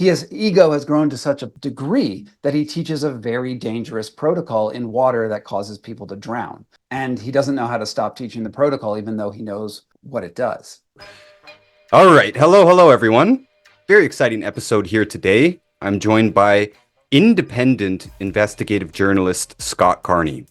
His ego has grown to such a degree that he teaches a very dangerous protocol in water that causes people to drown. And he doesn't know how to stop teaching the protocol, even though he knows what it does. All right. Hello, everyone. Very exciting episode here today. I'm joined by independent investigative journalist Scott Carney,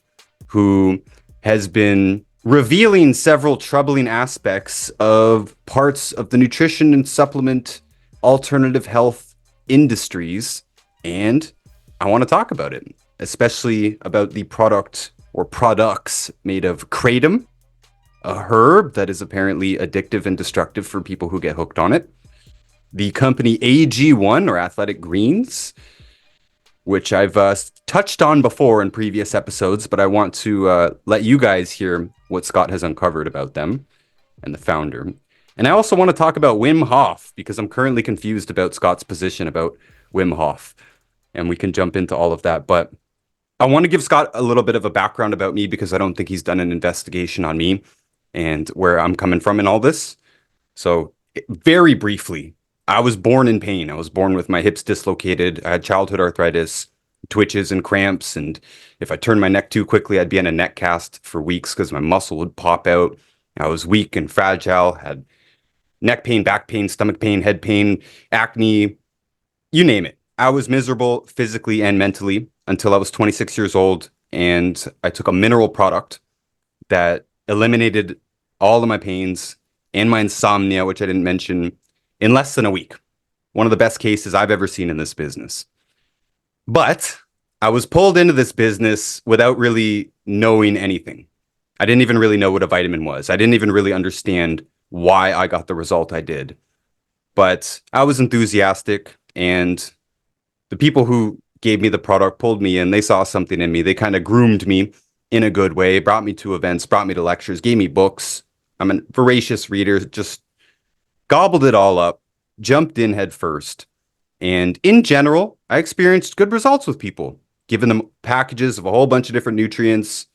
who has been revealing several troubling aspects of parts of the nutrition and supplement alternative health industries. And I want to talk about it, especially about the product or products made of kratom, a herb that is apparently addictive and destructive for people who get hooked on it. The company AG1 or Athletic Greens, which I've touched on before in previous episodes, but I want to let you guys hear what Scott has uncovered about them and the founder. And I also want to talk about Wim Hoff because I'm currently confused about Scott's position about Wim Hoff. And we can jump into all of that. But I want to give Scott a little bit of a background about me because I don't think he's done an investigation on me and where I'm coming from in all this. So very briefly, I was born in pain. I was born with my hips dislocated. I had childhood arthritis, twitches and cramps. And if I turned my neck too quickly, I'd be in a neck cast for weeks because my muscle would pop out. I was weak and fragile, had neck pain, back pain, stomach pain, head pain, acne, you name it. I was miserable physically and mentally until I was 26 years old. And I took a mineral product that eliminated all of my pains and my insomnia, which I didn't mention, in less than a week. One of the best cases I've ever seen in this business. But I was pulled into this business without really knowing anything. I didn't even really know what a vitamin was. I didn't even really understand why I got the result I did. But I was enthusiastic, and the people who gave me the product pulled me in. They saw something in me. They kind of groomed me in a good way, brought me to events, brought me to lectures, gave me books. I'm a voracious reader, just gobbled it all up, jumped in head first. And in general, I experienced good results with people, giving them packages of a whole bunch of different nutrients.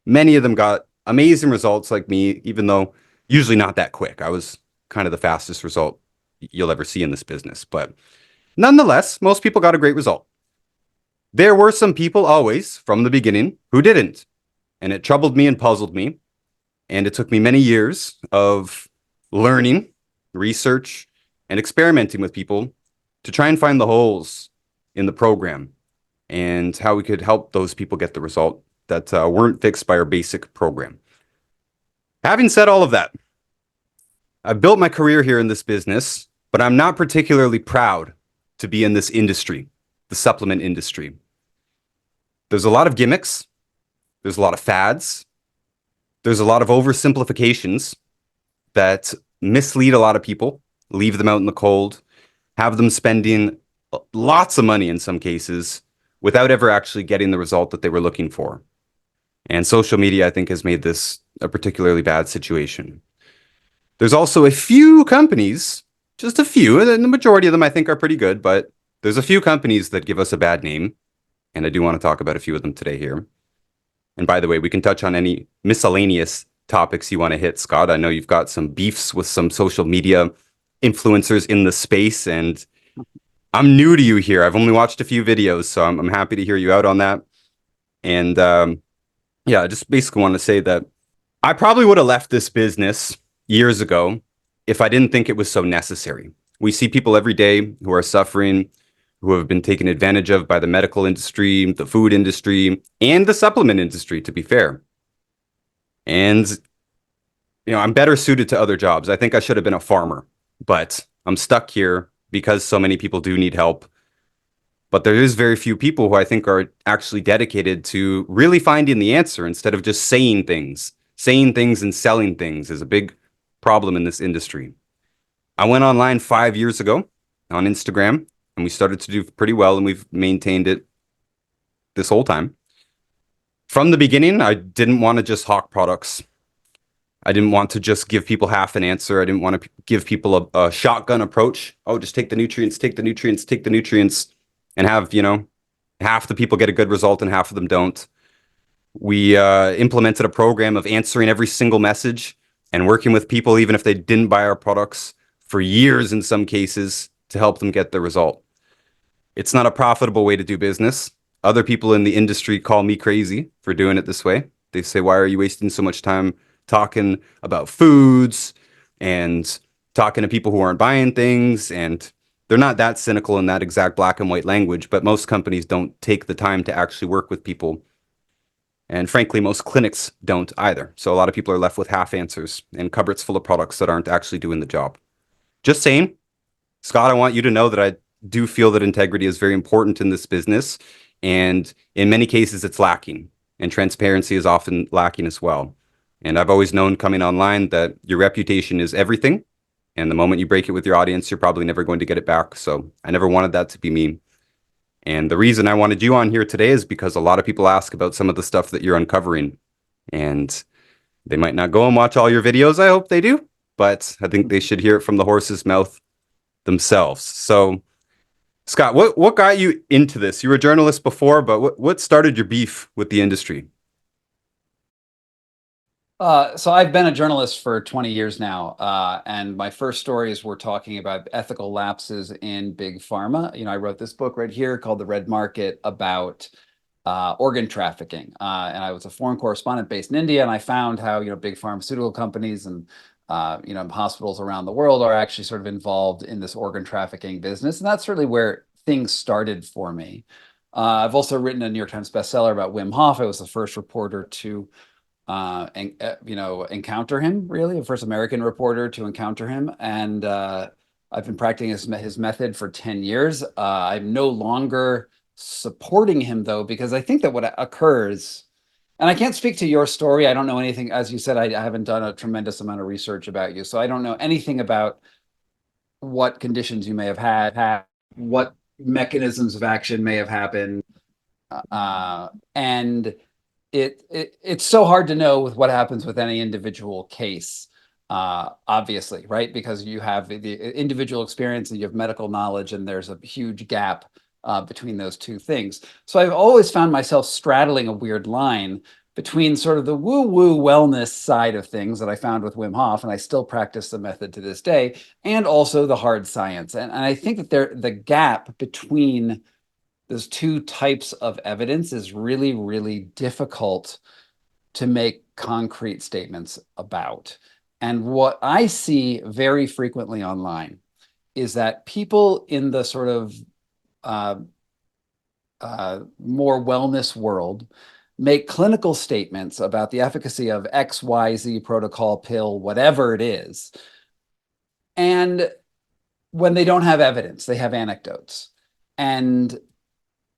Many of them got amazing results like me, even though usually not that quick. I was kind of the fastest result you'll ever see in this business. But nonetheless, most people got a great result. There were some people always, from the beginning, who didn't. And it troubled me and puzzled me. And it took me many years of learning, research, and experimenting with people to try and find the holes in the program and how we could help those people get the result that weren't fixed by our basic program. Having said all of that, I've built my career here in this business, but I'm not particularly proud to be in this industry, the supplement industry. There's a lot of gimmicks. There's a lot of fads. There's a lot of oversimplifications that mislead a lot of people, leave them out in the cold, have them spending lots of money in some cases without ever actually getting the result that they were looking for. And social media, I think, has made this a particularly bad situation. There's also a few companies, just a few, and the majority of them I think are pretty good, but there's a few companies that give us a bad name. And I do want to talk about a few of them today here. And by the way, we can touch on any miscellaneous topics you want to hit, Scott. I know you've got some beefs with some social media influencers in the space, and I'm new to you here. I've only watched a few videos, so I'm happy to hear you out on that. And I just basically want to say that I probably would have left this business years ago if I didn't think it was so necessary. We see people every day who are suffering, who have been taken advantage of by the medical industry, the food industry, and the supplement industry, to be fair. And, I'm better suited to other jobs. I think I should have been a farmer, but I'm stuck here because so many people do need help. But there is very few people who I think are actually dedicated to really finding the answer instead of just saying things. Saying things and selling things is a big problem in this industry. I went online 5 years ago on Instagram, and we started to do pretty well, and we've maintained it this whole time. From the beginning, I didn't want to just hawk products. I didn't want to just give people half an answer. I didn't want to give people a shotgun approach. Oh, just take the nutrients, take the nutrients, take the nutrients, and have, half the people get a good result and half of them don't. We implemented a program of answering every single message and working with people, even if they didn't buy our products, for years in some cases, to help them get the result. It's not a profitable way to do business. Other people in the industry call me crazy for doing it this way. They say, why are you wasting so much time talking about foods and talking to people who aren't buying things? And they're not that cynical in that exact black and white language, but most companies don't take the time to actually work with people. And frankly, most clinics don't either. So a lot of people are left with half answers and cupboards full of products that aren't actually doing the job. Just saying, Scott, I want you to know that I do feel that integrity is very important in this business. And in many cases, it's lacking. And transparency is often lacking as well. And I've always known coming online that your reputation is everything. And the moment you break it with your audience, you're probably never going to get it back. So I never wanted that to be me. And the reason I wanted you on here today is because a lot of people ask about some of the stuff that you're uncovering. And they might not go and watch all your videos. I hope they do. But I think they should hear it from the horse's mouth themselves. So, Scott, what got you into this? You were a journalist before, but what started your beef with the industry? So I've been a journalist for 20 years now, and my first stories were talking about ethical lapses in big pharma. I wrote this book right here called The Red Market about organ trafficking, and I was a foreign correspondent based in India, and I found how big pharmaceutical companies and hospitals around the world are actually sort of involved in this organ trafficking business, and that's really where things started for me. I've also written a New York Times bestseller about Wim Hof. I was the first reporter to encounter him, really, the first American reporter to encounter him. And I've been practicing his method for 10 years. I'm no longer supporting him, though, because I think that what occurs, and I can't speak to your story. I don't know anything. As you said, I haven't done a tremendous amount of research about you. So I don't know anything about what conditions you may have had, what mechanisms of action may have happened. And it's so hard to know with what happens with any individual case, obviously, right? Because you have the individual experience and you have medical knowledge, and there's a huge gap between those two things. So I've always found myself straddling a weird line between sort of the woo-woo wellness side of things that I found with Wim Hof, and I still practice the method to this day, and also the hard science. And I think that the gap between those two types of evidence is really, really difficult to make concrete statements about. And what I see very frequently online is that people in the sort of more wellness world make clinical statements about the efficacy of XYZ protocol, pill, whatever it is. And when they don't have evidence, they have anecdotes. And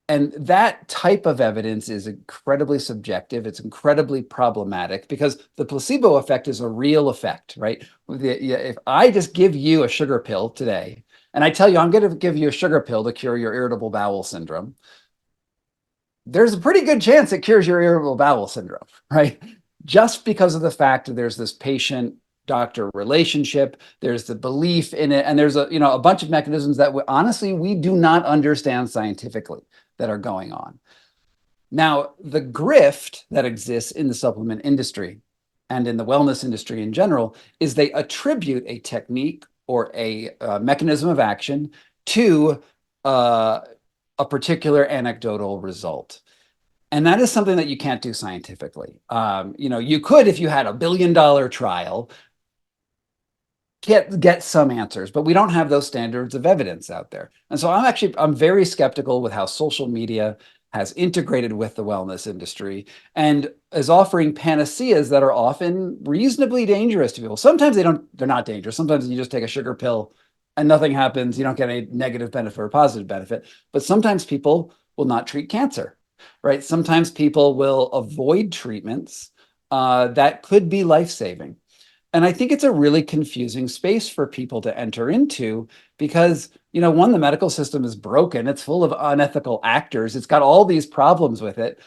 that type of evidence is incredibly subjective. It's incredibly problematic because the placebo effect is a real effect, right? If I just give you a sugar pill today, and I tell you I'm going to give you a sugar pill to cure your irritable bowel syndrome, there's a pretty good chance it cures your irritable bowel syndrome, right? Just because of the fact that there's this patient-doctor relationship, there's the belief in it, and there's a bunch of mechanisms that honestly we do not understand scientifically that are going on. Now, the grift that exists in the supplement industry and in the wellness industry in general is they attribute a technique or a mechanism of action to a particular anecdotal result. And that is something that you can't do scientifically. You could, if you had a $1 billion trial, get some answers, but we don't have those standards of evidence out there. And so I'm very skeptical with how social media has integrated with the wellness industry and is offering panaceas that are often reasonably dangerous to people. Sometimes they're not dangerous. Sometimes you just take a sugar pill and nothing happens. You don't get any negative benefit or positive benefit. But sometimes people will not treat cancer, right? Sometimes people will avoid treatments that could be life-saving. And I think it's a really confusing space for people to enter into because, one, the medical system is broken. It's full of unethical actors. It's got all these problems with it.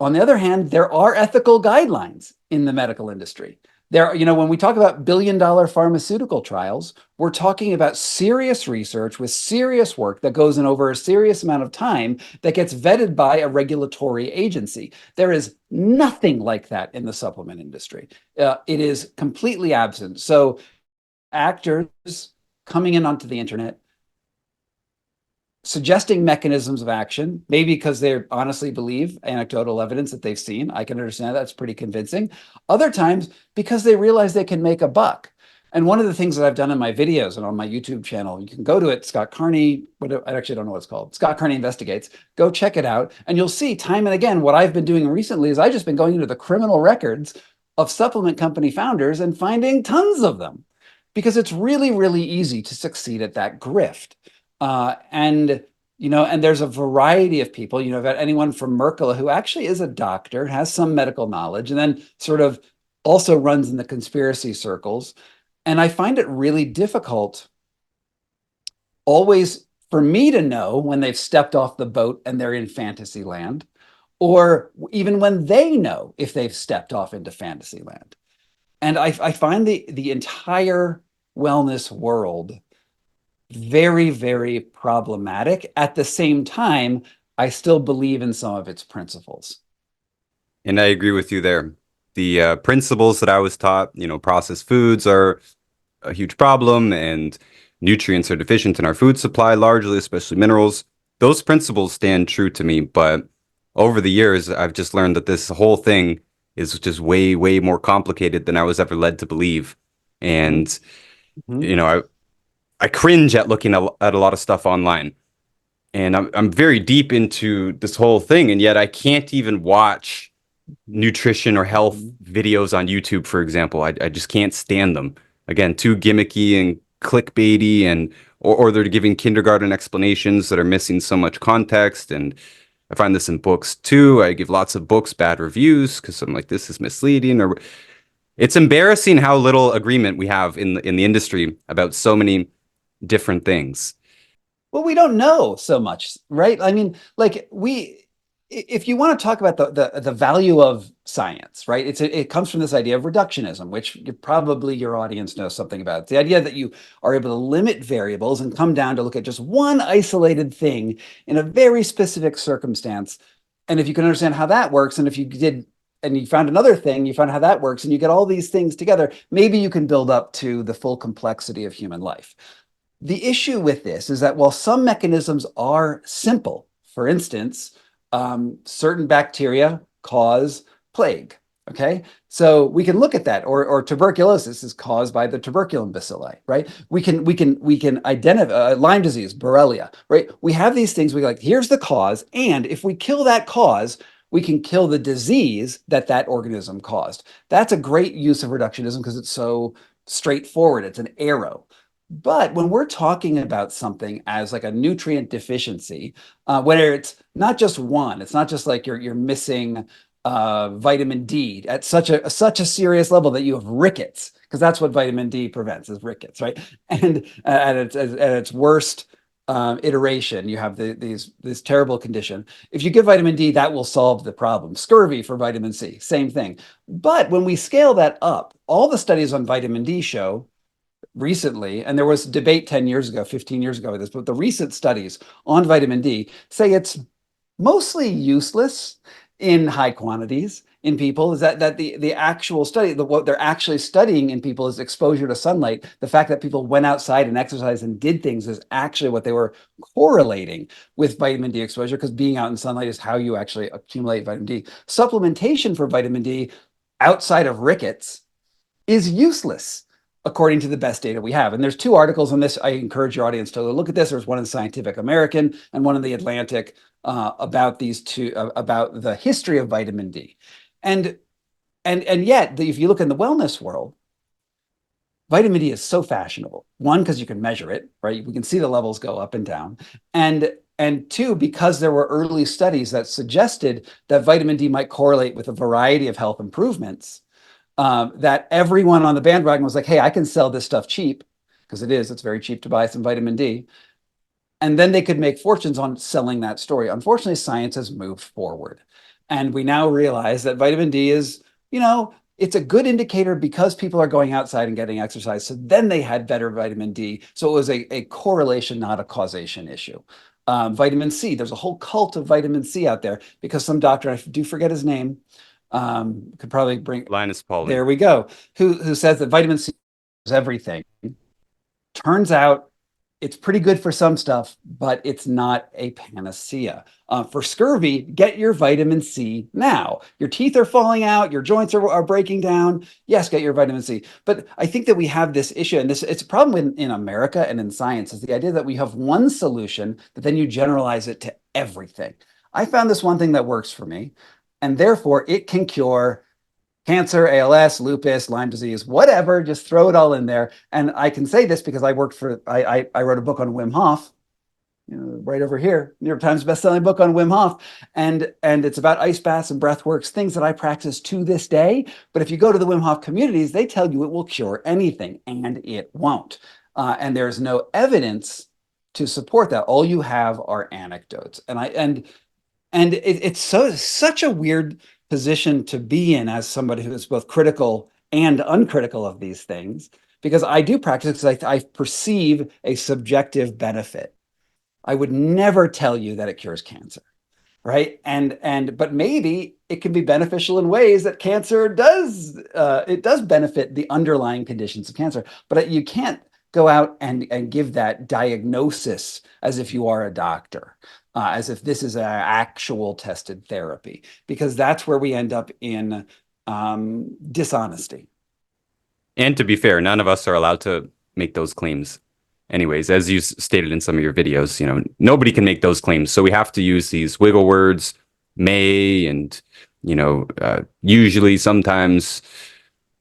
On the other hand, there are ethical guidelines in the medical industry. When we talk about billion-dollar pharmaceutical trials, we're talking about serious research with serious work that goes in over a serious amount of time that gets vetted by a regulatory agency. There is nothing like that in the supplement industry. It is completely absent. So actors coming in onto the internet, suggesting mechanisms of action, maybe because they honestly believe anecdotal evidence that they've seen. I can understand that's pretty convincing. Other times because they realize they can make a buck. And one of the things that I've done in my videos and on my YouTube channel, you can go to it, Scott Carney, I actually don't know what it's called, Scott Carney Investigates. Go check it out. And you'll see time and again, what I've been doing recently is I've just been going into the criminal records of supplement company founders and finding tons of them because it's really, really easy to succeed at that grift. And there's a variety of people, got anyone from Merkle who actually is a doctor, has some medical knowledge, and then sort of also runs in the conspiracy circles. And I find it really difficult always for me to know when they've stepped off the boat and they're in fantasy land, or even when they know if they've stepped off into fantasy land. And I find the entire wellness world very, very problematic. At the same time, I still believe in some of its principles. And I agree with you there. The principles that I was taught, processed foods are a huge problem and nutrients are deficient in our food supply, largely, especially minerals. Those principles stand true to me. But over the years, I've just learned that this whole thing is just way, way more complicated than I was ever led to believe. And, Mm-hmm. I cringe at looking at a lot of stuff online. And I'm very deep into this whole thing. And yet I can't even watch nutrition or health videos on YouTube, for example. I just can't stand them. Again, too gimmicky and clickbaity, and or they're giving kindergarten explanations that are missing so much context. And I find this in books too. I give lots of books bad reviews because I'm like, this is misleading. Or it's embarrassing how little agreement we have in the industry about so many different things. Well, we don't know so much, right? I mean, like if you want to talk about the value of science, right? It comes from this idea of reductionism, which probably your audience knows something about. It's the idea that you are able to limit variables and come down to look at just one isolated thing in a very specific circumstance. And if you can understand how that works, and if you did and you found another thing, you found how that works, and you get all these things together, maybe you can build up to the full complexity of human life. The issue with this is that while some mechanisms are simple, for instance, certain bacteria cause plague. Okay, so we can look at that, or tuberculosis is caused by the tuberculin bacilli, right? We can identify Lyme disease, Borrelia, right? We have these things. We like, here's the cause, and if we kill that cause, we can kill the disease that organism caused. That's a great use of reductionism because it's so straightforward. It's an arrow. But when we're talking about something as like a nutrient deficiency, where it's not just one, it's not just like you're missing vitamin D at such a serious level that you have rickets, because that's what vitamin D prevents is rickets, right? And at its worst iteration, you have this terrible condition. If you give vitamin D, that will solve the problem. Scurvy for vitamin C, same thing. But when we scale that up, all the studies on vitamin D show recently, and there was debate 10 years ago, 15 years ago with this, but the recent studies on vitamin D say it's mostly useless in high quantities in people. Is that the actual study, what they're actually studying in people is exposure to sunlight. The fact that people went outside and exercised and did things is actually what they were correlating with vitamin D exposure, because being out in sunlight is how you actually accumulate vitamin D. Supplementation for vitamin D outside of rickets is useless according to the best data we have. And there's two articles on this. I encourage your audience to look at this. There's one in Scientific American and one in the Atlantic about these two, about the history of vitamin D. And yet, if you look in the wellness world, vitamin D is so fashionable. One, because you can measure it, right? We can see the levels go up and down. And two, because there were early studies that suggested that vitamin D might correlate with a variety of health improvements, that everyone on the bandwagon was like, hey, I can sell this stuff cheap, because it's very cheap to buy some vitamin D. And then they could make fortunes on selling that story. Unfortunately, science has moved forward. And we now realize that vitamin D is, it's a good indicator because people are going outside and getting exercise. So then they had better vitamin D. So it was a correlation, not a causation issue. Vitamin C, there's a whole cult of vitamin C out there because some doctor, I do forget his name, could probably bring Linus Pauling. there we go, who says that vitamin C is everything. Turns out it's pretty good for some stuff, but it's not a panacea. For scurvy, get your vitamin C now. Your teeth are falling out, your joints are breaking down. Yes, get your vitamin C. But I think that we have this issue, and it's a problem in America and in science, is the idea that we have one solution, but then you generalize it to everything. I found this one thing that works for me, and therefore it can cure cancer, ALS, lupus, Lyme disease, whatever, just throw it all in there. And I can say this because I wrote a book on Wim Hoff, right over here, New York Times bestselling book on Wim Hoff. And it's about ice baths and breath works, things that I practice to this day. But if you go to the Wim Hof communities, they tell you it will cure anything, and it won't. And there's no evidence to support that. All you have are anecdotes. It's such a weird position to be in as somebody who is both critical and uncritical of these things, because I do practice because I perceive a subjective benefit. I would never tell you that it cures cancer, right? But maybe it can be beneficial in ways that cancer does. It does benefit the underlying conditions of cancer, but you can't go out and give that diagnosis as if you are a doctor, as if this is an actual tested therapy, because that's where we end up in dishonesty. And to be fair, none of us are allowed to make those claims. Anyways, as you stated in some of your videos, nobody can make those claims. So we have to use these wiggle words, may, and, usually sometimes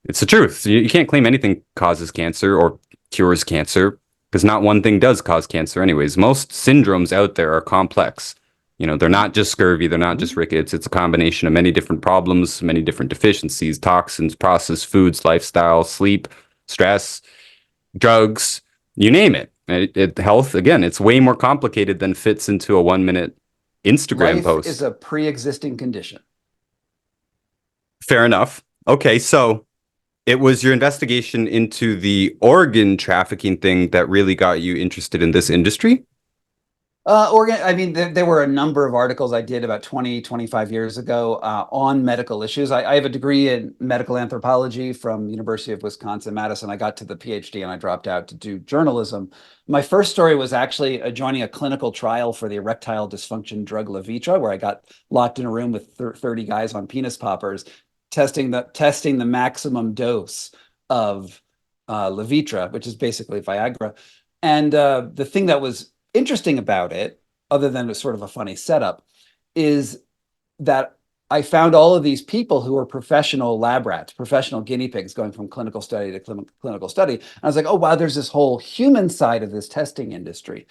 it's the truth. You can't claim anything causes cancer or cures cancer, because not one thing does cause cancer anyways. Most syndromes out there are complex. They're not just scurvy, they're not just rickets. It's a combination of many different problems, many different deficiencies, toxins, processed foods, lifestyle, sleep, stress, drugs, you name it. Health, again, it's way more complicated than fits into a 1-minute Instagram post. Life is a pre-existing condition. Fair enough. Okay, so it was your investigation into the organ trafficking thing that really got you interested in this industry? There were a number of articles I did about 20, 25 years ago on medical issues. I have a degree in medical anthropology from University of Wisconsin-Madison. I got to the PhD and I dropped out to do journalism. My first story was actually joining a clinical trial for the erectile dysfunction drug Levitra, where I got locked in a room with 30 guys on penis poppers, testing the maximum dose of Levitra, which is basically Viagra. And the thing that was interesting about it, other than a sort of a funny setup, is that I found all of these people who were professional lab rats, professional guinea pigs going from clinical study to clinical study. And I was like, oh, wow, there's this whole human side of this testing industry.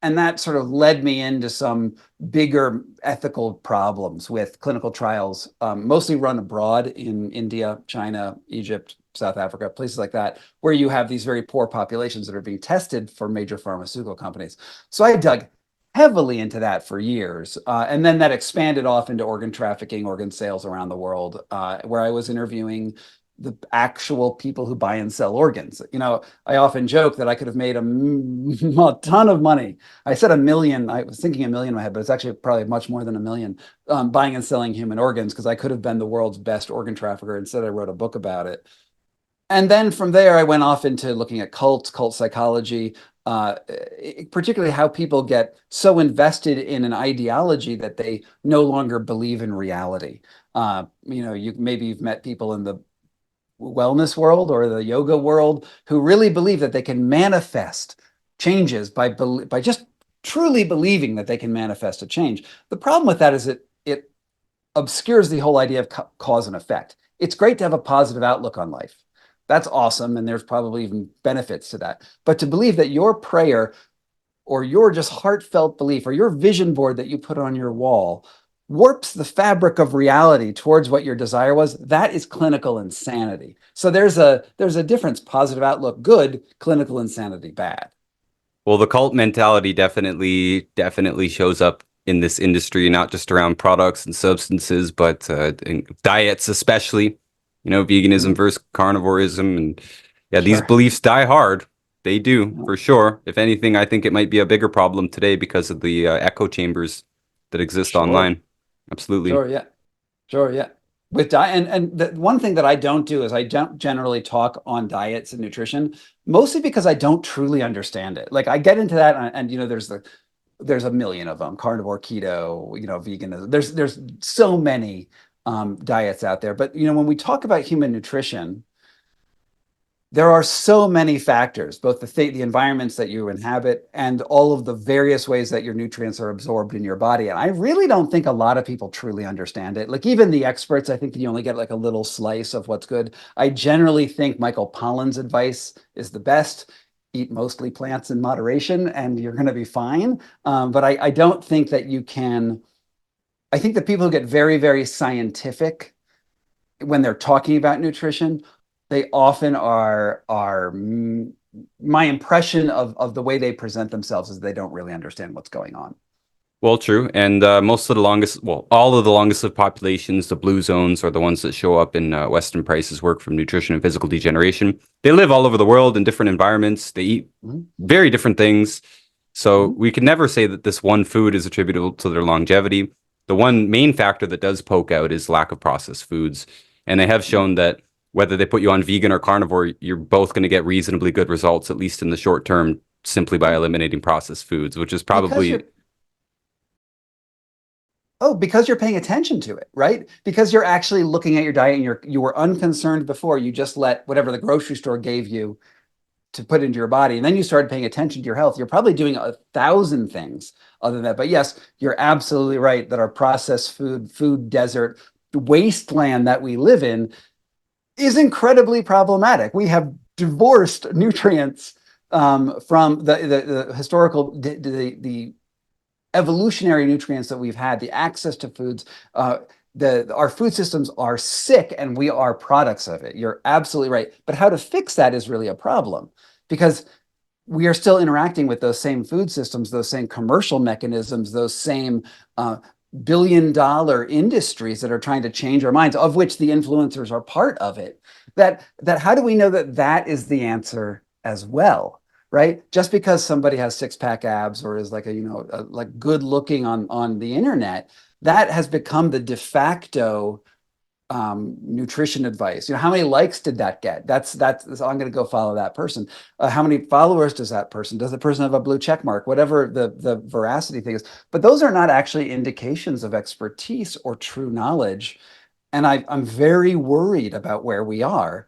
And that sort of led me into some bigger ethical problems with clinical trials, mostly run abroad in India, China, Egypt, South Africa, places like that, where you have these very poor populations that are being tested for major pharmaceutical companies. So I dug heavily into that for years. And then that expanded off into organ trafficking, organ sales around the world, where I was interviewing the actual people who buy and sell organs. I often joke that I could have made a ton of money. I said 1 million. I was thinking 1 million in my head, but it's actually probably much more than 1 million buying and selling human organs, because I could have been the world's best organ trafficker. Instead, I wrote a book about it. And then from there, I went off into looking at cult psychology, particularly how people get so invested in an ideology that they no longer believe in reality. You've met people in the wellness world or the yoga world who really believe that they can manifest changes by just truly believing that they can manifest a change. The problem with that is it obscures the whole idea of cause and effect. It's great to have a positive outlook on life. That's awesome, and there's probably even benefits to that. But to believe that your prayer or your just heartfelt belief or your vision board that you put on your wall warps the fabric of reality towards what your desire was, that is clinical insanity. So there's a difference. Positive outlook, good. Clinical insanity, bad. Well, the cult mentality definitely shows up in this industry, not just around products and substances, but in diets especially. Veganism versus carnivorism, and these beliefs die hard. They do, for sure. If anything, I think it might be a bigger problem today because of the echo chambers that exist online. Absolutely. Sure, yeah. with diet, and the one thing that I don't do is I don't generally talk on diets and nutrition, mostly because I don't truly understand it. Like I get into that, and there's a million of them: carnivore, keto, veganism. There's so many diets out there. But when we talk about human nutrition, there are so many factors, both the environments that you inhabit and all of the various ways that your nutrients are absorbed in your body. And I really don't think a lot of people truly understand it. Like even the experts, I think you only get like a little slice of what's good. I generally think Michael Pollan's advice is the best. Eat mostly plants in moderation and you're going to be fine. But I don't think that you can. I think that people who get very, very scientific when they're talking about nutrition, they often are my impression of the way they present themselves is they don't really understand what's going on. Well, true. And most of the longest, well, all of the longest lived populations, the blue zones, are the ones that show up in Weston Price's work from Nutrition and Physical Degeneration. They live all over the world in different environments. They eat very different things. So we can never say that this one food is attributable to their longevity. The one main factor that does poke out is lack of processed foods. And they have shown that whether they put you on vegan or carnivore, you're both going to get reasonably good results, at least in the short term, simply by eliminating processed foods, which is Because you're probably. Oh, because you're paying attention to it, right? Because you're actually looking at your diet and you were unconcerned before. You just let whatever the grocery store gave you to put into your body. And then you started paying attention to your health. You're probably doing 1,000 things other than that. But yes, you're absolutely right that our processed food desert wasteland that we live in is incredibly problematic. We have divorced nutrients from the historical, the evolutionary nutrients that we've had, the access to foods. Our food systems are sick and we are products of it. You're absolutely right. But how to fix that is really a problem because we are still interacting with those same food systems, those same commercial mechanisms, those same billion-dollar industries that are trying to change our minds, of which the influencers are part of it. That how do we know that that is the answer as well? Right? Just because somebody has six-pack abs or is like like good looking on the internet, that has become the de facto nutrition advice. How many likes did that get? That's so I'm going to go follow that person. How many followers does that person? Does the person have a blue check mark? Whatever the veracity thing is. But those are not actually indications of expertise or true knowledge. And I'm very worried about where we are.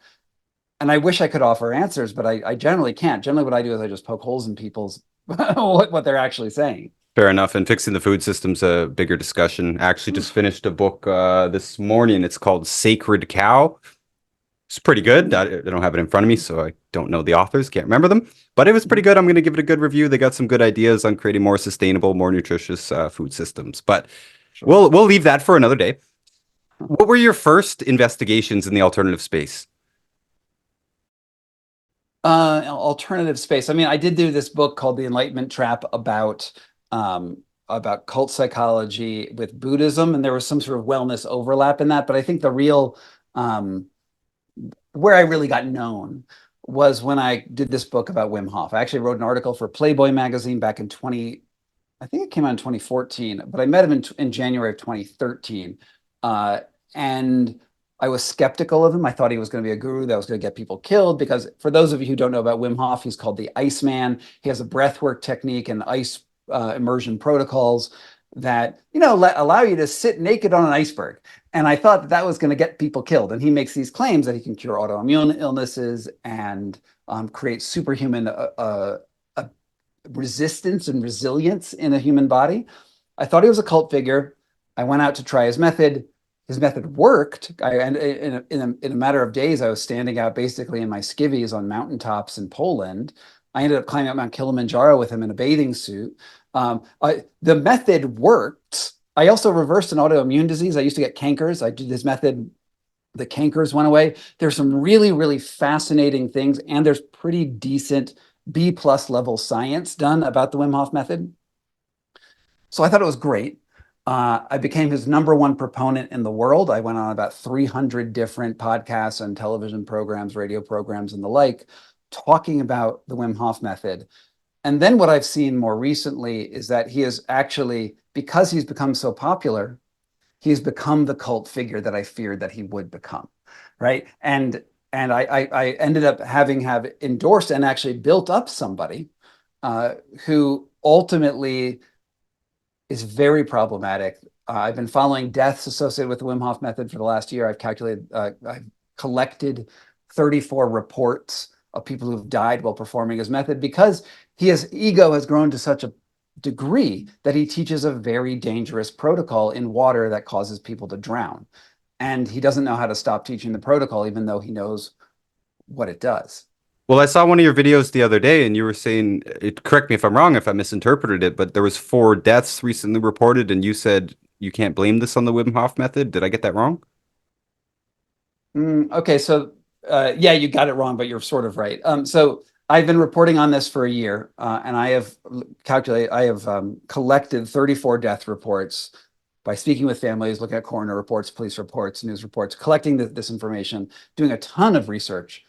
And I wish I could offer answers, but I generally can't. Generally, what I do is I just poke holes in people's what they're actually saying. Fair enough. And fixing the food system's a bigger discussion. I actually just finished a book this morning. It's called Sacred Cow. It's pretty good. I don't have it in front of me, so I don't know the authors, can't remember them. But it was pretty good. I'm going to give it a good review. They got some good ideas on creating more sustainable, more nutritious food systems. But Sure. we'll leave that for another day. What were your first investigations in the alternative space? Alternative space. I mean, I did do this book called The Enlightenment Trap about cult psychology with Buddhism, and there was some sort of wellness overlap in that. But I think the real where I really got known was when I did this book about Wim Hof. I actually wrote an article for Playboy magazine back in I think it came out in 2014, but I met him in January of 2013. And I was skeptical of him. I thought he was going to be a guru that was going to get people killed because for those of you who don't know about Wim Hof, he's called the Iceman. He has a breathwork technique and ice immersion protocols that allow you to sit naked on an iceberg. And I thought that was going to get people killed. And he makes these claims that he can cure autoimmune illnesses and create superhuman resistance and resilience in a human body. I thought he was a cult figure. I went out to try his method. His method worked. And in a matter of days, I was standing out basically in my skivvies on mountaintops in Poland. I ended up climbing up Mount Kilimanjaro with him in a bathing suit. The method worked. I also reversed an autoimmune disease. I used to get cankers. I did this method. The cankers went away. There's some really, really fascinating things, and there's pretty decent B+ level science done about the Wim Hof method. So I thought it was great. I became his #1 proponent in the world. I went on about 300 different podcasts and television programs, radio programs, and the like, talking about the Wim Hof method. And then what I've seen more recently is that he is actually, because he's become so popular, he's become the cult figure that I feared that he would become, right? And I ended up having have endorsed and actually built up somebody who ultimately is very problematic. I've been following deaths associated with the Wim Hof method for the last year. I've collected 34 reports of people who've died while performing his method because his ego has grown to such a degree that he teaches a very dangerous protocol in water that causes people to drown. And he doesn't know how to stop teaching the protocol, even though he knows what it does. Well, I saw one of your videos the other day, and you were saying, correct me if I'm wrong if I misinterpreted it, but there was 4 deaths recently reported, and you said you can't blame this on the Wim Hof method. Did I get that wrong? Okay, so yeah, you got it wrong, but you're sort of right. So I've been reporting on this for a year, and I have collected 34 death reports by speaking with families, looking at coroner reports, police reports, news reports, collecting this information, doing a ton of research.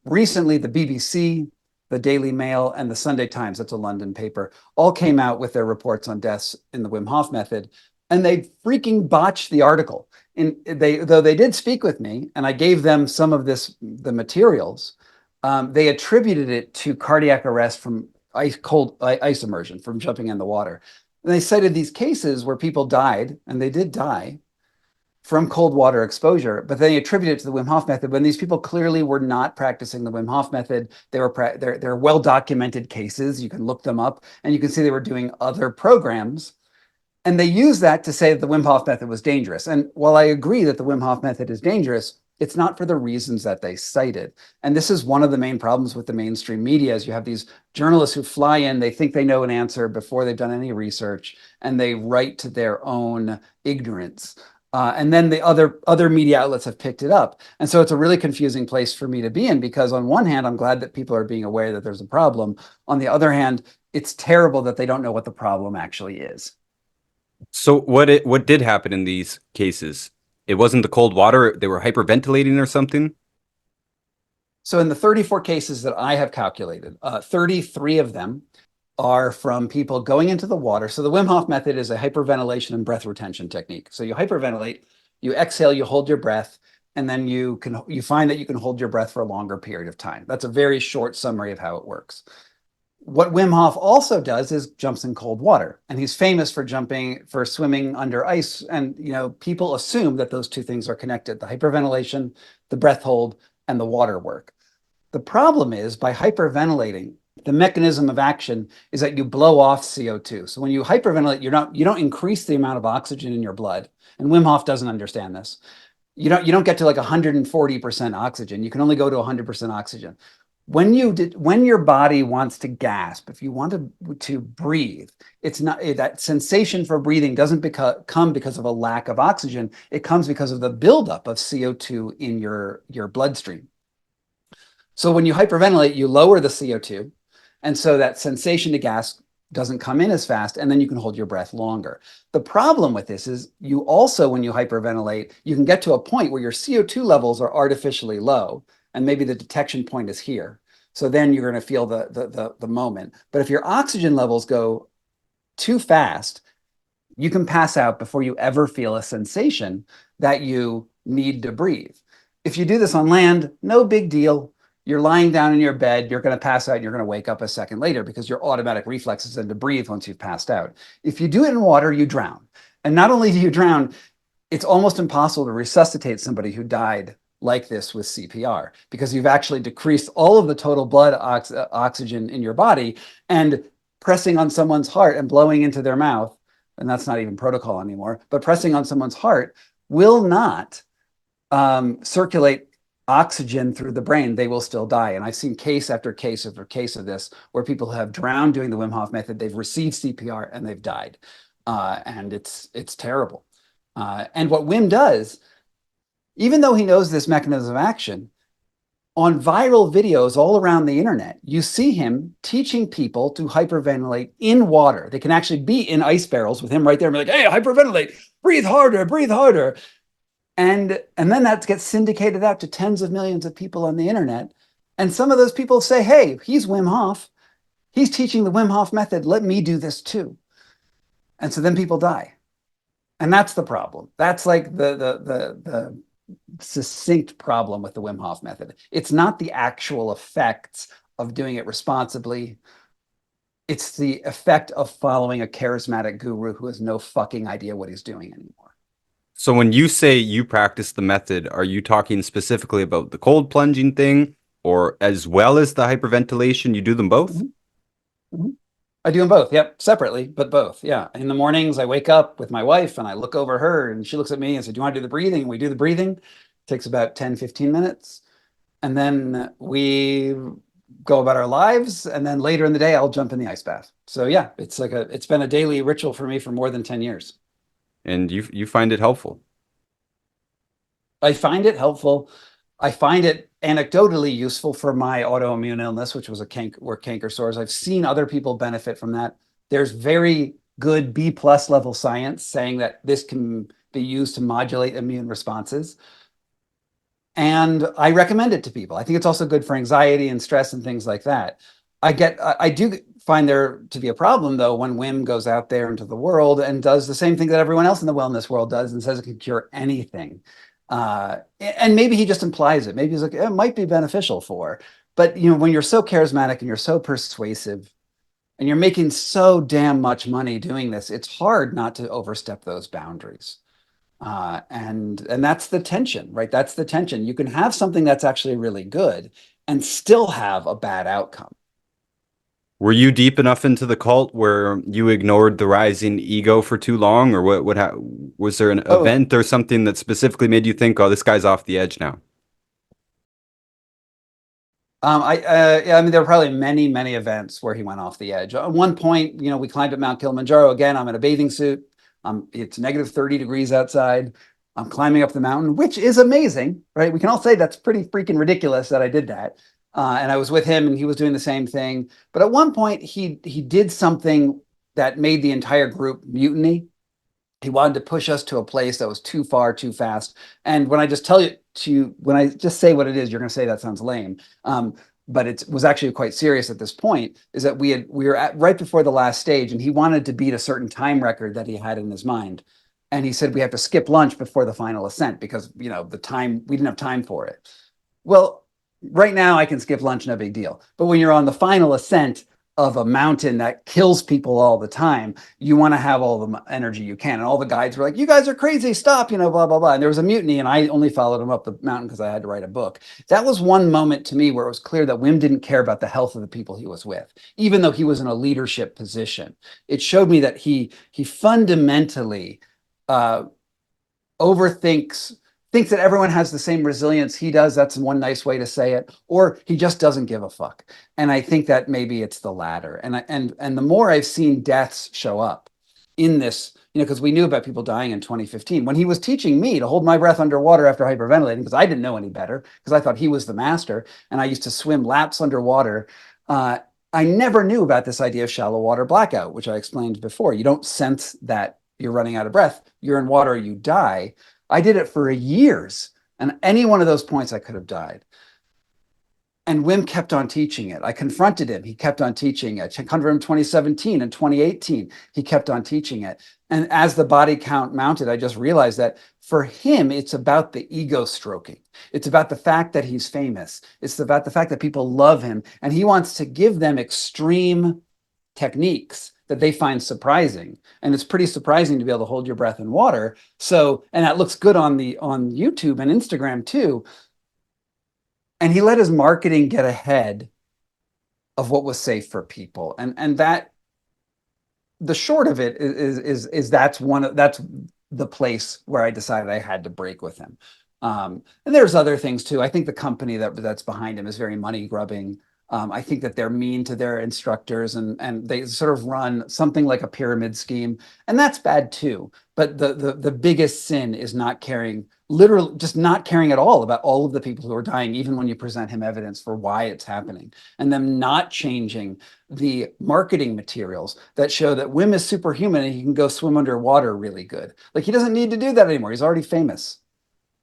Recently, the BBC, the Daily Mail, and the Sunday Times, that's a London paper, all came out with their reports on deaths in the Wim Hof method, and they freaking botched the article. Though they did speak with me, and I gave them some of the materials, they attributed it to cardiac arrest from cold ice immersion, from jumping in the water. And they cited these cases where people died, and they did die from cold water exposure, but they attributed it to the Wim Hof method when these people clearly were not practicing the Wim Hof method. They're well documented cases. You can look them up, and you can see they were doing other programs. And they use that to say that the Wim Hof method was dangerous. And while I agree that the Wim Hof method is dangerous, it's not for the reasons that they cited. And this is one of the main problems with the mainstream media is you have these journalists who fly in, they think they know an answer before they've done any research, and they write to their own ignorance. And then the other media outlets have picked it up. And so it's a really confusing place for me to be in because on one hand, I'm glad that people are being aware that there's a problem. On the other hand, it's terrible that they don't know what the problem actually is. So what did happen in these cases? It wasn't the cold water. They were hyperventilating or something. So in the 34 cases that I have calculated, 33 of them are from people going into the water. So the Wim Hof method is a hyperventilation and breath retention technique. So you hyperventilate, you exhale, you hold your breath, and then you find that you can hold your breath for a longer period of time. That's a very short summary of how it works. What Wim Hof also does is jumps in cold water, and he's famous for swimming under ice. And people assume that those two things are connected: the hyperventilation, the breath hold, and the water work. The problem is by hyperventilating, the mechanism of action is that you blow off CO2. So when you hyperventilate, you don't increase the amount of oxygen in your blood. And Wim Hof doesn't understand this. You don't get to like 140% oxygen. You can only go to 100% oxygen. When your body wants to gasp, if you want to breathe, it's not that sensation for breathing doesn't come because of a lack of oxygen. It comes because of the buildup of CO2 in your bloodstream. So when you hyperventilate, you lower the CO2, and so that sensation to gasp doesn't come in as fast, and then you can hold your breath longer. The problem with this is you also, when you hyperventilate, you can get to a point where your CO2 levels are artificially low, and maybe the detection point is here. So then you're going to feel the moment. But if your oxygen levels go too fast, you can pass out before you ever feel a sensation that you need to breathe. If you do this on land, no big deal. You're lying down in your bed, you're going to pass out, and you're going to wake up a second later because your automatic reflex is then to breathe once you've passed out. If you do it in water, you drown. And not only do you drown, it's almost impossible to resuscitate somebody who died like this with CPR because you've actually decreased all of the total blood oxygen in your body, and pressing on someone's heart and blowing into their mouth, and that's not even protocol anymore, but pressing on someone's heart will not circulate oxygen through the brain. They will still die. And I've seen case after case after case of this where people have drowned doing the Wim Hof method. They've received CPR and they've died. And it's terrible. And what Wim does, even though he knows this mechanism of action, on viral videos all around the internet, you see him teaching people to hyperventilate in water. They can actually be in ice barrels with him right there and be like, hey, hyperventilate, breathe harder, breathe harder. And then that gets syndicated out to tens of millions of people on the internet. And some of those people say, hey, he's Wim Hof. He's teaching the Wim Hof method. Let me do this too. And so then people die. And that's the problem. That's like the succinct problem with the Wim Hof method. It's not the actual effects of doing it responsibly. It's the effect of following a charismatic guru who has no fucking idea what he's doing anymore. So when you say you practice the method, are you talking specifically about the cold plunging thing or as well as the hyperventilation? You do them both? Mhm, mhm. I do them both. Yep. Separately, but both. Yeah. In the mornings, I wake up with my wife and I look over her and she looks at me and says, "Do you want to do the breathing?" And we do the breathing. It takes about 10, 15 minutes. And then we go about our lives. And then later in the day, I'll jump in the ice bath. So yeah, it's been a daily ritual for me for more than 10 years. And you find it helpful. I find it helpful. I find it anecdotally useful for my autoimmune illness, which was were canker sores. I've seen other people benefit from that. There's very good B plus level science saying that this can be used to modulate immune responses. And I recommend it to people. I think it's also good for anxiety and stress and things like that. I do find there to be a problem though when Wim goes out there into the world and does the same thing that everyone else in the wellness world does and says it can cure anything. And maybe he just implies it. Maybe he's like, it might be beneficial for. But when you're so charismatic and you're so persuasive and you're making so damn much money doing this, it's hard not to overstep those boundaries. And that's the tension, right? That's the tension. You can have something that's actually really good and still have a bad outcome. Were you deep enough into the cult where you ignored the rising ego for too long, or was there an Oh, event or something that specifically made you think, "Oh, this guy's off the edge now"? yeah, I mean, there were probably many, many events where he went off the edge. At one point, we climbed up Mount Kilimanjaro again. I'm in a bathing suit. It's negative 30 degrees outside. I'm climbing up the mountain, which is amazing, right? We can all say that's pretty freaking ridiculous that I did that. And I was with him, and he was doing the same thing. But at one point, he did something that made the entire group mutiny. He wanted to push us to a place that was too far, too fast. And when I just say what it is, you're going to say that sounds lame. But it was actually quite serious at this point. Is that we were at right before the last stage, and he wanted to beat a certain time record that he had in his mind. And he said we have to skip lunch before the final ascent because the time we didn't have time for it. Well, right now I can skip lunch, no big deal. But when you're on the final ascent of a mountain that kills people all the time, you want to have all the energy you can. And all the guides were like, "You guys are crazy, stop," blah, blah, blah. And there was a mutiny, and I only followed him up the mountain because I had to write a book. That was one moment to me where it was clear that Wim didn't care about the health of the people he was with, even though he was in a leadership position. It showed me that he fundamentally uh, overthinks thinks that everyone has the same resilience he does. That's one nice way to say it. Or he just doesn't give a fuck. And I think that maybe it's the latter. And the more I've seen deaths show up in this, because we knew about people dying in 2015 when he was teaching me to hold my breath underwater after hyperventilating because I didn't know any better because I thought he was the master and I used to swim laps underwater. I never knew about this idea of shallow water blackout, which I explained before. You don't sense that you're running out of breath. You're in water, you die. I did it for years. And any one of those points, I could have died. And Wim kept on teaching it. I confronted him. He kept on teaching it. I confronted him in 2017 and 2018. He kept on teaching it. And as the body count mounted, I just realized that for him, it's about the ego stroking. It's about the fact that he's famous. It's about the fact that people love him. And he wants to give them extreme techniques that they find surprising. And it's pretty surprising to be able to hold your breath in water. So, and that looks good on YouTube and Instagram too. And he let his marketing get ahead of what was safe for people. And that the short of it is that's the place where I decided I had to break with him. And there's other things too. I think the company that's behind him is very money grubbing. I think that they're mean to their instructors and they sort of run something like a pyramid scheme, and that's bad too. But the biggest sin is not caring, literally just not caring at all about all of the people who are dying, even when you present him evidence for why it's happening, and them not changing the marketing materials that show that Wim is superhuman and he can go swim underwater really good. Like he doesn't need to do that anymore. He's already famous.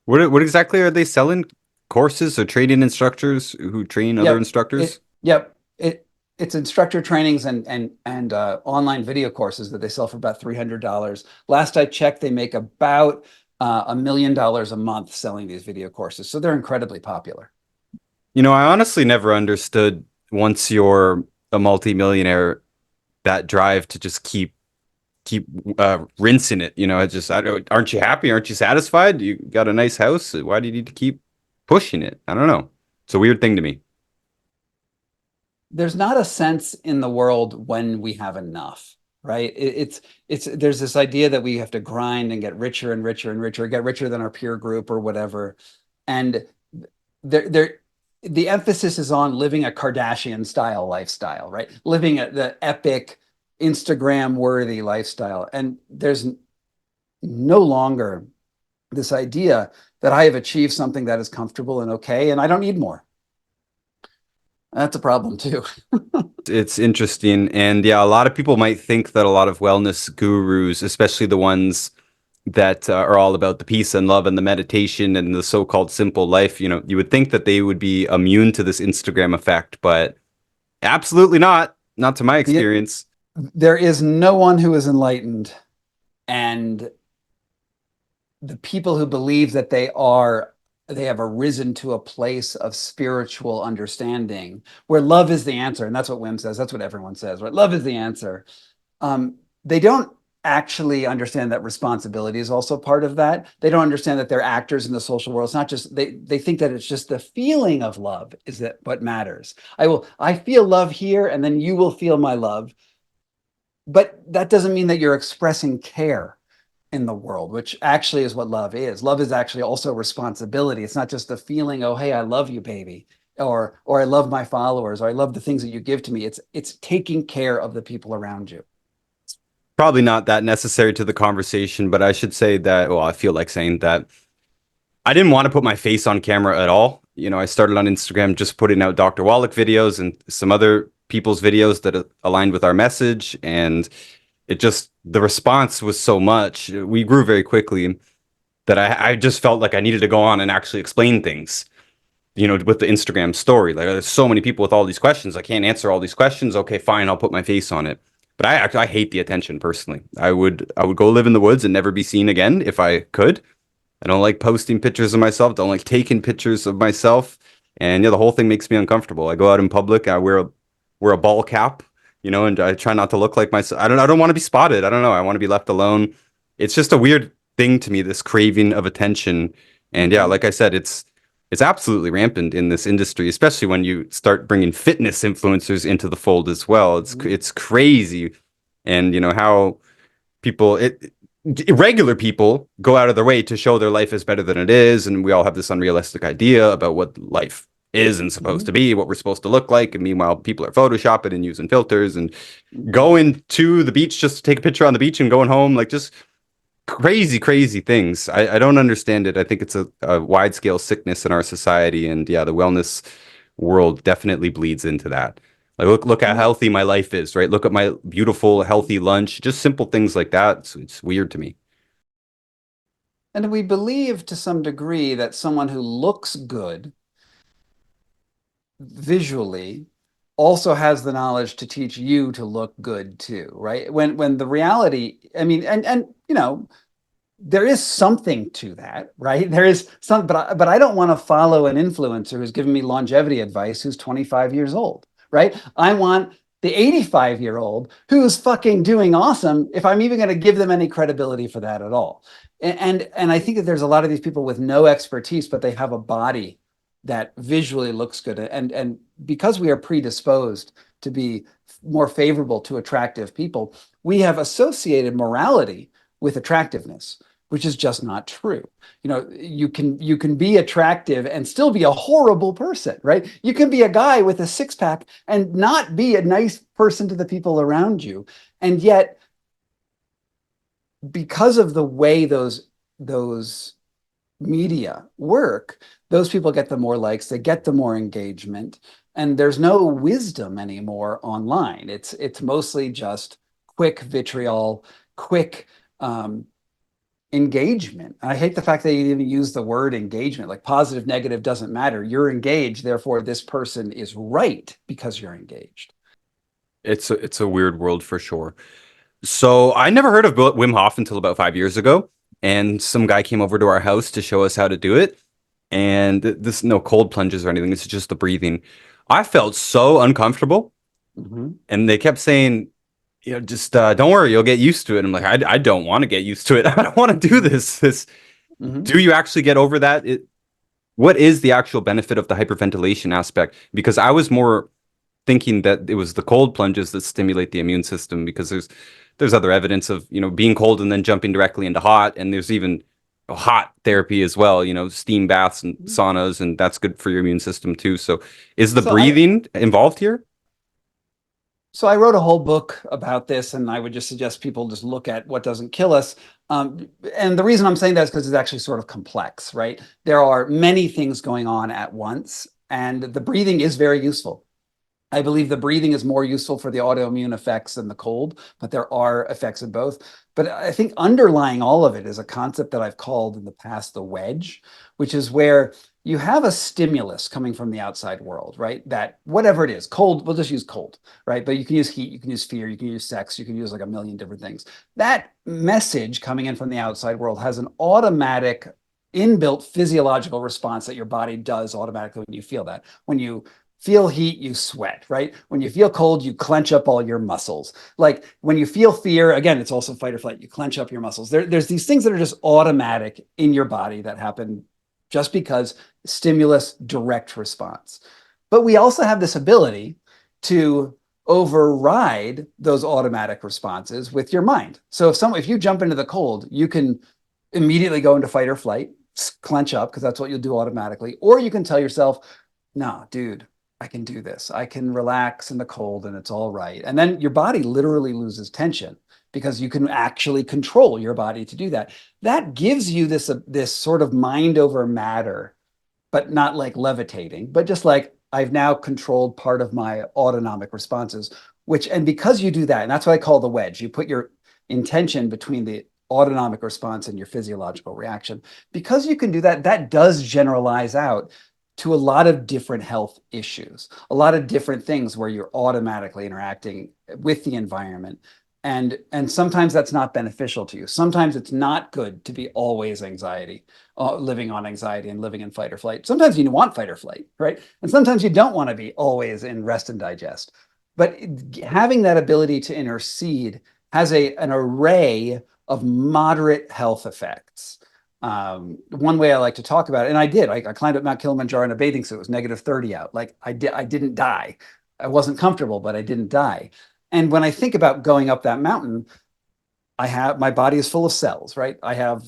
What exactly are they selling? Courses or training instructors who train other Yep. instructors? Yep. it's instructor trainings and online video courses that they sell for about $300. Last I checked, they make about $1 million a month selling these video courses. So they're incredibly popular. I honestly never understood once you're a multimillionaire that drive to just keep rinsing it. It's just I don't, aren't you happy? Aren't you satisfied? You got a nice house. Why do you need to keep pushing it? I don't know. It's a weird thing to me. There's not a sense in the world when we have enough, right? It's there's this idea that we have to grind and get richer and richer and richer, get richer than our peer group or whatever. And there the emphasis is on living a Kardashian style lifestyle, right? Living the epic Instagram worthy lifestyle. And there's no longer this idea that I have achieved something that is comfortable and okay, and I don't need more. That's a problem too. It's interesting. And yeah, a lot of people might think that a lot of wellness gurus, especially the ones that are all about the peace and love and the meditation and the so-called simple life, you would think that they would be immune to this Instagram effect, but absolutely not. Not to my experience. There is no one who is enlightened, and the people who believe that they have arisen to a place of spiritual understanding where love is the answer, and that's what Wim says, that's what everyone says, right? Love is the answer. They don't actually understand that responsibility is also part of that. They don't understand that they're actors in the social world. It's not just they think that it's just the feeling of love is that what matters. I feel love here, and then you will feel my love. But that doesn't mean that you're expressing care in the world, which actually is what love is. Love is actually also responsibility. It's not just the feeling, oh, hey, I love you, baby, or I love my followers, or I love the things that you give to me. It's taking care of the people around you. Probably not that necessary to the conversation, but I should say that, well, I feel like saying that I didn't want to put my face on camera at all. I started on Instagram just putting out Dr. Wallach videos and some other people's videos that aligned with our message. And the response was so much. We grew very quickly that I just felt like I needed to go on and actually explain things, with the Instagram story. Like, there's so many people with all these questions. I can't answer all these questions. Okay, fine, I'll put my face on it. But I hate the attention personally. I would go live in the woods and never be seen again if I could. I don't like posting pictures of myself. Don't like taking pictures of myself. And yeah, the whole thing makes me uncomfortable. I go out in public. I wear a ball cap, and I try not to look like myself. I don't want to be spotted. I don't know. I want to be left alone. It's just a weird thing to me, this craving of attention. And yeah, like I said, it's absolutely rampant in this industry, especially when you start bringing fitness influencers into the fold as well. It's crazy, and how people regular people go out of their way to show their life is better than it is, and we all have this unrealistic idea about what life is and supposed to be, what we're supposed to look like, and meanwhile people are photoshopping and using filters and going to the beach just to take a picture on the beach and going home, like just crazy things. I don't understand it. I think it's a wide scale sickness in our society, and yeah, the wellness world definitely bleeds into that. Like, look how healthy my life is, right? Look at my beautiful healthy lunch. Just simple things like that. It's weird to me. And we believe to some degree that someone who looks good visually also has the knowledge to teach you to look good too, right? When the reality, I mean, and there is something to that, right? There is some, but I don't want to follow an influencer who's giving me longevity advice who's 25 years old, right? I want the 85-year-old who's fucking doing awesome, if I'm even going to give them any credibility for that at all. And I think that there's a lot of these people with no expertise, but they have a body that visually looks good. And because we are predisposed to be more favorable to attractive people, we have associated morality with attractiveness, which is just not true. You can be attractive and still be a horrible person, right? You can be a guy with a six-pack and not be a nice person to the people around you. And yet, because of the way those media work, those people get the more likes, they get the more engagement, and there's no wisdom anymore online. It's mostly just quick vitriol, quick engagement. I hate the fact that you even use the word engagement. Like, positive, negative doesn't matter. You're engaged, therefore this person is right because you're engaged. It's a weird world for sure. So I never heard of Wim Hof until about 5 years ago, and some guy came over to our house to show us how to do it. And this no cold plunges or anything. This is just the breathing. I felt so uncomfortable, Hmm. and they kept saying, just don't worry, you'll get used to it. I'm like, I don't want to get used to it. I don't want to do Hmm. this. This Hmm. do you actually get over that? What is the actual benefit of the hyperventilation aspect? Because I was more thinking that it was the cold plunges that stimulate the immune system because there's other evidence of being cold and then jumping directly into hot, and there's even hot therapy as well, steam baths and saunas, and that's good for your immune system too. So is the So I breathing involved here? so I wrote a whole book about this, and I would just suggest people just look at what doesn't kill us. And the reason I'm saying that is because it's actually sort of complex, right? There are many things going on at once, and the breathing is very useful. I believe the breathing is more useful for the autoimmune effects than the cold, but there are effects in both. But I think underlying all of it is a concept that I've called in the past the wedge, which is where you have a stimulus coming from the outside world, right? That whatever it is, cold, we'll just use cold, right? But you can use heat, you can use fear, you can use sex, you can use like a million different things. That message coming in from the outside world has an automatic inbuilt physiological response that your body does automatically when you feel that. When you feel heat, you sweat, right? When you feel cold, you clench up all your muscles. Like when you feel fear, again, it's also fight or flight. You clench up your muscles. There's these things that are just automatic in your body that happen just because stimulus, direct response. But we also have this ability to override those automatic responses with your mind. So if you jump into the cold, you can immediately go into fight or flight, clench up because that's what you'll do automatically, or you can tell yourself, no, dude, I can do this. I can relax in the cold and it's all right. And then your body literally loses tension because you can actually control your body to do that. That gives you this sort of mind over matter, but not like levitating, but just like I've now controlled part of my autonomic responses, and because you do that, and that's what I call the wedge, you put your intention between the autonomic response and your physiological reaction. Because you can do that, that does generalize out to a lot of different health issues, a lot of different things where you're automatically interacting with the environment. And sometimes that's not beneficial to you. Sometimes it's not good to be always living on anxiety and living in fight or flight. Sometimes you want fight or flight, right? And sometimes you don't want to be always in rest and digest. But having that ability to intercede has an array of moderate health effects. One way I like to talk about it, and I climbed up Mount Kilimanjaro in a bathing suit. It was -30 out. Like I didn't die. I wasn't comfortable, but I didn't die. And when I think about going up that mountain, my body is full of cells, right? I have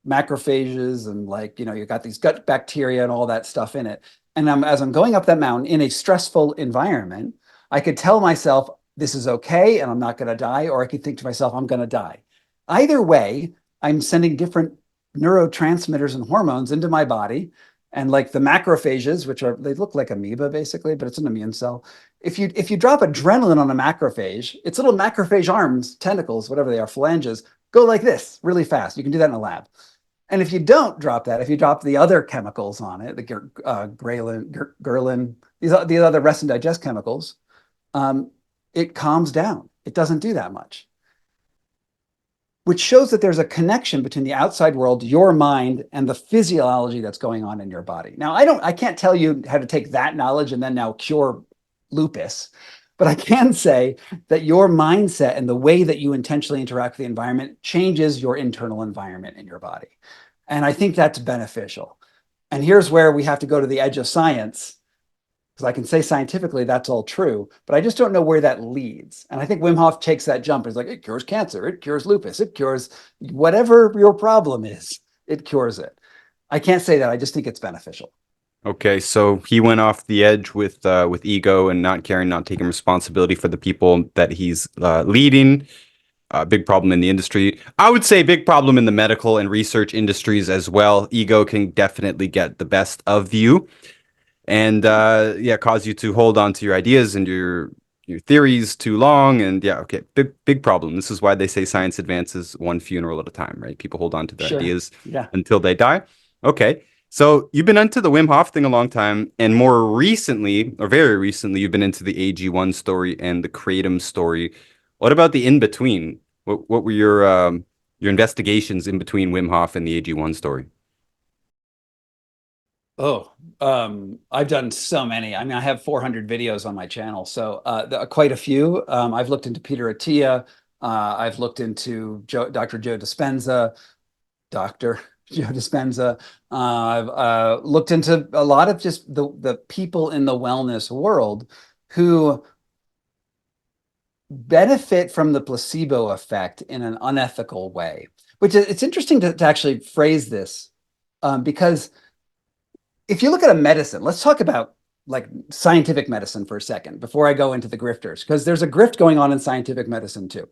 macrophages and you got these gut bacteria and all that stuff in it. And as I'm going up that mountain in a stressful environment, I could tell myself this is okay and I'm not going to die, or I could think to myself, I'm going to die. Either way, I'm sending different neurotransmitters and hormones into my body. And like the macrophages, they look like amoeba basically, but it's an immune cell. If you drop adrenaline on a macrophage, its little macrophage arms, tentacles, whatever they are, phalanges, go like this really fast. You can do that in a lab. And if you don't drop that, if you drop the other chemicals on it, the ghrelin, these other rest and digest chemicals, it calms down. It doesn't do that much, which shows that there's a connection between the outside world, your mind, and the physiology that's going on in your body. Now, I can't tell you how to take that knowledge and then now cure lupus, but I can say that your mindset and the way that you intentionally interact with the environment changes your internal environment in your body. And I think that's beneficial. And here's where we have to go to the edge of science, because I can say scientifically that's all true, but I just don't know where that leads. And I think Wim Hof takes that jump. He's like, it cures cancer, it cures lupus, it cures whatever your problem is, it cures it. I can't say that. I just think it's beneficial. Okay, so he went off the edge with ego and not caring, not taking responsibility for the people that he's leading. Big problem in the industry. I would say big problem in the medical and research industries as well. Ego can definitely get the best of you, and yeah, cause you to hold on to your ideas and your theories too long. And yeah, okay, big problem. This is why they say science advances one funeral at a time, right? People hold on to their Sure. ideas Yeah. until they die. Okay. So you've been into the Wim Hof thing a long time, and more recently, or very recently, you've been into the AG1 story and the Kratom story. What about the in between? What were your investigations in between Wim Hof and the AG1 story? Oh, I've done so many. I mean, I have 400 videos on my channel, so quite a few. I've looked into Peter Attia. I've looked into Dr. Joe Dispenza, Dr. Joe Dispenza. I've looked into a lot of just the people in the wellness world who benefit from the placebo effect in an unethical way. Which it's interesting to actually phrase this because if you look at a medicine, let's talk about like scientific medicine for a second before I go into the grifters, because there's a grift going on in scientific medicine too.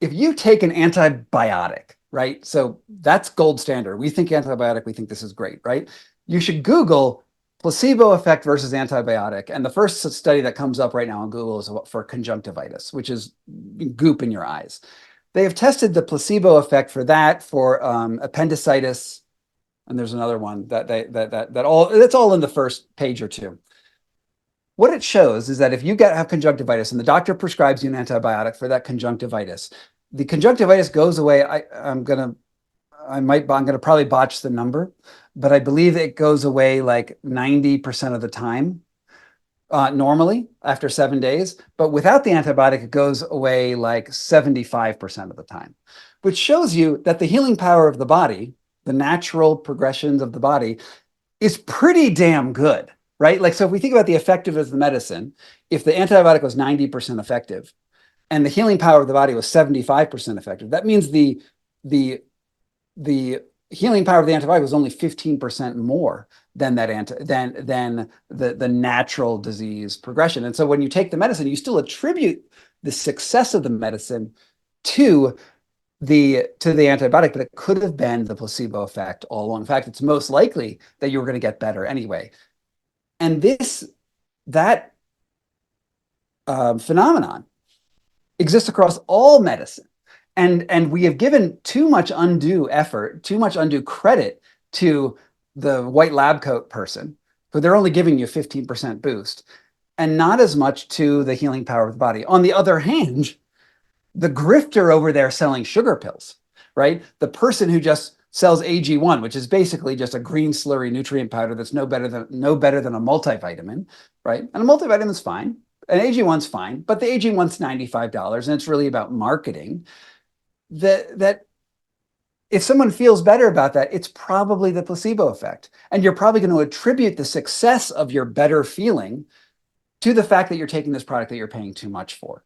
If you take an antibiotic, right? So that's gold standard. We think antibiotic, we think this is great, right? You should Google placebo effect versus antibiotic. And the first study that comes up right now on Google is for conjunctivitis, which is goop in your eyes. They have tested the placebo effect for that, for appendicitis, and there's another one that's all in the first page or two. What it shows is that if you have conjunctivitis and the doctor prescribes you an antibiotic for that conjunctivitis, the conjunctivitis goes away. I'm gonna probably botch the number, but I believe it goes away like 90% of the time normally after 7 days. But without the antibiotic, it goes away like 75% of the time, which shows you that the healing power of the body, the natural progressions of the body, is pretty damn good, right? Like, so if we think about the effectiveness of the medicine, if the antibiotic was 90% effective and the healing power of the body was 75% effective, that means the healing power of the antibiotic was only 15% more than the natural disease progression. And so when you take the medicine, you still attribute the success of the medicine to the antibiotic, but it could have been the placebo effect all along. In fact, it's most likely that you were going to get better anyway. And that phenomenon exists across all medicine. And we have given too much undue effort, too much undue credit to the white lab coat person, who they're only giving you 15% boost, and not as much to the healing power of the body. On the other hand, the grifter over there selling sugar pills, right? The person who just sells AG1, which is basically just a green slurry nutrient powder that's no better than a multivitamin, right? And a multivitamin is fine, and AG1's fine, but the AG1's $95, and it's really about marketing. That if someone feels better about that, it's probably the placebo effect, and you're probably going to attribute the success of your better feeling to the fact that you're taking this product that you're paying too much for.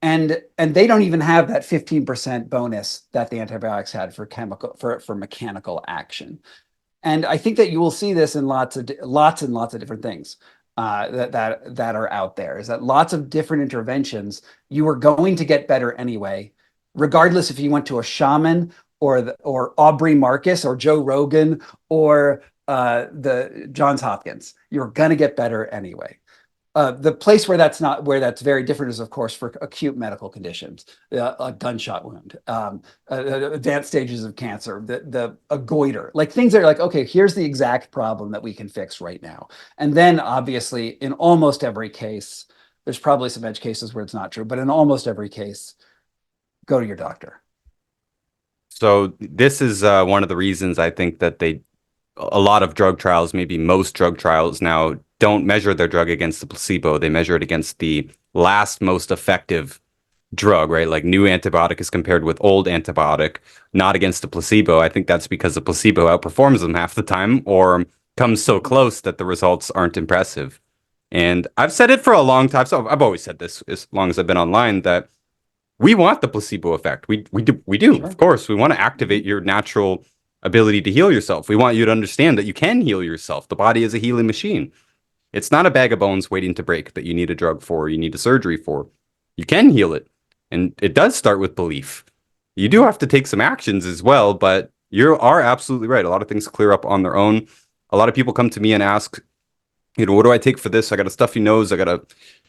And they don't even have that 15% bonus that the antibiotics had for mechanical action. And I think that you will see this in lots and lots of different things that are out there. Is that lots of different interventions you are going to get better anyway, regardless if you went to a shaman or Aubrey Marcus or Joe Rogan or the Johns Hopkins. You're going to get better anyway. The place where that's very different is, of course, for acute medical conditions, a gunshot wound, advanced stages of cancer, a goiter, like things that are like, okay, here's the exact problem that we can fix right now. And then obviously in almost every case, there's probably some edge cases where it's not true, but in almost every case, go to your doctor. So this is one of the reasons I think that a lot of drug trials, maybe most drug trials now, don't measure their drug against the placebo. They measure it against the last most effective drug, right? Like new antibiotic is compared with old antibiotic, not against the placebo. I think that's because the placebo outperforms them half the time or comes so close that the results aren't impressive. And I've said it for a long time. So I've always said this as long as I've been online, that we want the placebo effect. We do. Sure. Of course, we want to activate your natural ability to heal yourself. We want you to understand that you can heal yourself. The body is a healing machine. It's not a bag of bones waiting to break that you need a drug for, or you need a surgery for. You can heal it. And it does start with belief. You do have to take some actions as well, but you are absolutely right. A lot of things clear up on their own. A lot of people come to me and ask, what do I take for this? I got a stuffy nose, I got a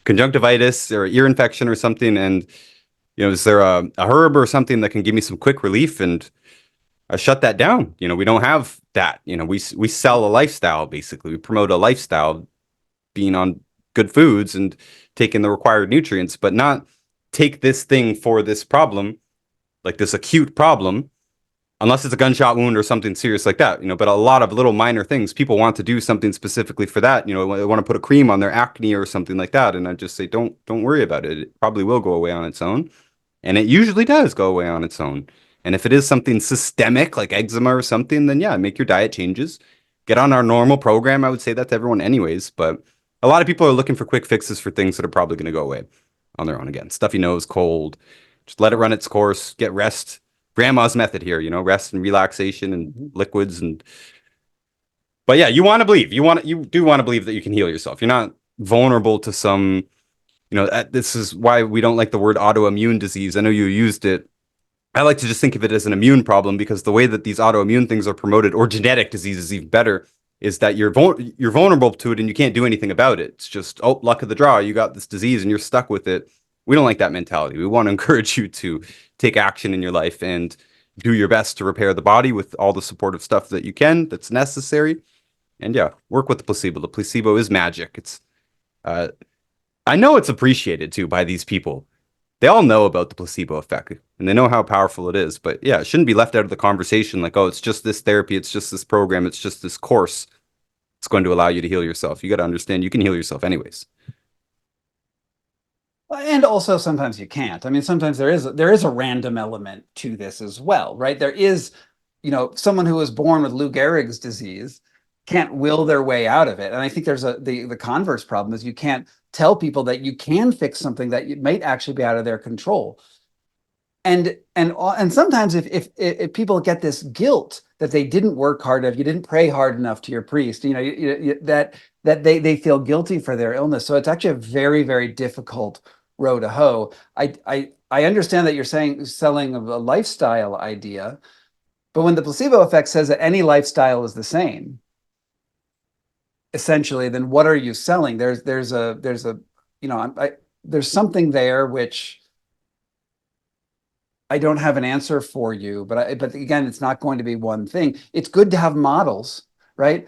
conjunctivitis or ear infection or something, and is there a herb or something that can give me some quick relief? And shut that down. You know, we don't have that. You know, we sell a lifestyle basically. We promote a lifestyle, being on good foods and taking the required nutrients, but not take this thing for this problem, like this acute problem, unless it's a gunshot wound or something serious like that, you know. But a lot of little minor things, people want to do something specifically for that. You know, they want to put a cream on their acne or something like that, and I just say, don't worry about it. It probably will go away on its own, and it usually does go away on its own. And if it is something systemic like eczema or something, then yeah, make your diet changes. Get on our normal program. I would say that to everyone, anyways. But a lot of people are looking for quick fixes for things that are probably going to go away on their own again. Stuffy nose, cold. Just let it run its course. Get rest. Grandma's method here, you know, rest and relaxation and liquids. And but yeah, you want to believe. You do want to believe that you can heal yourself. You're not vulnerable to some. You know, this is why we don't like the word autoimmune disease. I know you used it. I like to just think of it as an immune problem, because the way that these autoimmune things are promoted, or genetic diseases even better, is that you're vulnerable to it and you can't do anything about it. It's just, oh, luck of the draw, you got this disease and you're stuck with it. We don't like that mentality. We want to encourage you to take action in your life and do your best to repair the body with all the supportive stuff that you can, that's necessary. And yeah, work with the placebo. The placebo is magic. It's I know it's appreciated too by these people. They all know about the placebo effect and they know how powerful it is. But yeah, it shouldn't be left out of the conversation like, oh, it's just this therapy, it's just this program, it's just this course. It's going to allow you to heal yourself. You got to understand you can heal yourself anyways. And also sometimes you can't. I mean, sometimes there is a random element to this as well, right? There is, someone who was born with Lou Gehrig's disease can't will their way out of it. And I think there's the converse problem is you can't tell people that you can fix something that might actually be out of their control. And sometimes if people get this guilt that they didn't work hard enough, you didn't pray hard enough to your priest, that they feel guilty for their illness. So it's actually a very, very difficult row to hoe. I understand that you're selling a lifestyle idea, but when the placebo effect says that any lifestyle is the same, essentially, then what are you selling? There's something there which I don't have an answer for you, but again, it's not going to be one thing. It's good to have models, right?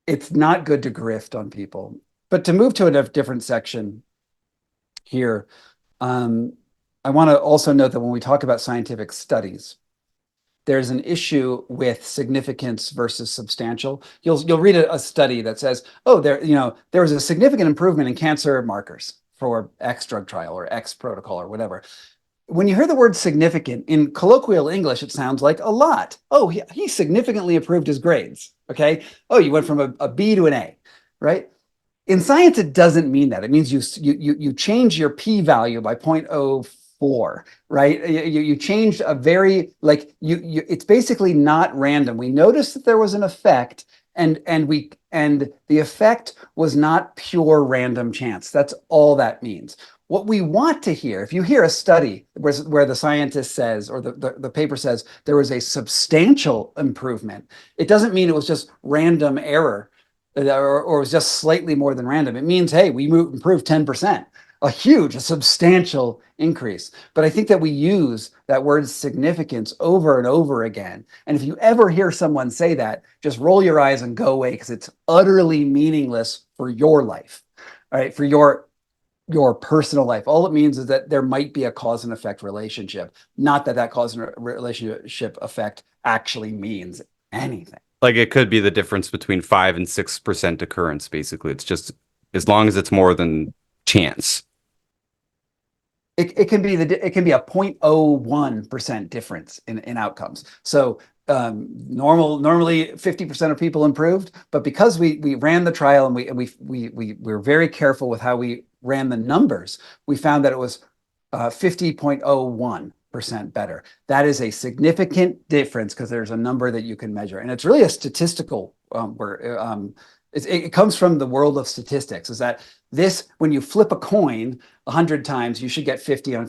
It's not good to grift on people. But to move to a different section here, I want to also note that when we talk about scientific studies, there's an issue with significance versus substantial. You'll read a study that says, oh, there was a significant improvement in cancer markers for X drug trial or X protocol or whatever. When you hear the word significant in colloquial English, it sounds like a lot. Oh, he significantly improved his grades. Okay. Oh, you went from a B to an A, right? In science, it doesn't mean that. It means you change your p-value by 0.04, right? You changed a very it's basically not random. We noticed that there was an effect, and the effect was not pure random chance. That's all that means. What we want to hear, if you hear a study where the scientist says, or the paper says, there was a substantial improvement, it doesn't mean it was just random error or it was just slightly more than random. It means, hey, we improved 10%, a substantial increase. But I think that we use that word significance over and over again. And if you ever hear someone say that, just roll your eyes and go away, because it's utterly meaningless for your life, all right, for your personal life. All it means is that there might be a cause and effect relationship, not that cause and relationship effect actually means anything. Like it could be the difference between 5 and 6% occurrence. Basically, it's just as long as it's more than chance. It can be a 0.01% difference in outcomes. So normally 50% of people improved, but because we ran the trial and we were very careful with how we ran the numbers, we found that it was 50.01% better. That is a significant difference because there's a number that you can measure, and it's really a statistical it comes from the world of statistics. Is that when you flip a coin 100 times, you should get 50 on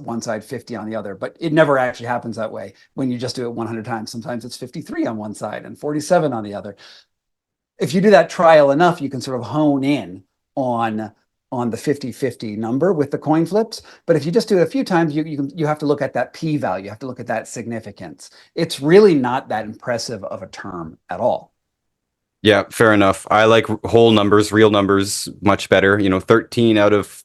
one side, 50 on the other, but it never actually happens that way when you just do it 100 times. Sometimes it's 53 on one side and 47 on the other. If you do that trial enough, you can sort of hone in on on the 50-50 number with the coin flips. But if you just do it a few times, you have to look at that p-value. You have to look at that significance. It's really not that impressive of a term at all. Yeah, fair enough. I like whole numbers, real numbers, much better. 13 out of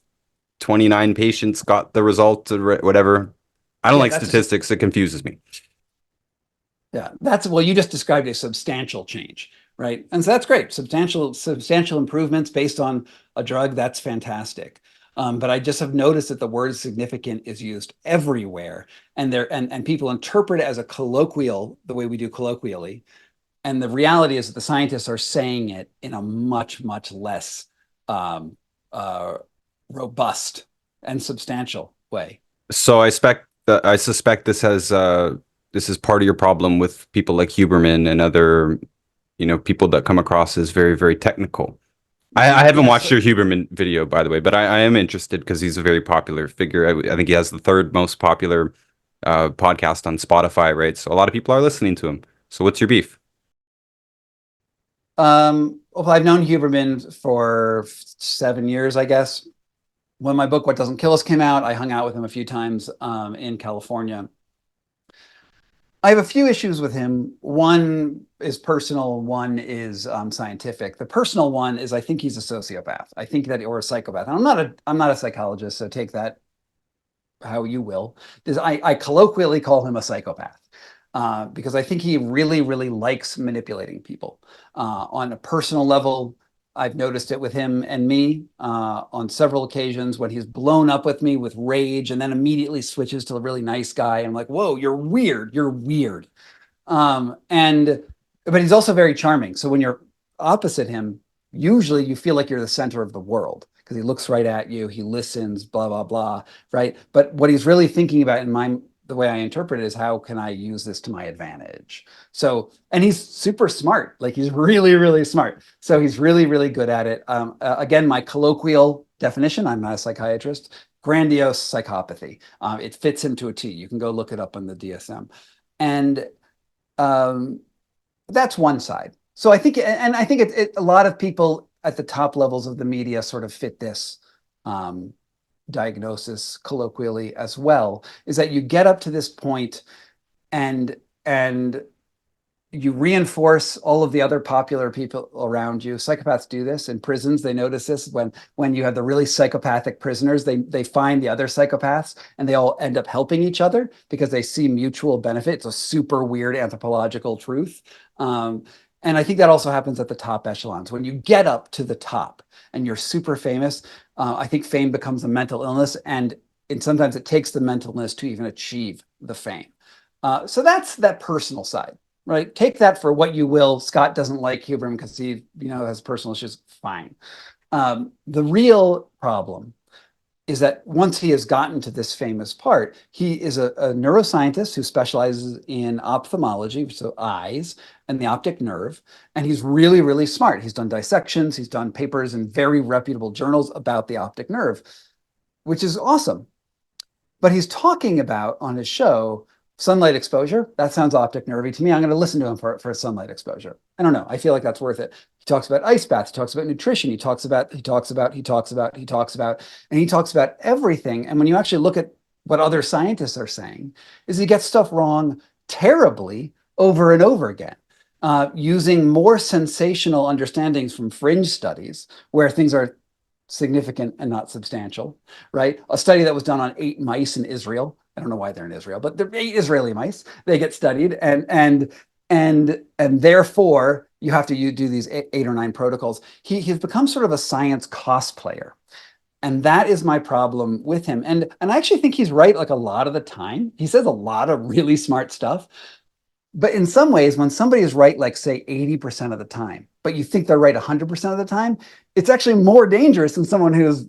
29 patients got the result or whatever. I don't Yeah, like that's statistics. It confuses me. yeah, well, you just described a substantial change, right? And so that's great. Substantial improvements based on a drug. That's fantastic. But I just have noticed that the word significant is used everywhere, and people interpret it as a colloquial, the way we do colloquially. And the reality is that the scientists are saying it in a much, much less um, uh, robust and substantial way. So I suspect this is part of your problem with people like Huberman and other, people that come across as very, very technical. I haven't Yes, watched your Huberman video, by the way, but I am interested because he's a very popular figure. I think he has the third most popular podcast on Spotify, right? So a lot of people are listening to him. So what's your beef? well, I've known Huberman for 7 years, I guess. When my book "What Doesn't Kill Us" came out, I hung out with him a few times in California. I have a few issues with him. One is personal, one is scientific. The personal one is I think he's a sociopath. I think that, or a psychopath. And I'm not a psychologist, so take that how you will. I colloquially call him a psychopath because I think he really, really likes manipulating people. On a personal level, I've noticed it with him and me on several occasions when he's blown up with me with rage and then immediately switches to a really nice guy. I'm like, whoa, you're weird. You're weird. And but he's also very charming. So when you're opposite him, usually you feel like you're the center of the world because he looks right at you, he listens, blah blah blah, right? But what he's really thinking about in my the way I interpret it is how can I use this to my advantage? So, and he's super smart, like he's really, really smart. So he's really, really good at it. Again, my colloquial definition, I'm not a psychiatrist, grandiose psychopathy. It fits him to a T. You can go look it up on the DSM. And um, that's one side. So I think, and I think a lot of people at the top levels of the media sort of fit this um, diagnosis colloquially as well, is that you get up to this point and you reinforce all of the other popular people around you. Psychopaths do this in prisons. They notice this when you have the really psychopathic prisoners, they find the other psychopaths and they all end up helping each other because they see mutual benefit. It's a super weird anthropological truth. And I think that also happens at the top echelons. When you get up to the top and you're super famous, I think fame becomes a mental illness, and sometimes it takes the mental illness to even achieve the fame. So that's that personal side, right? Take that for what you will. Scott doesn't like Huberman because he, has personal issues. Fine. The real problem is that once he has gotten to this famous part, he is a neuroscientist who specializes in ophthalmology, so eyes and the optic nerve. And he's really, really smart. He's done dissections, he's done papers in very reputable journals about the optic nerve, which is awesome. But he's talking about on his show sunlight exposure. That sounds optic nervy to me. I'm going to listen to him for sunlight exposure. I don't know. I feel like that's worth it. He talks about ice baths. He talks about nutrition. He talks about everything. And when you actually look at what other scientists are saying, is he gets stuff wrong terribly over and over again, using more sensational understandings from fringe studies where things are significant and not substantial, right? A study that was done on 8 mice in Israel. I don't know why they're in Israel, but they're 8 Israeli mice. They get studied, and therefore you have to do these 8 or 9 protocols. He's become sort of a science cosplayer, and that is my problem with him. And I actually think he's right like a lot of the time. He says a lot of really smart stuff, but in some ways, when somebody is right, like say 80% of the time, but you think they're right 100% of the time, it's actually more dangerous than someone who's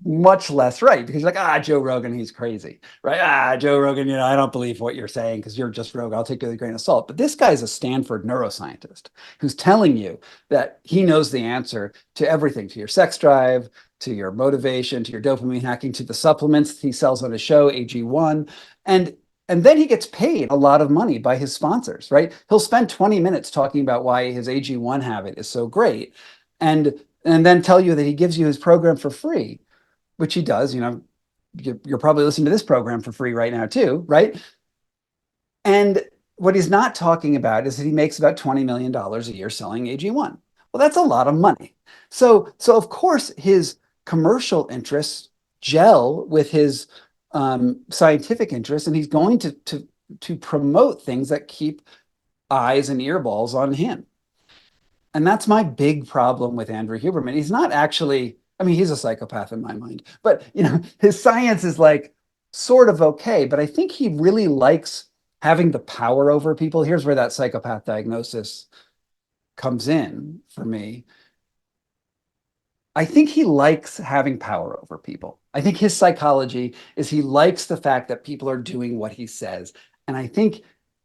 much less right, because you're like, Joe Rogan, he's crazy, right? Joe Rogan, I don't believe what you're saying because you're just Rogan. I'll take you with a grain of salt. But this guy's a Stanford neuroscientist who's telling you that he knows the answer to everything, to your sex drive, to your motivation, to your dopamine hacking, to the supplements he sells on his show, AG1. And then he gets paid a lot of money by his sponsors, right? He'll spend 20 minutes talking about why his AG1 habit is so great. And and then tell you that he gives you his program for free, which he does. You're probably listening to this program for free right now too, right? And what he's not talking about is that he makes about $20 million a year selling AG1. Well, that's a lot of money. So of course his commercial interests gel with his scientific interests, and he's going to promote things that keep eyes and earballs on him. And that's my big problem with Andrew Huberman. He's not actually, I mean, he's a psychopath in my mind, but his science is like sort of okay, but I think he really likes having the power over people. Here's where that psychopath diagnosis comes in for me. I think he likes having power over people. I think his psychology is he likes the fact that people are doing what he says. And I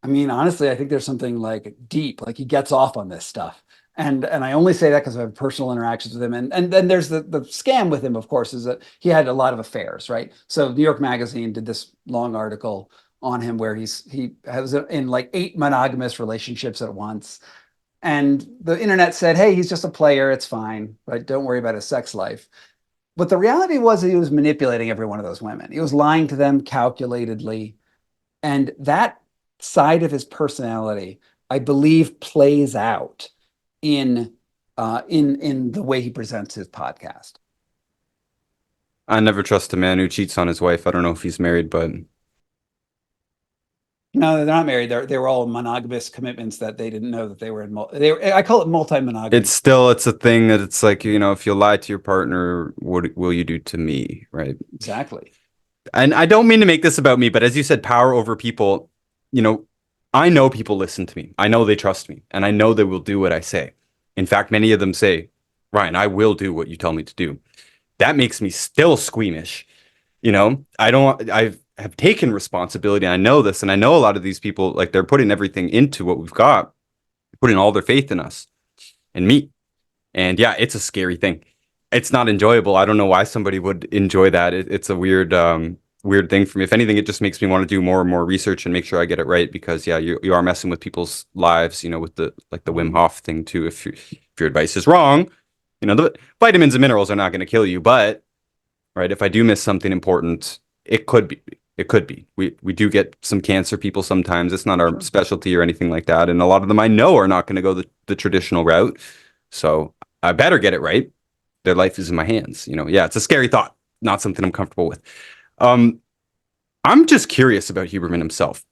mean, honestly, I think there's something like deep, like he gets off on this stuff. And I only say that because I have personal interactions with him. And then there's the scam with him, of course, is that he had a lot of affairs, right? So New York Magazine did this long article on him where he has in like 8 monogamous relationships at once. And the internet said, hey, he's just a player. It's fine. Right? Don't worry about his sex life. But the reality was that he was manipulating every one of those women. He was lying to them calculatedly. And that side of his personality, I believe, plays out in in the way he presents his podcast. I never trust a man who cheats on his wife. I don't know if he's married, but No, they're not married. They were all monogamous commitments that they didn't know that they were in. I call it multi-monogamy. it's a thing that it's like, if you lie to your partner, what will you do to me? Right. Exactly. And I don't mean to make this about me, but as you said, power over people, you know, I know people listen to me. I know they trust me, and I know they will do what I say. In fact, many of them say, Ryan, I will do what you tell me to do. That makes me still squeamish. I have taken responsibility. I know this, and I know a lot of these people, like, they're putting everything into what we've got, putting all their faith in us and me. And yeah, it's a scary thing. It's not enjoyable. I don't know why somebody would enjoy that. It's a weird thing for me. If anything, it just makes me want to do more and more research and make sure I get it right, because yeah, you are messing with people's lives, with the Wim Hof thing too. If your advice is wrong, the vitamins and minerals are not going to kill you, but right, if I do miss something important, it could be. It could be. We do get some cancer people sometimes. It's not our specialty or anything like that. And a lot of them I know are not going to go the traditional route. So I better get it right. Their life is in my hands. Yeah, it's a scary thought. Not something I'm comfortable with. I'm just curious about Huberman himself,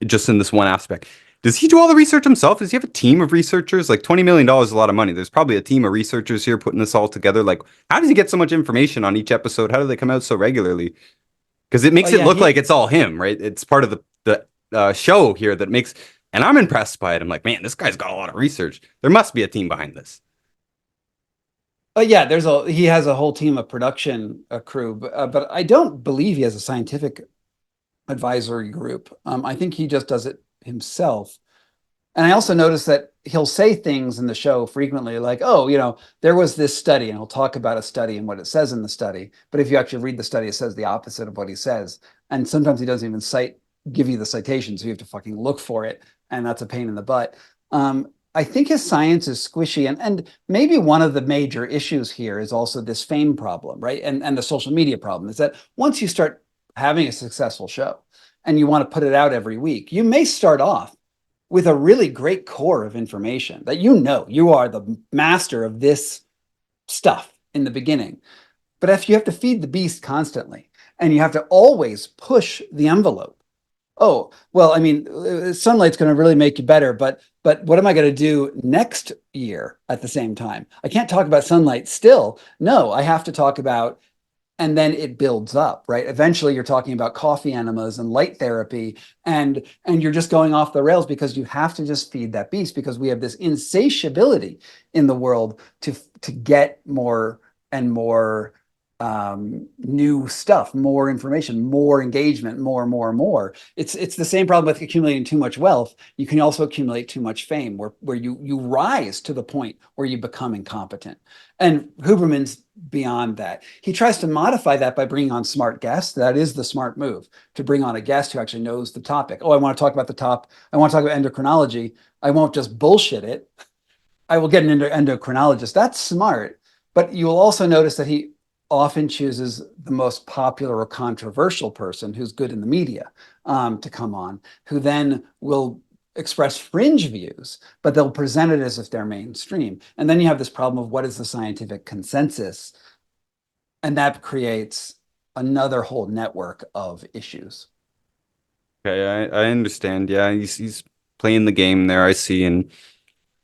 just in this one aspect. Does he do all the research himself? Does he have a team of researchers? Like $20 million is a lot of money. There's probably a team of researchers here putting this all together. Like, how does he get so much information on each episode? How do they come out so regularly? Because it makes it look like it's all him, right? It's part of the show here that makes, and I'm impressed by it. I'm like, man, this guy's got a lot of research. There must be a team behind this. Yeah, he has a whole team of production crew, but I don't believe he has a scientific advisory group. I think he just does it himself. And I also notice that he'll say things in the show frequently like, oh, there was this study, and he'll talk about a study and what it says in the study. But if you actually read the study, it says the opposite of what he says. And sometimes he doesn't even give you the citation, so you have to fucking look for it. And that's a pain in the butt. I think his science is squishy. And maybe one of the major issues here is also this fame problem, right? And the social media problem is that once you start having a successful show and you want to put it out every week, you may start off with a really great core of information that you are the master of this stuff in the beginning. But if you have to feed the beast constantly and you have to always push the envelope, oh, well, I mean, sunlight's going to really make you better, but what am I going to do next year at the same time? I can't talk about sunlight still. No, I have to talk about, and then it builds up, right? Eventually you're talking about coffee enemas and light therapy, and you're just going off the rails because you have to just feed that beast, because we have this insatiability in the world to get more and more new stuff, more information, more engagement, more. It's the same problem with accumulating too much wealth. You can also accumulate too much fame, where you rise to the point where you become incompetent. And Huberman's beyond that. He tries to modify that by bringing on smart guests. That is the smart move, to bring on a guest who actually knows the topic. Oh, I want to talk about I want to talk about endocrinology. I won't just bullshit it. I will get an endocrinologist. That's smart, but you will also notice that he often chooses the most popular or controversial person who's good in the media to come on, who then will express fringe views, but they'll present it as if they're mainstream. And then you have this problem of what is the scientific consensus, and that creates another whole network of issues. Okay, I understand. Yeah, he's playing the game there, I see. And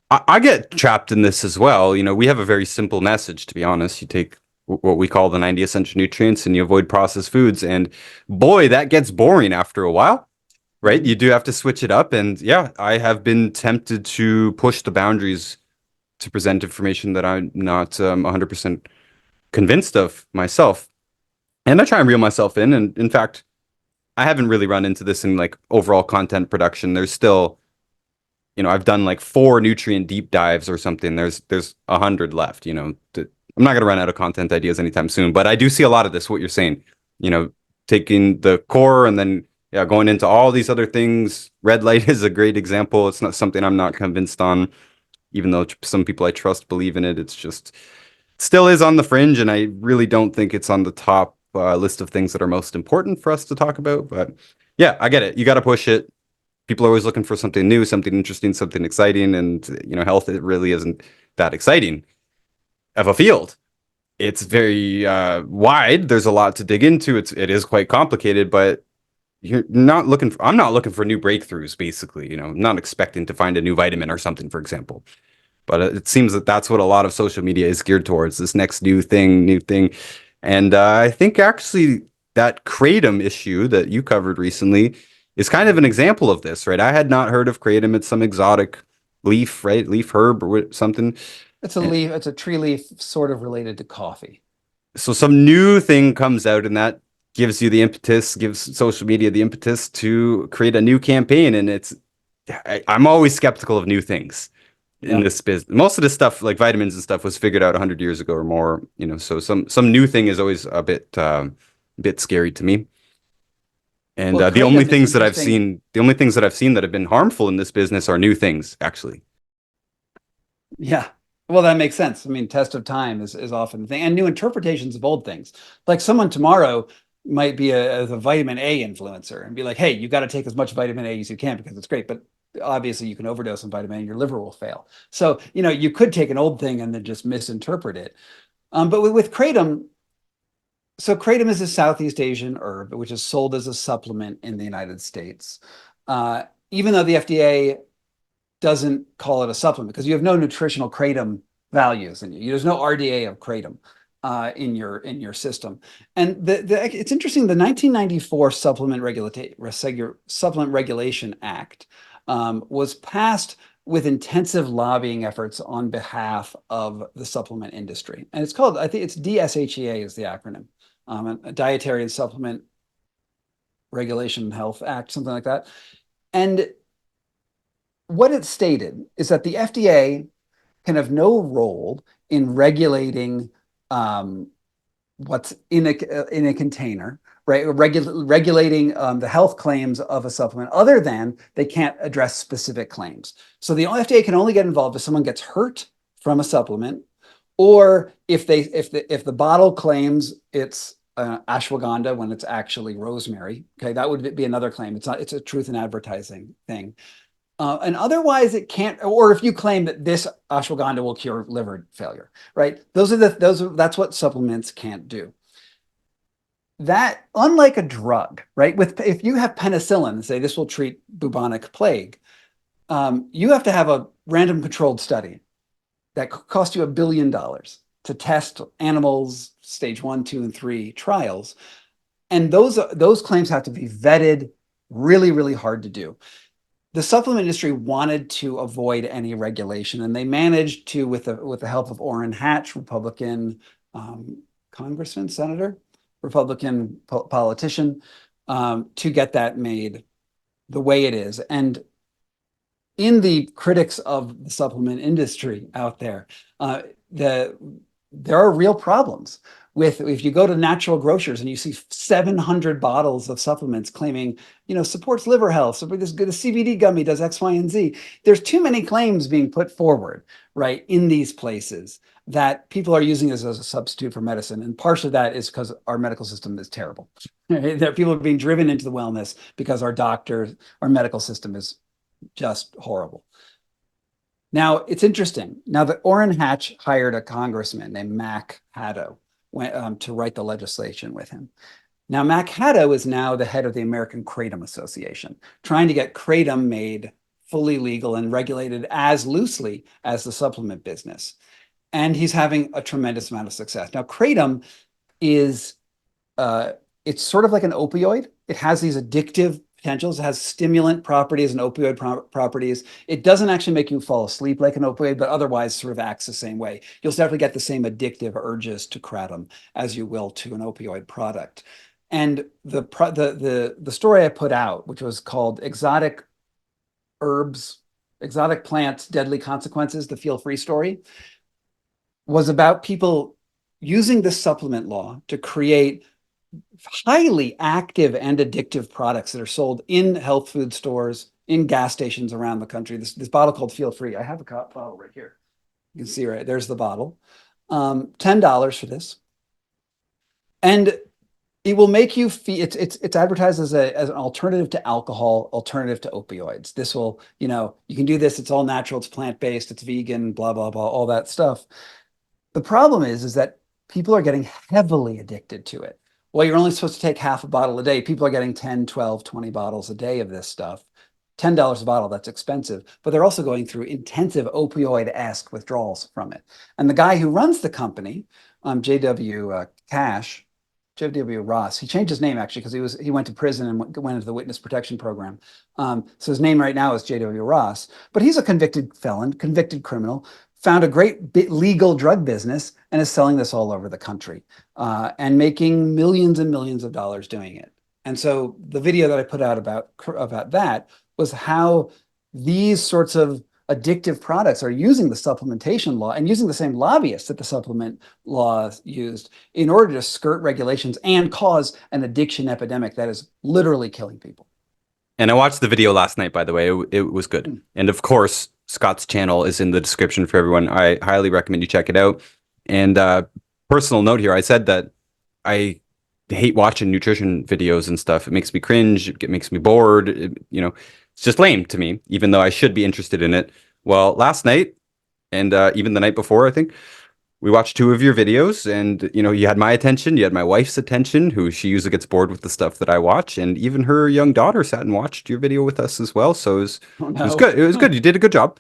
I get trapped in this as well. You know, we have a very simple message, to be honest. You take what we call the 90 essential nutrients and you avoid processed foods. And boy, that gets boring after a while, right? Mhm. You do have to switch it up. And yeah, I have been tempted to push the boundaries to present information that I'm not 100% convinced of myself. And I try and reel myself in. And in fact, I haven't really run into this in like overall content production. There's still, I've done like 4 nutrient deep dives or something. There's 100 left. I'm not gonna run out of content ideas anytime soon. But I do see a lot of this. What you're saying, taking the core and then yeah, going into all these other things. Red light is a great example. It's not something I'm not convinced on, even though some people I trust believe in it. It's just still is on the fringe, and I really don't think it's on the top list of things that are most important for us to talk about. But yeah, I get it. You got to push it. People are always looking for something new, something interesting, something exciting, and health it really isn't that exciting of a field. It's very wide. There's a lot to dig into. It is quite complicated, but you're not looking for, I'm not looking for new breakthroughs, basically. I'm not expecting to find a new vitamin or something, for example. But it seems that that's what a lot of social media is geared towards, this next new thing, new thing. And I think actually that Kratom issue that you covered recently is kind of an example of this, right? I had not heard of Kratom. It's some exotic leaf, right? Leaf herb or something. It's a And leaf, it's a tree leaf sort of related to coffee. so some new thing comes out and that gives you the impetus, gives social media the impetus to create a new campaign. And I'm always skeptical of new things in Yeah. this business. Most of this stuff, like vitamins and stuff, was figured out 100 years ago or more. So some new thing is always a bit scary to me. And Well, the only kratom is things that I've interesting. seen, the only things that I've seen that have been harmful in this business are new things, actually. Yeah. Well, that makes sense. I mean, test of time is often the thing, and new interpretations of old things. Like someone tomorrow might be a vitamin A influencer and be like, "Hey, you got to take as much vitamin A as you can because it's great." But obviously, you can overdose on vitamin A, and your liver will fail. So, you could take an old thing and then just misinterpret it. But with kratom, so kratom is a Southeast Asian herb which is sold as a supplement in the United States. Even though the FDA doesn't call it a supplement because you have no nutritional kratom values in you. There's no RDA of kratom in your system. And it's interesting. The 1994 Supplement Regulation Act was passed with intensive lobbying efforts on behalf of the supplement industry, and it's called, I think it's DSHEA is the acronym, a Dietary and Supplement Regulation and Health Act, something like that. And what it stated is that the FDA can have no role in regulating what's in a container, right? Regulating the health claims of a supplement, other than they can't address specific claims. So the FDA can only get involved if someone gets hurt from a supplement, or if the bottle claims it's ashwagandha when it's actually rosemary. Okay, that would be another claim. It's not. It's a truth in advertising thing. And otherwise, it can't. Or if you claim that this ashwagandha will cure liver failure, right? That's what supplements can't do. That, unlike a drug, right? If you have penicillin and say this will treat bubonic plague, you have to have a random controlled study that cost you $1 billion to test animals, stage 1, 2, and 3 trials, and those claims have to be vetted really, really hard to do. The supplement industry wanted to avoid any regulation, and they managed to, with the help of Orrin Hatch, Republican congressman, senator, Republican politician, to get that made the way it is. And in the critics of the supplement industry out there, uh, the there are real problems if you go to natural grocers and you see 700 bottles of supplements claiming, supports liver health, so this good, a CBD gummy does X, Y, and Z. There's too many claims being put forward, right, in these places that people are using this as a substitute for medicine. And part of that is because our medical system is terrible. That people are being driven into the wellness because our medical system is just horrible. Now, it's interesting. Now, the Orrin Hatch hired a congressman named Mac Haddo to write the legislation with him. Now, Mac Haddo is now the head of the American Kratom Association, trying to get Kratom made fully legal and regulated as loosely as the supplement business. And he's having a tremendous amount of success. Now, Kratom is, it's sort of like an opioid. It has these addictive potentials. It has stimulant properties and opioid properties. It doesn't actually make you fall asleep like an opioid, but otherwise sort of acts the same way. You'll definitely get the same addictive urges to kratom as you will to an opioid product. And the story I put out, which was called Exotic Plants, Deadly Consequences, the Feel Free story, was about people using this supplement law to create highly active and addictive products that are sold in health food stores, in gas stations around the country. This bottle called Feel Free. I have a bottle right here. You can see right there's the bottle. $10 for this, and it will make you feel. It's advertised as an alternative to alcohol, alternative to opioids. This will, you can do this. It's all natural. It's plant-based. It's vegan. Blah blah blah. All that stuff. The problem is that people are getting heavily addicted to it. Well, you're only supposed to take half a bottle a day. People are getting 10, 12, 20 bottles a day of this stuff. $10 a bottle, that's expensive. But they're also going through intensive opioid-esque withdrawals from it. And the guy who runs the company, J.W. Ross, he changed his name actually because he went to prison and went into the witness protection program. So his name right now is J.W. Ross. But he's a convicted felon, convicted criminal, found a great legal drug business and is selling this all over the country and making millions and millions of dollars doing it. And so the video that I put out about that was how these sorts of addictive products are using the supplementation law and using the same lobbyists that the supplement law used in order to skirt regulations and cause an addiction epidemic that is literally killing people. And I watched the video last night, by the way. It was good. And of course, Scott's channel is in the description for everyone. I highly recommend you check it out. And personal note here, I said that I hate watching nutrition videos and stuff. It makes me cringe. It makes me bored. It's just lame to me, even though I should be interested in it. Well, last night and even the night before, I think, we watched 2 of your videos, and you had my attention, you had my wife's attention, who she usually gets bored with the stuff that I watch, and even her young daughter sat and watched your video with us as well. So it was good. It was good. You did a good job,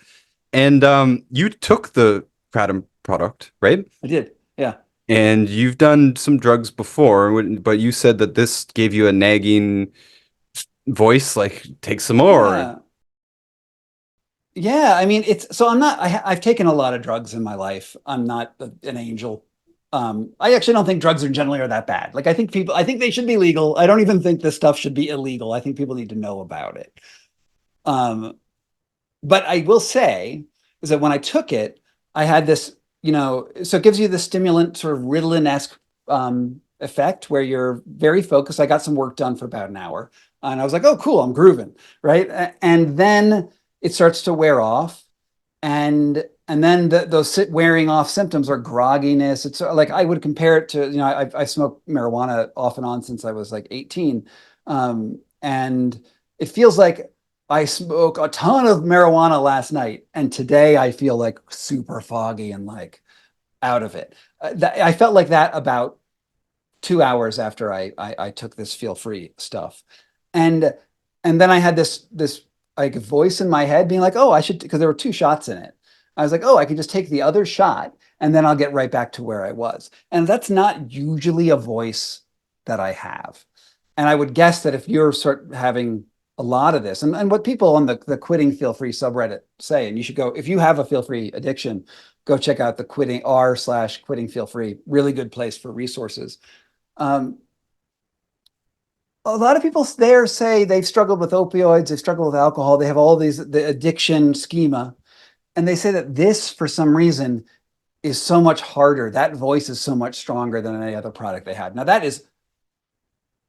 and you took the Kratom product, right? I did, yeah. And you've done some drugs before, but you said that this gave you a nagging voice, like take some more. Yeah. Yeah, I mean, I've taken a lot of drugs in my life. I'm not an angel. I actually don't think drugs generally are that bad. Like, I think they should be legal. I don't even think this stuff should be illegal. I think people need to know about it. But I will say is that when I took it, I had this, so it gives you the stimulant sort of Ritalin-esque effect where you're very focused. I got some work done for about an hour and I was like, oh, cool, I'm grooving, right? And then it starts to wear off, and then those wearing off symptoms are grogginess. It's like I would compare it to, I smoked marijuana off and on since I was like 18, and it feels like I smoked a ton of marijuana last night, and today I feel like super foggy and like out of it. I felt like that about 2 hours after I took this Feel Free stuff, and then I had this like voice in my head being like, oh, I should, because there were 2 shots in it. I was like, oh, I can just take the other shot and then I'll get right back to where I was. And that's not usually a voice that I have. And I would guess that if you're sort of having a lot of this, and what people on the Quitting Feel Free subreddit say, and you should go, if you have a Feel Free addiction, go check out the r/Quitting Feel Free, really good place for resources. A lot of people there say they've struggled with opioids, they've struggled with alcohol, they have all the addiction schema. And they say that this, for some reason, is so much harder. That voice is so much stronger than any other product they had. Now, that is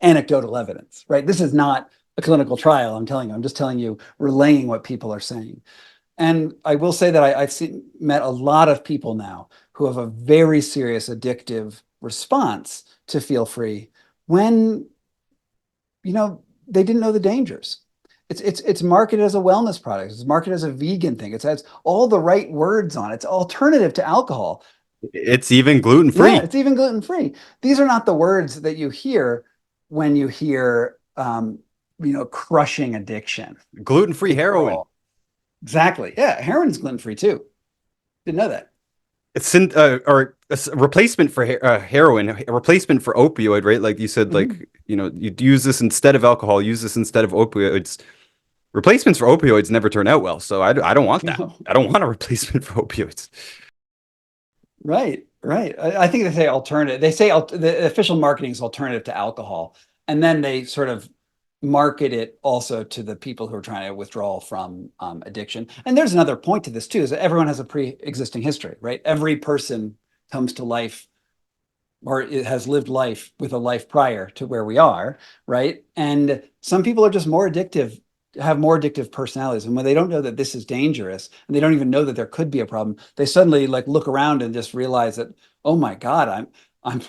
anecdotal evidence, right? This is not a clinical trial. I'm telling you, I'm just telling you, relaying what people are saying. And I will say that I've met a lot of people now who have a very serious addictive response to feel free when, they didn't know the dangers. It's marketed as a wellness product. It's marketed as a vegan thing. It has all the right words on it. It's alternative to alcohol. It's even gluten Yeah, free. it's even gluten free. These are not the words that you hear when you hear, crushing addiction, Gluten free heroin. withdrawal. Exactly. Yeah, heroin's gluten free too. Didn't know that. It's or a replacement for heroin, a replacement for opioid, right? Like you said, Mhm. like, you'd use this instead of alcohol, use this instead of opioids. Replacements for opioids never turn out well. So I don't want that. No. I don't want a replacement for opioids. Right, right. I think they say alternative. They say the official marketing is alternative to alcohol, and then they sort of market it also to the people who are trying to withdraw from addiction. And there's another point to this too, is that everyone has a pre-existing history, right? Every person comes to life or it has lived life with a life prior to where we are, right? And some people are just more addictive, have more addictive personalities. And when they don't know that this is dangerous and they don't even know that there could be a problem, they suddenly like look around and just realize that, oh my God, I'm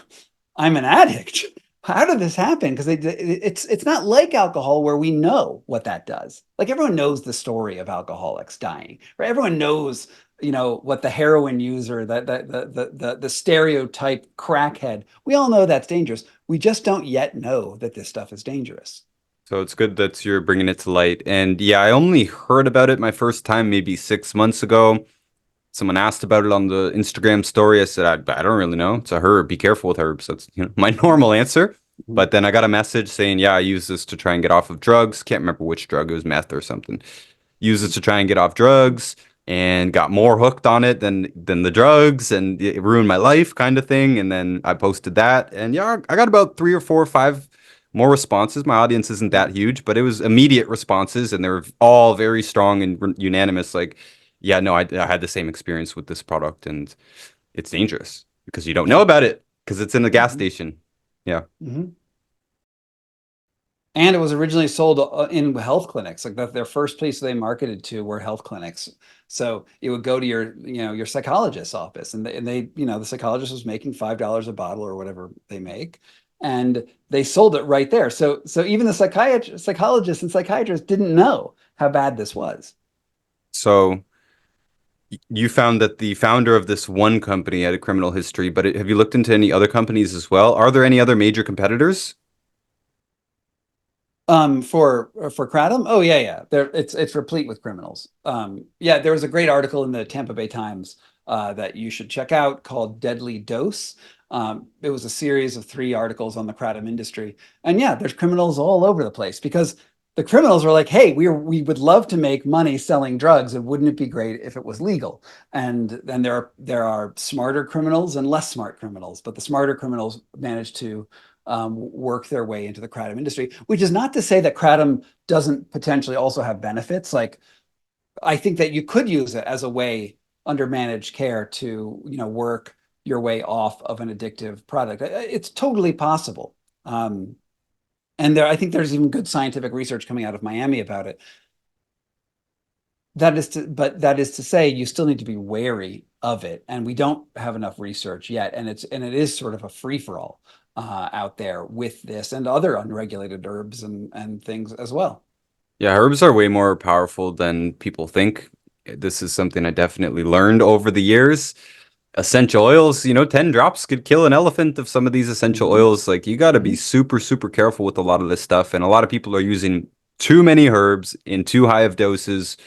I'm an addict. How did this happen? Because it's not like alcohol where we know what that does. Like everyone knows the story of alcoholics dying, right? Everyone knows, what the heroin user, the stereotype crackhead. We all know that's dangerous. We just don't yet know that this stuff is dangerous. So it's good that you're bringing it to light. And yeah, I only heard about it my first time maybe 6 months ago. Someone asked about it on the Instagram story. I said, I don't really know. It's a herb. Be careful with herbs. That's my normal answer. Mhm. But then I got a message saying, yeah, I use this to try and get off of drugs. Can't remember which drug. It was meth or something. Use this to try and get off drugs and got more hooked on it than the drugs and it ruined my life kind of thing. And then I posted that and yeah, I got about 3 or 4 or 5 more responses. My audience isn't that huge, but it was immediate responses and they were all very strong and unanimous. Like, yeah, no, I had the same experience with this product and it's dangerous because you don't know Yeah. about it because it's in the gas Mhm. station. Yeah. Mhm. And it was originally sold in health clinics. Like that, their first place they marketed to were health clinics. So it would go to your psychologist's office, and the psychologist was making $5 a bottle or whatever they make, and they sold it right there. So even the psychologists and psychiatrists didn't know how bad this was. So you found that the founder of this one company had a criminal history, but have you looked into any other companies as well? Are there any other major competitors? For Kratom, oh yeah, yeah, there it's replete with criminals. Yeah, there was a great article in the Tampa Bay Times that you should check out called "Deadly Dose." It was a series of 3 articles on the Kratom industry, and yeah, there's criminals all over the place because the criminals are like, "Hey, we would love to make money selling drugs, and wouldn't it be great if it was legal?" And then there are smarter criminals and less smart criminals, but the smarter criminals manage to work their way into the kratom industry, which is not to say that kratom doesn't potentially also have benefits. Like I think that you could use it as a way under managed care to, work your way off of an addictive product. It's totally possible. And I think there's even good scientific research coming out of Miami about it. But that is to say, you still need to be wary of it, and we don't have enough research yet, and it is sort of a free for all out there with this and other unregulated herbs and things as well. Yeah, herbs are way more powerful than people think. This is something I definitely learned over the years. Essential oils, 10 drops could kill an elephant of some of these essential Mhm, oils. Like you got to be mhm. super, super careful with a lot of this stuff. And a lot of people are using too many herbs in too high of doses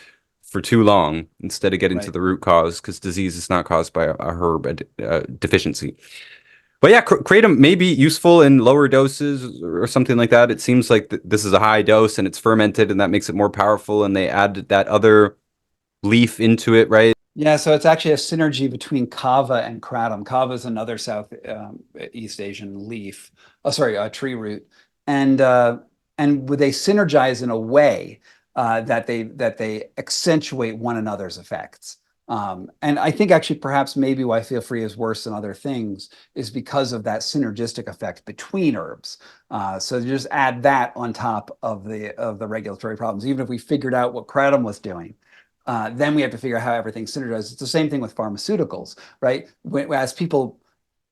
for too long instead of getting to Right. the root cause because disease is not caused by a herb deficiency. But yeah, kratom may be useful in lower doses or something like that. It seems like this is a high dose and it's fermented and that makes it more powerful. And they add that other leaf into it, right? Yeah, so it's actually a synergy between kava and kratom. Kava is another South East Asian leaf. Oh, sorry, tree root, and they synergize in a way that they accentuate one another's effects. And I think actually perhaps maybe why feel free is worse than other things is because of that synergistic effect between herbs. So you just add that on top of the regulatory problems. Even if we figured out what kratom was doing, then we have to figure out how everything synergizes. It's the same thing with pharmaceuticals, right? As people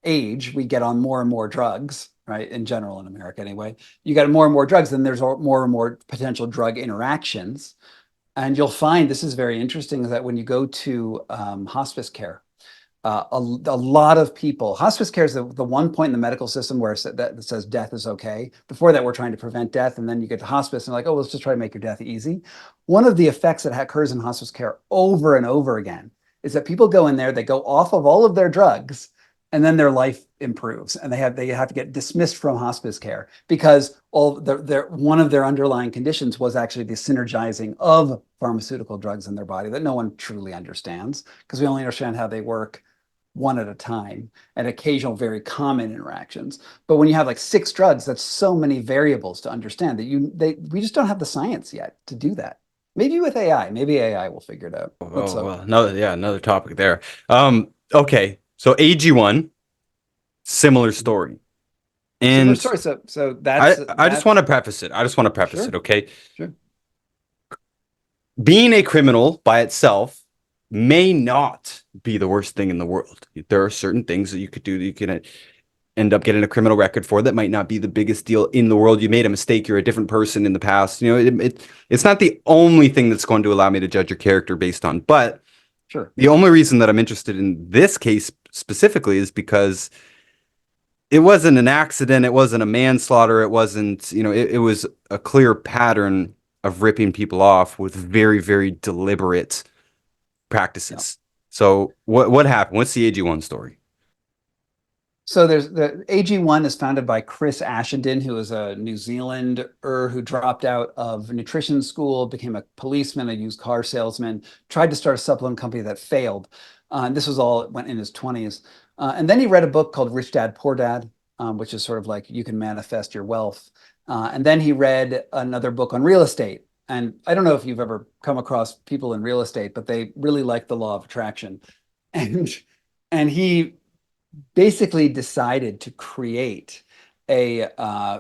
age, we get on more and more drugs, right? In general, in America anyway, you get more and more drugs, then there's more and more potential drug interactions. And you'll find this is very interesting is that when you go to hospice care, a lot of people, hospice care is the one point in the medical system where that says death is okay. Before that, we're trying to prevent death. And then you get to hospice and like, oh, let's just try to make your death easy. One of the effects that occurs in hospice care over and over again is that people go in there, they go off of all of their drugs, and then their life improves and they have to get dismissed from hospice care because one of their underlying conditions was actually the synergizing of pharmaceutical drugs in their body that no one truly understands because we only understand how they work one at a time and occasional very common interactions. But when you have like 6 drugs, that's so many variables to understand that we just don't have the science yet to do that. Maybe with AI, maybe AI will figure it out. Oh, well, another topic there. Okay, so AG1, similar story. Similar And story. So I just want to preface it. Sure, Okay? sure. Being a criminal by itself may not be the worst thing in the world. There are certain things that you could do that you can end up getting a criminal record for that might not be the biggest deal in the world. You made a mistake. You're a different person in the past. It's not the only thing that's going to allow me to judge your character based on. But Sure. the only reason that I'm interested in this case specifically is because it wasn't an accident. It wasn't a manslaughter. It wasn't, it was a clear pattern of ripping people off with very, very deliberate practices. Yeah. So what happened? What's the AG1 story? So there's the AG1 is founded by Chris Ashenden, who is a New Zealander who dropped out of nutrition school, became a policeman, a used car salesman, tried to start a supplement company that failed. This was all went in his 20s. And then he read a book called Rich Dad, Poor Dad, which is sort of like you can manifest your wealth. And then he read another book on real estate. And I don't know if you've ever come across people in real estate, but they really like the law of attraction. And and he basically decided to create a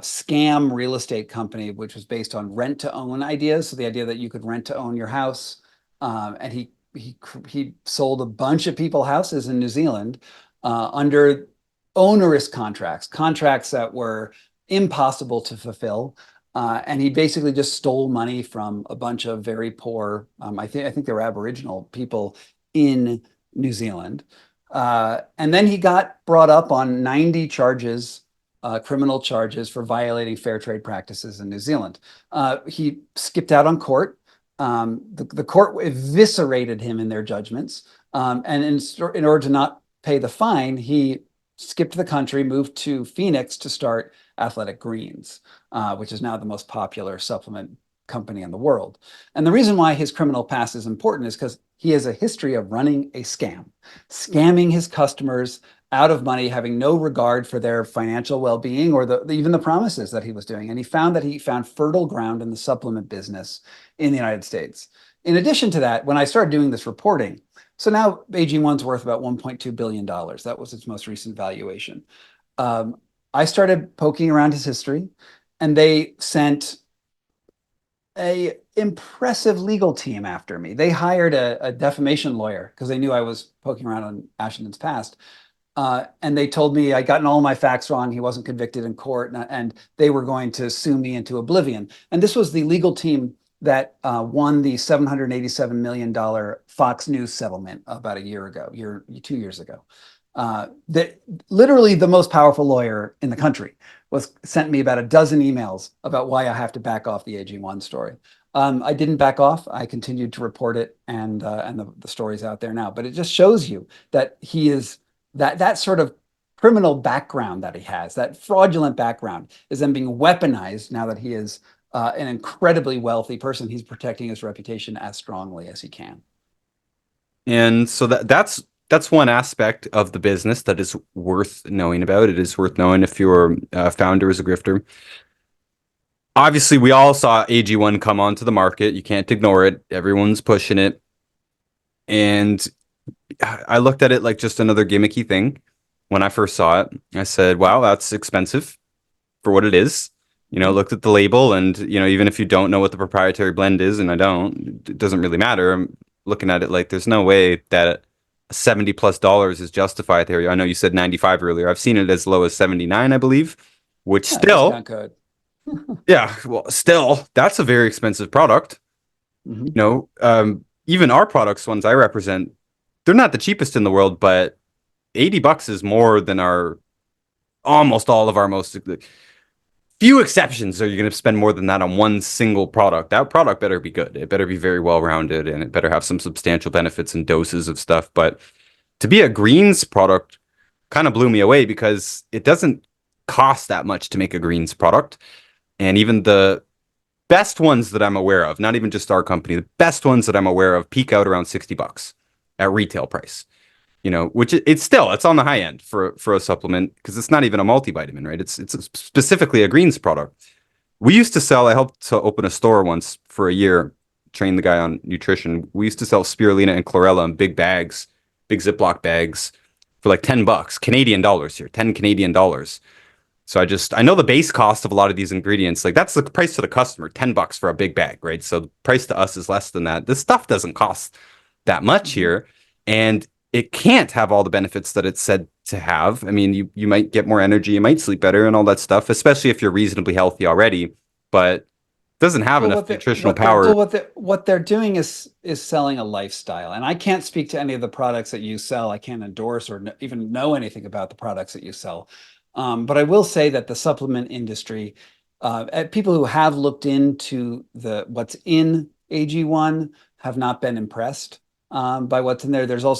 scam real estate company, which was based on rent to own ideas. So the idea that you could rent to own your house. And he sold a bunch of people houses in New Zealand under onerous contracts that were impossible to fulfill. And he basically just stole money from a bunch of very poor, I think they were Aboriginal people in New Zealand. And then he got brought up on 90 charges, criminal charges for violating fair trade practices in New Zealand. He skipped out on court. The court eviscerated him in their judgments. And in order to not pay the fine, he skipped the country, moved to Phoenix to start Athletic Greens, which is now the most popular supplement company in the world. And the reason why his criminal past is important is because he has a history of running a scam, scamming his customers out of money, having no regard for their financial well-being or even the promises that he was doing. And he found fertile ground in the supplement business in the United States. In addition to that, when I started doing this reporting, so now AG1's worth about $1.2 billion. That was its most recent valuation. I started poking around his history, and they sent a impressive legal team after me. They hired a defamation lawyer because they knew I was poking around on Ashenden's past. And they told me I'd gotten all my facts wrong. He wasn't convicted in court, and they were going to sue me into oblivion. And this was the legal team that won the $787 million Fox News settlement about a year ago, 2 years ago. Literally the most powerful lawyer in the country sent me about a dozen emails about why I have to back off the AG1 story. I didn't back off. I continued to report it, and the story's out there now. But it just shows you that he is that sort of criminal background that he has, that fraudulent background, is then being weaponized now that he is an incredibly wealthy person. He's protecting his reputation as strongly as he can. And so that's one aspect of the business that is worth knowing about. It is worth knowing if your founder is a grifter. Obviously, we all saw AG1 come onto the market. You can't ignore it. Everyone's pushing it. And I looked at it like just another gimmicky thing when I first saw it. I said, wow, that's expensive for what it is. Mhm. Looked at the label and, even if you don't know what the proprietary blend is, and I don't, it doesn't really matter. I'm looking at it like there's no way that $70+ is justified there. I know you said 95 earlier. I've seen it as low as 79, I believe, which Yeah, still, discount code. yeah, well, still, that's a very expensive product. Mhm. Even our products, ones I represent, they're not the cheapest in the world, but $80 is more than our almost all of our most few exceptions are you going to spend more than that on one single product. That product better be good. It better be very well rounded and it better have some substantial benefits and doses of stuff. But to be a greens product kind of blew me away because it doesn't cost that much to make a greens product. And even the best ones that I'm aware of, not even just our company, the best ones that I'm aware of peak out around $60 at retail price. Which it's on the high end for a supplement because it's not even a multivitamin, right? It's specifically a greens product. We used to sell. I helped to open a store once for a year, train the guy on nutrition. We used to sell spirulina and chlorella in big bags, big Ziploc bags for like $10 Canadian dollars here, 10 Canadian dollars. So I know the base cost of a lot of these ingredients, like that's the price to the customer, $10 for a big bag, right? So the price to us is less than that. This stuff doesn't cost that much Mhm. here, and it can't have all the benefits that it's said to have. I mean, you might get more energy, you might sleep better, and all that stuff, especially if you're reasonably healthy already, but it doesn't have Well, enough nutritional power. what they're doing is selling a lifestyle, and I can't speak to any of the products that you sell. I can't endorse or even know anything about the products that you sell. But I will say that the supplement industry, people who have looked into the what's in AG1 have not been impressed by what's in there. There was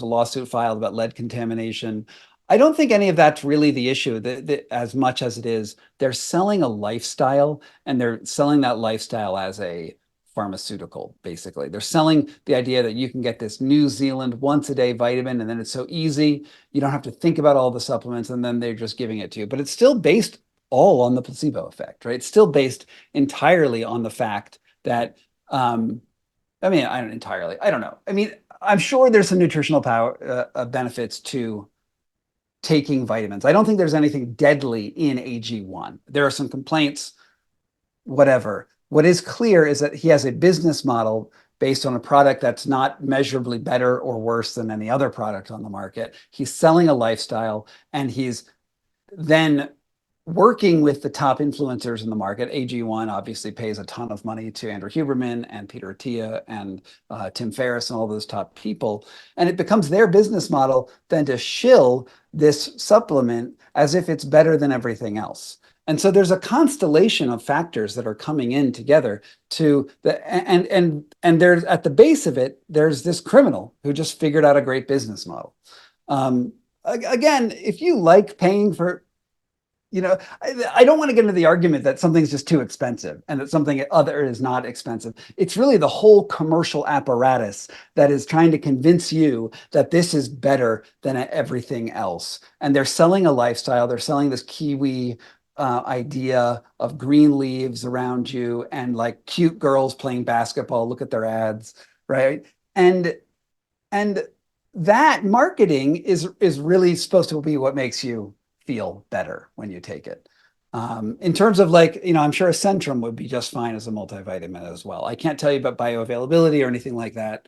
a lawsuit filed about lead contamination. I don't think any of that's really the issue, as much as it is they're selling a lifestyle and they're selling that lifestyle as a pharmaceutical, basically. They're selling the idea that you can get this New Zealand once a day vitamin and then it's so easy. You don't have to think about all the supplements and then they're just giving it to you. But it's still based all on the placebo effect, right? It's still based entirely on the fact that, I mean, I don't entirely, I don't know. I mean, I'm sure there's some nutritional power benefits to taking vitamins. I don't think there's anything deadly in AG1. There are some complaints, whatever. What is clear is that he has a business model based on a product that's not measurably better or worse than any other product on the market. He's selling a lifestyle and he's then working with the top influencers in the market. AG1 obviously pays a ton of money to Andrew Huberman and Peter Attia and Tim Ferriss and all those top people. And it becomes their business model then to shill this supplement as if it's better than everything else. And so there's a constellation of factors that are coming in together to the and there's at the base of it, there's this criminal who just figured out a great business model. Again, if you like paying for I don't want to get into the argument that something's just too expensive and that something other is not expensive. It's really the whole commercial apparatus that is trying to convince you that this is better than everything else. And they're selling a lifestyle. They're selling this Kiwi idea of green leaves around you and like cute girls playing basketball. Look at their ads, right? And that marketing is really supposed to be what makes you feel better when you take it. In terms of like, I'm sure a Centrum would be just fine as a multivitamin as well. I can't tell you about bioavailability or anything like that.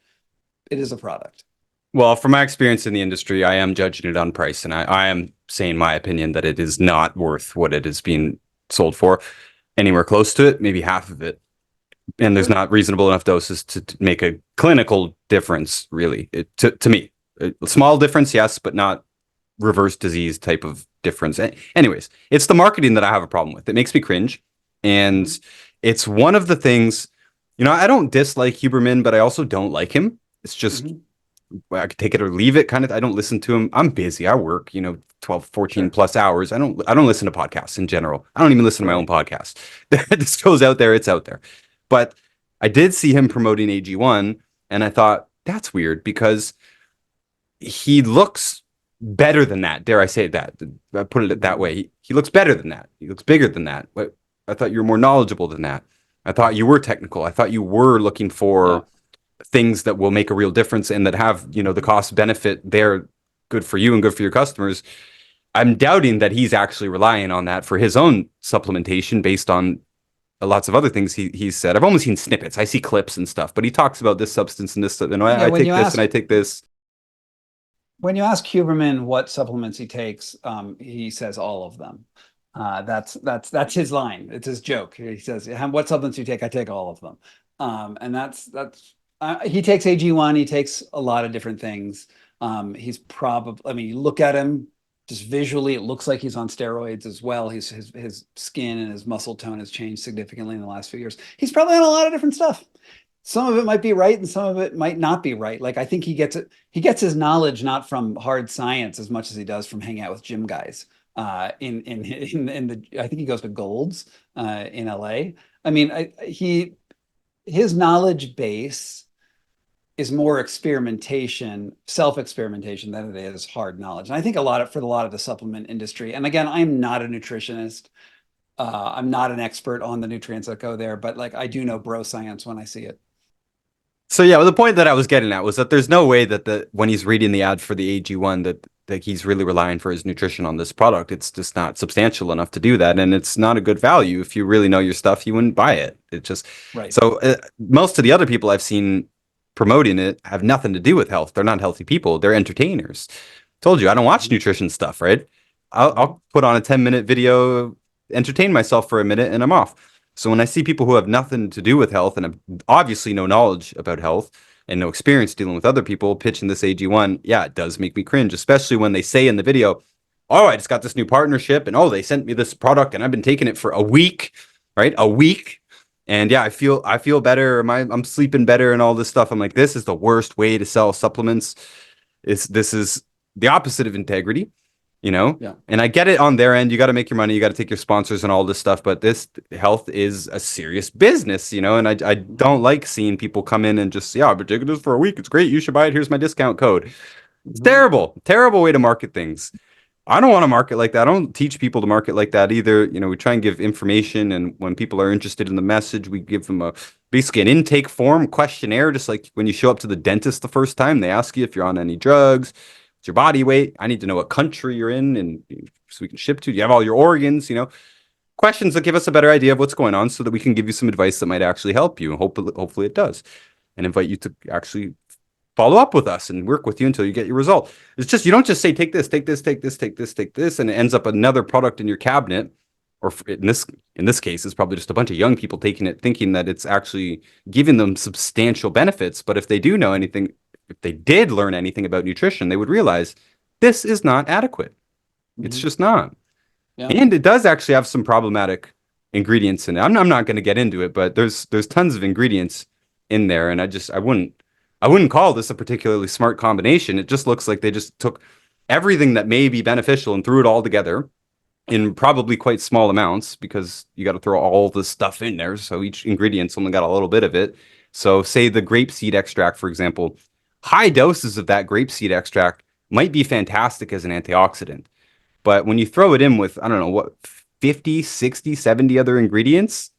It is a product. Well, from my experience in the industry, I am judging it on price, and I am saying my opinion that it is not worth what it is being sold for, anywhere close to it, maybe half of it. And there's Sure. not reasonable enough doses to make a clinical difference, really, to me. A small difference, yes, but not reverse disease type of difference. Anyways, it's the marketing that I have a problem with. It makes me cringe. And Mhm. it's one of the things, I don't dislike Huberman, but I also don't like him. It's just Mhm. I could take it or leave it kind of. I don't listen to him. I'm busy. I work, 12, 14 Sure. plus hours. I don't listen to podcasts in general. I don't even listen to my own Right. podcast. This goes out there, it's out there. But I did see him promoting AG1 and I thought that's weird because he looks better than that. Dare I say that? I put it that Mhm. way. He looks better than that. He looks bigger than that. But I thought you were more knowledgeable than that. I thought you were technical. I thought you were looking Yeah. for things that will make a real difference and that have, the cost benefit there, good for you and good for your customers. I'm doubting that he's actually relying on that for his own supplementation based on lots of other things he's said. I've only seen snippets. I see clips and stuff, but he talks about this substance and this, and Yeah, I take this and I take this. when you ask Huberman what supplements he takes, he says all of them. That's his line. It's his joke. He says, "What supplements do you take? I take all of them." And that's he takes AG1. He takes a lot of different things. He's probably, I mean, you look at him just visually, it looks like he's on steroids as well. His skin and his muscle tone has changed significantly in the last few years. He's probably on a lot of different stuff. Some of it might be right and some of it might not be right. Like I think he gets his knowledge not from hard science as much as he does from hanging out with gym guys. In the I think he goes to Gold's in LA. I mean, his knowledge base is more experimentation, self-experimentation than it is hard knowledge. And I think for a lot of the supplement industry. And again, I'm not a nutritionist. I'm not an expert on the nutrients that go there, but like I do know bro science when I see it. So yeah, well, the point that I was getting at was that there's no way that when he's reading the ad for the AG1 that he's really relying for his nutrition on this product. It's just not substantial enough to do that, and it's not a good value. If you really know your stuff, you wouldn't buy it. It just Right. so most of the other people I've seen promoting it have nothing to do with health. They're not healthy people. They're entertainers. Told you I don't watch nutrition stuff, right? I'll put on a 10-minute video, entertain myself for a minute, and I'm off. So when I see people who have nothing to do with health and have obviously no knowledge about health and no experience dealing with other people pitching this AG1, yeah, it does make me cringe, especially when they say in the video, "Oh, I just got this new partnership, and oh, they sent me this product, and I've been taking it for a week, right? A week, and yeah, I feel better. I'm sleeping better, and all this stuff." I'm like, this is the worst way to sell supplements. This is the opposite of integrity. Yeah. And I get it on their end. You got to make your money. You got to take your sponsors and all this stuff. But this health is a serious business, and I don't like seeing people come in and just, yeah, I've been taking this for a week. It's great. You should buy it. Here's my discount code. It's terrible, terrible way to market things. I don't want to market like that. I don't teach people to market like that either. We try and give information. And when people are interested in the message, we give them basically an intake form questionnaire, just like when you show up to the dentist the first time, they ask you if you're on any drugs. What's your body weight? I need to know what country you're in and so we can ship to. Do you have all your organs? Questions that give us a better idea of what's going on so that we can give you some advice that might actually help you. And hopefully it does. And invite you to actually follow up with us and work with you until you get your result. It's just, you don't just say, take this, take this, take this, take this, take this, and it ends up another product in your cabinet. Or in this case, it's probably just a bunch of young people taking it, thinking that it's actually giving them substantial benefits. But if they do know anything, if they did learn anything about nutrition, they would realize this is not adequate. It's just not. Yeah. And it does actually have some problematic ingredients in it. I'm not going to get into it, but there's tons of ingredients in there, and I wouldn't call this a particularly smart combination. It just looks like they just took everything that may be beneficial and threw it all together in probably quite small amounts, because you got to throw all the stuff in there. So each ingredient's only got a little bit of it. So say the grapeseed extract, for example, high doses of that grapeseed extract might be fantastic as an antioxidant. But when you throw it in with, I don't know, what, 50, 60, 70 other ingredients,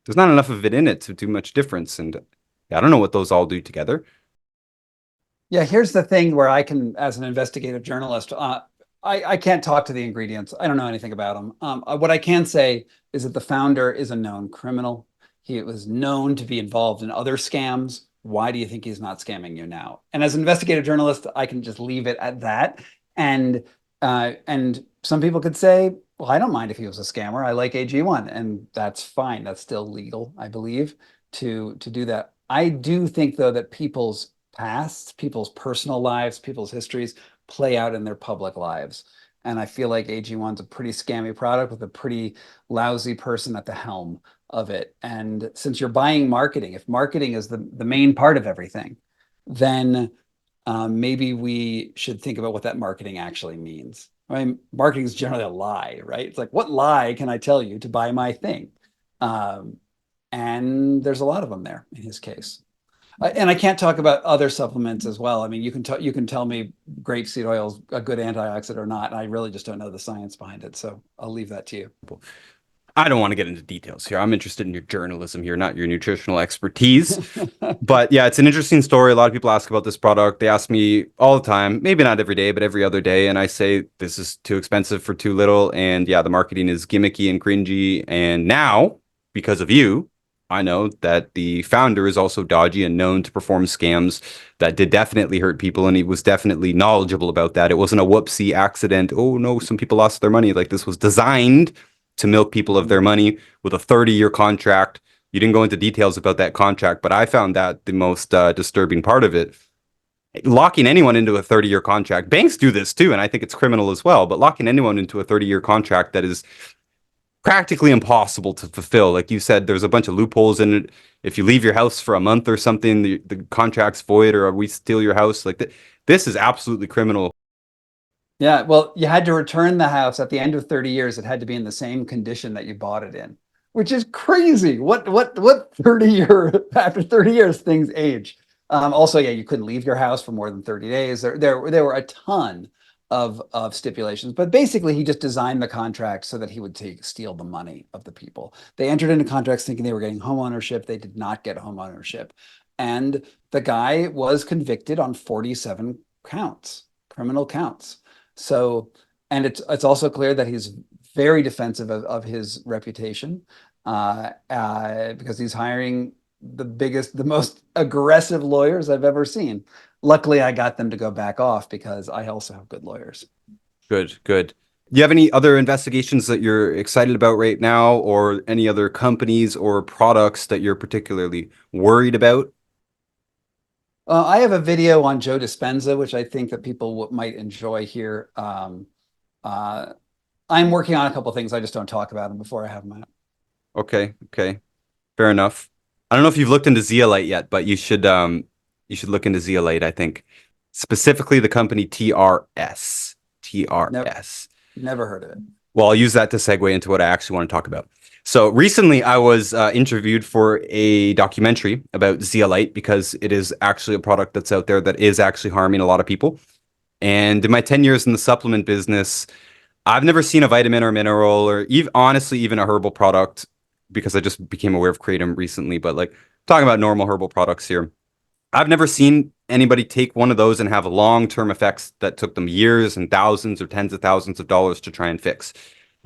there's not enough of it in it to do much difference. And I don't know what those all do together. Yeah, here's the thing where I can, as an investigative journalist, I can't talk to the ingredients. I don't know anything about them. What I can say is that the founder is a known criminal. He was known to be involved in other scams. Why do you think he's not scamming you now? And as an investigative journalist, I can just leave it at that. And some people could say, well, I don't mind if he was a scammer. I like AG1, and that's fine. That's still legal, I believe, to do that. I do think, though, that people's pasts, people's personal lives, people's histories play out in their public lives. And I feel like AG1's a pretty scammy product with a pretty lousy person at the helm of it. And since you're buying marketing, if marketing is the main part of everything, then maybe we should think about what that marketing actually means. I mean, marketing is generally a lie, right? It's like, what lie can I tell you to buy my thing? And there's a lot of them there in his case. And I can't talk about other supplements as well. I mean, you can tell me grapeseed oil is a good antioxidant or not, and I really just don't know the science behind it. So I'll leave that to you. I don't want to get into details here. I'm interested in your journalism here, not your nutritional expertise. But yeah, it's an interesting story. A lot of people ask about this product. They ask me all the time, maybe not every day, but every other day. And I say, this is too expensive for too little. And yeah, the marketing is gimmicky and cringy. And now, because of you, I know that the founder is also dodgy and known to perform scams that did definitely hurt people. And he was definitely knowledgeable about that. It wasn't a whoopsie accident. Oh no, some people lost their money. Like, this was designed to milk people of their money with a 30-year contract. You didn't go into details about that contract, but I found that the most disturbing part of it. Locking anyone into a 30-year contract. Banks do this too, and I think it's criminal as well, but locking anyone into a 30-year contract that is practically impossible to fulfill. Like you said, there's a bunch of loopholes in it. If you leave your house for a month or something, the contract's void, or we steal your house. Like, this is absolutely criminal. Yeah, well, you had to return the house at the end of 30 years. It had to be in the same condition that you bought it in, which is crazy. What 30 year after 30 years things age. Also, yeah, you couldn't leave your house for more than 30 days. There were a ton of stipulations, but basically he just designed the contract so that he would steal the money of the people. They entered into contracts thinking they were getting home ownership. They did not get home ownership. And the guy was convicted on 47 counts, criminal counts. So, and it's also clear that he's very defensive of his reputation, because he's hiring the most aggressive lawyers I've ever seen. Luckily, I got them to go back off because I also have good lawyers. Good, good. Do you have any other investigations that you're excited about right now, or any other companies or products that you're particularly worried about? I have a video on Joe Dispenza, which I think that people might enjoy here. Uh, I'm working on a couple things. I just don't talk about them before I have them out. Okay, okay. Fair enough. I don't know if you've looked into Zeolite yet, but you should look into Zeolite, I think. Specifically the company TRS. Never, TRS. never heard of it. Well, I'll use that to segue into what I actually want to talk about. So recently I was interviewed for a documentary about zeolite, because it is actually a product that's out there that is actually harming a lot of people. And in my 10 years in the supplement business, I've never seen a vitamin or mineral, or even honestly even a herbal product, because I just became aware of Kratom recently, but like, talking about normal herbal products here. I've never seen anybody take one of those and have long-term effects that took them years and thousands or tens of thousands of dollars to try and fix.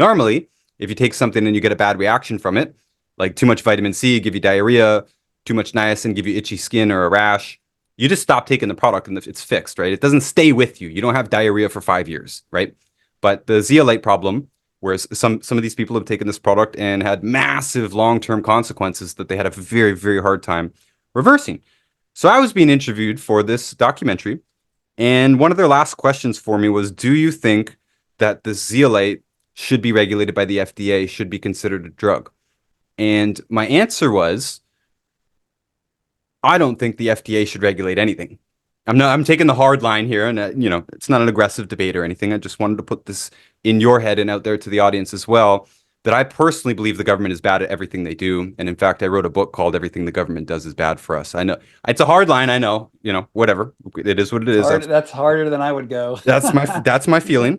Normally, if you take something and you get a bad reaction from it, like too much vitamin C give you diarrhea, too much niacin give you itchy skin or a rash, you just stop taking the product and it's fixed, right? It doesn't stay with you. You don't have diarrhea for 5 years, right? But the zeolite problem, whereas some of these people have taken this product and had massive long-term consequences that they had a very, very hard time reversing. So I was being interviewed for this documentary, and one of their last questions for me was, do you think that the zeolite should be regulated by the FDA, should be considered a drug? And my answer was, I don't think the FDA should regulate anything. I'm taking the hard line here, and it's not an aggressive debate or anything. I just wanted to put this in your head and out there to the audience as well, that I personally believe the government is bad at everything they do. And in fact, I wrote a book called Everything the Government Does is Bad for Us. I know it's a hard line. I know, whatever. It is what it is. That's harder than I would go. That's my feeling.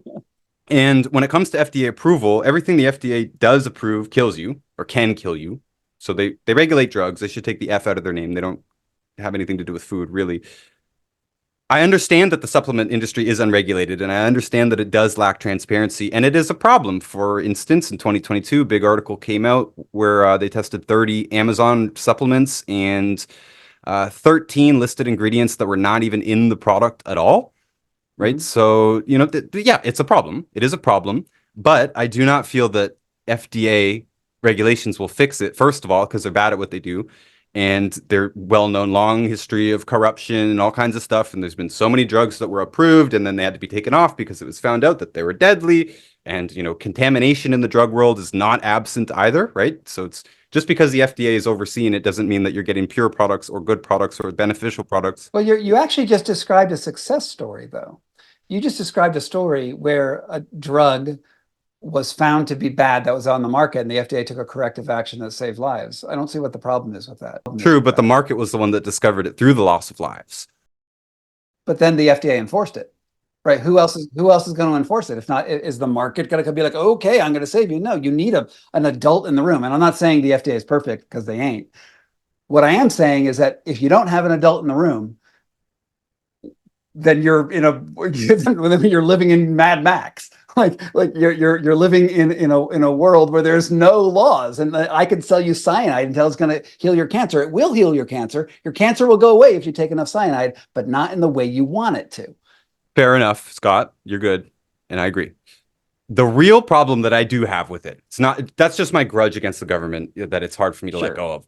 And when it comes to FDA approval, everything the FDA does approve kills you or can kill you. So they regulate drugs. They should take the F out of their name. They don't have anything to do with food, really. I understand that the supplement industry is unregulated, and I understand that it does lack transparency, and it is a problem. For instance, in 2022, a big article came out where they tested 30 Amazon supplements, and 13 listed ingredients that were not even in the product at all, right? Mhm. So, yeah, it's a problem. It is a problem, but I do not feel that FDA regulations will fix it, first of all, because they're bad at what they do. And they're well-known long history of corruption and all kinds of stuff. And there's been so many drugs that were approved and then they had to be taken off because it was found out that they were deadly. And, contamination in the drug world is not absent either, right? So it's just because the FDA is overseeing it doesn't mean that you're getting pure products or good products or beneficial products. Well, you actually just described a success story, though. You just described a story where a drug was found to be bad that was on the market, and the FDA took a corrective action that saved lives. I don't see what the problem is with that. True, but the market was the one that discovered it through the loss of lives. But then the FDA enforced it, Right. Who else is going to enforce it? If not, is the market going to be like, okay, I'm going to save you? No, you need an adult in the room. And I'm not saying the FDA is perfect because they ain't. What I am saying is that if you don't have an adult in the room, then you're living in Mad Max. Like you're living in a world where there's no laws, and I could sell you cyanide until it's going to heal your cancer. It will heal your cancer. Your cancer will go away if you take enough cyanide, but not in the way you want it to. Fair enough, Scott. You're good, and I agree. The real problem that I do have with it, it's not that's just my grudge against the government that it's hard for me to let Sure. go of.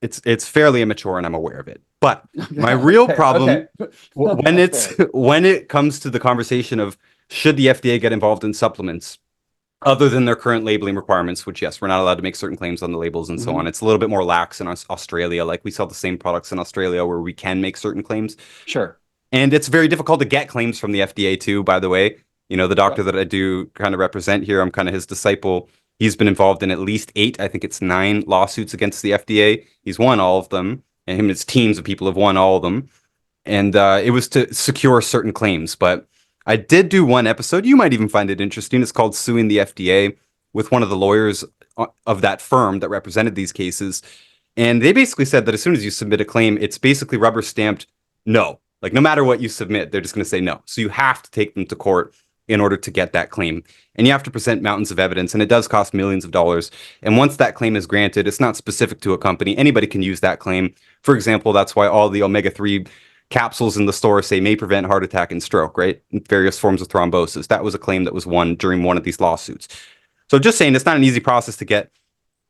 It's fairly immature and I'm aware of it. But my real Fair. problem Okay. That's fair. when it comes to the conversation of should the FDA get involved in supplements other than their current labeling requirements, which yes, we're not allowed to make certain claims on the labels and so on. Mhm. It's a little bit more lax in Australia. Like we sell the same products in Australia where we can make certain claims. Sure. And it's very difficult to get claims from the FDA too, by the way. You know, the doctor Yep. that I do kind of represent here, I'm kind of his disciple. He's been involved in at least 8, I think it's 9 lawsuits against the FDA. He's won all of them, and him and his teams of people have won all of them. And it was to secure certain claims. But I did do one episode. You might even find it interesting. It's called Suing the FDA with one of the lawyers of that firm that represented these cases. And they basically said that as soon as you submit a claim, it's basically rubber stamped no. Like no matter what you submit, they're just going to say no. So you have to take them to court in order to get that claim. And you have to present mountains of evidence, and it does cost millions of dollars. And once that claim is granted, it's not specific to a company. Anybody can use that claim. For example, that's why all the omega-3 capsules in the store say may prevent heart attack and stroke, right? Various forms of thrombosis. That was a claim that was won during one of these lawsuits. So just saying, it's not an easy process to get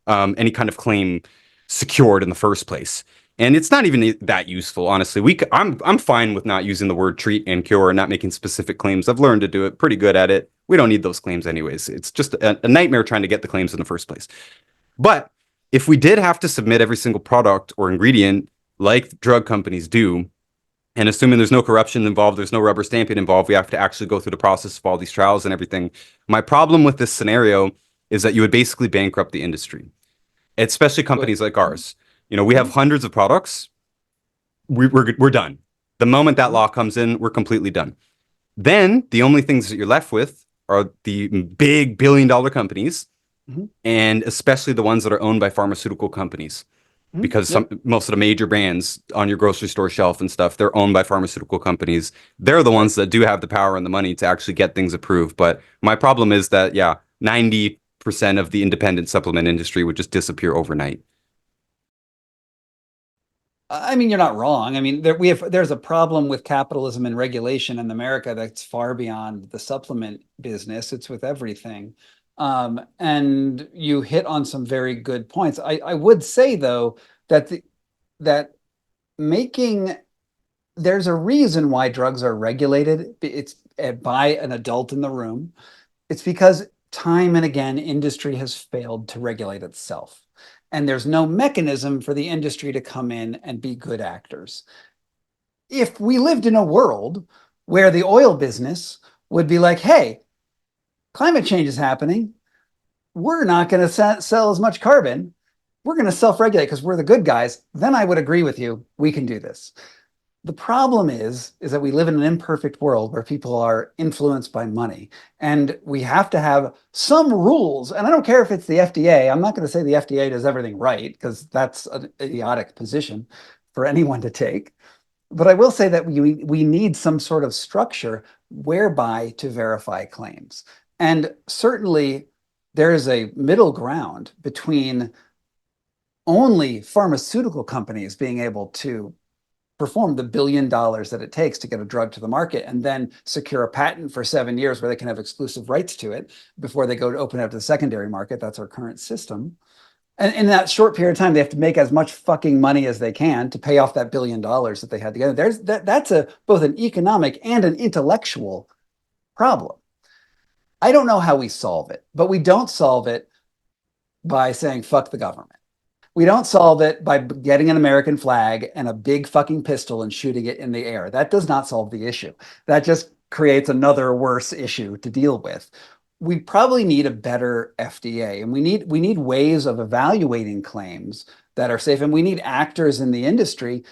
any kind of claim secured in the first place. And it's not even that useful, honestly. I'm fine with not using the word treat and cure and not making specific claims. I've learned to do it pretty good at it. We don't need those claims anyways. It's just a nightmare trying to get the claims in the first place. But if we did have to submit every single product or ingredient like drug companies do, and assuming there's no corruption involved, there's no rubber stamping involved, we have to actually go through the process of all these trials and everything. My problem with this scenario is that you would basically bankrupt the industry, especially companies like ours. You know, we have hundreds of products. We're done. The moment that law comes in, we're completely done. Then the only things that you're left with are the big billion-dollar companies, Mhm. and especially the ones that are owned by pharmaceutical companies. Mhm. Because Yep. most of the major brands on your grocery store shelf and stuff, they're owned by pharmaceutical companies. They're the Right. ones that do have the power and the money to actually get things approved. But my problem is that, yeah, 90% of the independent supplement industry would just disappear overnight. I mean, you're not wrong. I mean, there's a problem with capitalism and regulation in America that's far beyond the supplement business. It's with everything. And you hit on some very good points. I would say though that that making there's a reason why drugs are regulated. It's by an adult in the room. It's because time and again, industry has failed to regulate itself. And there's no mechanism for the industry to come in and be good actors. If we lived in a world where the oil business would be like, hey, climate change is happening, we're not going to sell as much carbon. We're going to self regulate because we're the good guys. Then I would agree with you. We can do this. The problem is that we live in an imperfect world where people are influenced by money, and we have to have some rules. And I don't care if it's the FDA. I'm not going to say the FDA does everything right because that's an idiotic position for anyone to take. But I will say that we need some sort of structure whereby to verify claims. And certainly there is a middle ground between only pharmaceutical companies being able to perform the $1 billion that it takes to get a drug to the market and then secure a patent for 7 years where they can have exclusive rights to it before they go to open it up to the secondary market. That's our current system. And in that short period of time, they have to make as much fucking money as they can to pay off that $1 billion that they had together. That's both an economic and an intellectual problem. I don't know how we solve it, but we don't solve it by saying fuck the government. We don't solve it by getting an American flag and a big fucking pistol and shooting it in the air. That does not solve the issue. That just creates another worse issue to deal with. We probably need a better FDA, and we need ways of evaluating claims that are safe, and we need actors in the industry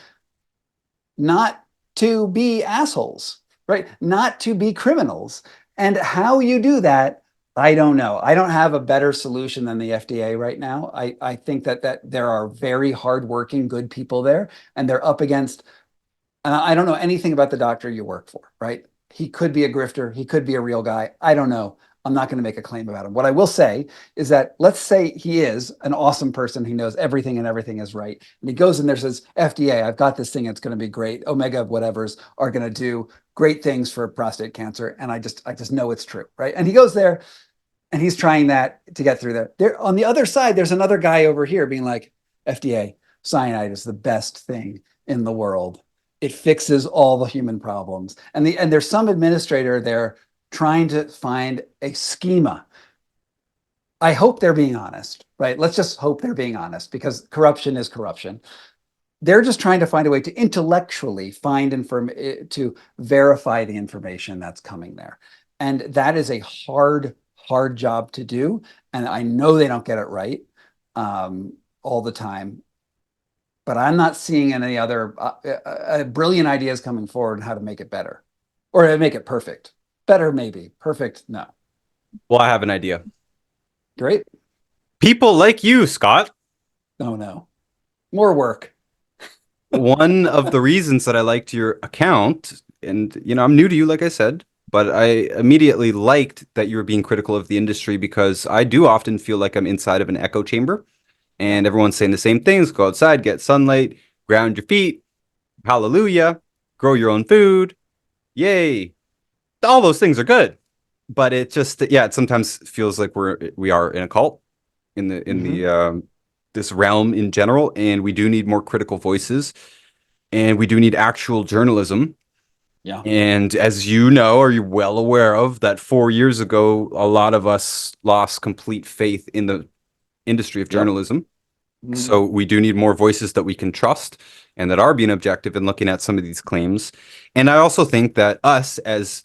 not to be assholes. right? Not to be criminals. And how you do that, I don't know. I don't have a better solution than the FDA right now. I think that there are very hardworking, good people there, and they're up against, I don't know anything about the doctor you work for, right? He could be a grifter. He could be a real guy. I don't know. I'm not going to make a claim about him. What I will say is that let's say he is an awesome person. He knows everything and everything is right. And he goes in there, says, FDA, I've got this thing. It's going to be great. Omega whatevers are going to do great things for prostate cancer. And I just know it's true, right? And he goes there and he's trying that to get through there. There on the other side, there's another guy over here being like, FDA, cyanide is the best thing in the world. It fixes all the human problems. And there's some administrator there trying to find a schema. I hope they're being honest, right? Let's just hope they're being honest, because corruption is corruption. They're just trying to find a way to intellectually find to verify the information that's coming there. And that is a hard job to do. And I know they don't get it right all the time. But I'm not seeing any other brilliant ideas coming forward on how to make it better or to make it perfect. Better, maybe. Perfect, no. Well, I have an idea. Great. People like you, Scott. Oh, no. More work. One of the reasons that I liked your account, and I'm new to you, like I said, but I immediately liked that you were being critical of the industry, because I do often feel like I'm inside of an echo chamber. And everyone's saying the same things: go outside, get sunlight, ground your feet, hallelujah, grow your own food, yay. All those things are good. But it just, it sometimes feels like we are in a cult in the this realm in general, and we do need more critical voices, and we do need actual journalism. Yeah. And as you know, are you well aware of that 4 years ago, a lot of us lost complete faith in the industry of journalism. Yep. So we do need more voices that we can trust and that are being objective and looking at some of these claims. And I also think that us, as,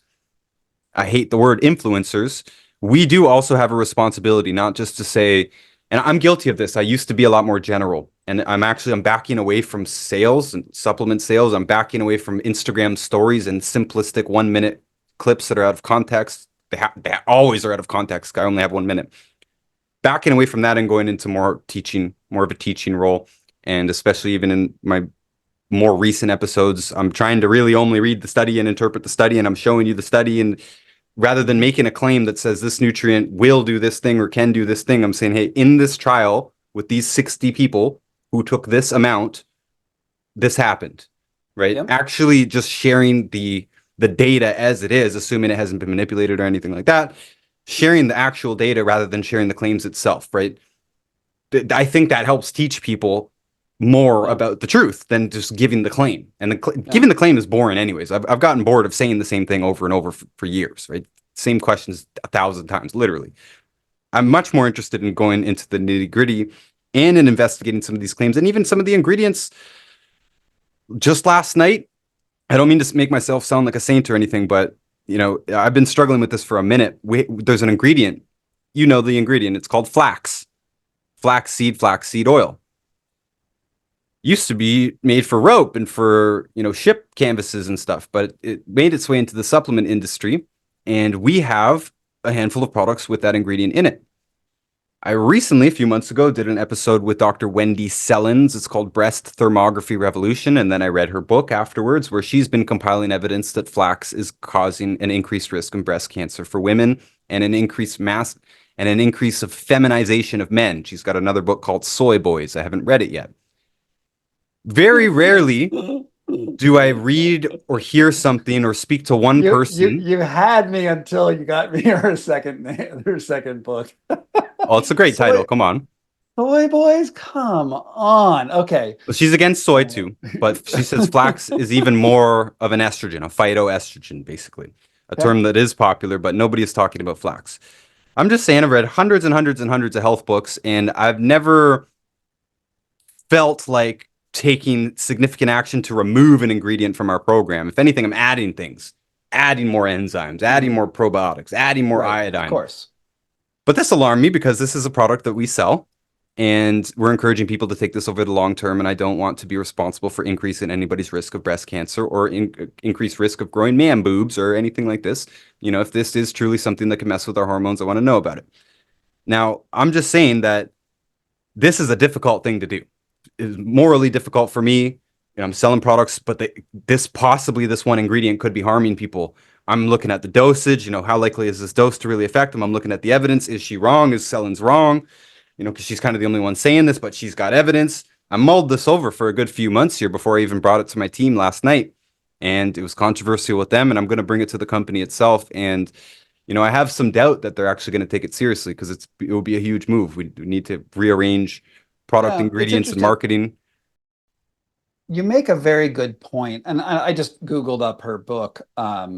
I hate the word influencers, we do also have a responsibility, not just to say, and I'm guilty of this. I used to be a lot more general, and I'm backing away from sales and supplement sales. I'm backing away from Instagram stories and simplistic 1 minute clips that are out of context. They always are out of context. I only have 1 minute. Backing away from that and going into more of a teaching role. And especially even in my more recent episodes, I'm trying to really only read the study and interpret the study, and I'm showing you the study. And rather than making a claim that says this nutrient will do this thing or can do this thing, I'm saying, hey, in this trial with these 60 people who took this amount, this happened, right? Yep. Actually just sharing the data as it is, assuming it hasn't been manipulated or anything like that. Sharing the actual data rather than sharing the claims itself, right? I think that helps teach people more about the truth than just giving the claim. And giving the claim is boring anyways. I've gotten bored of saying the same thing over and over for years, right? Same questions 1,000 times, literally. I'm much more interested in going into the nitty-gritty and in investigating some of these claims and even some of the ingredients. Just last night, I don't mean to make myself sound like a saint or anything, but I've been struggling with this for a minute. There's an ingredient, the ingredient, it's called flax seed oil. Used to be made for rope and for, ship canvases and stuff, but it made its way into the supplement industry, and we have a handful of products with that ingredient in it. I recently, a few months ago, did an episode with Dr. Wendy Sellens. It's called Breast Thermography Revolution. And then I read her book afterwards, where she's been compiling evidence that flax is causing an increased risk of breast cancer for women and an increased mass and an increase of feminization of men. She's got another book called Soy Boys. I haven't read it yet. Very rarely do I read or hear something or speak to one person. You had me until you got me her second book. Oh, it's a great title. Come on. Soy Boys, come on. Okay. Well, she's against soy too, but she says flax is even more of an estrogen, a phytoestrogen, basically. A term that is popular, but nobody is talking about flax. I'm just saying, I've read hundreds and hundreds and hundreds of health books, and I've never felt like taking significant action to remove an ingredient from our program. If anything, I'm adding things, adding more enzymes, adding more probiotics, adding more iodine. Of course. But this alarmed me because this is a product that we sell. And we're encouraging people to take this over the long term. And I don't want to be responsible for increasing anybody's risk of breast cancer or increased risk of growing man boobs or anything like this. You know, if this is truly something that can mess with our hormones, I want to know about it. Now, I'm just saying that this is a difficult thing to do. It's morally difficult for me. You know, I'm selling products, but this one ingredient could be harming people. I'm looking at the dosage. You know, how likely is this dose to really affect them? I'm looking at the evidence. Is she wrong? Is Sellen's wrong? You know, because she's kind of the only one saying this, but she's got evidence. I mulled this over for a good few months here before I even brought it to my team last night. And it was controversial with them, and I'm going to bring it to the company itself. And, you know, I have some doubt that they're actually going to take it seriously because it will be a huge move. We need to rearrange product Yeah, it's ingredients and interesting. marketing. You make a very good point, and I just Googled up her book. I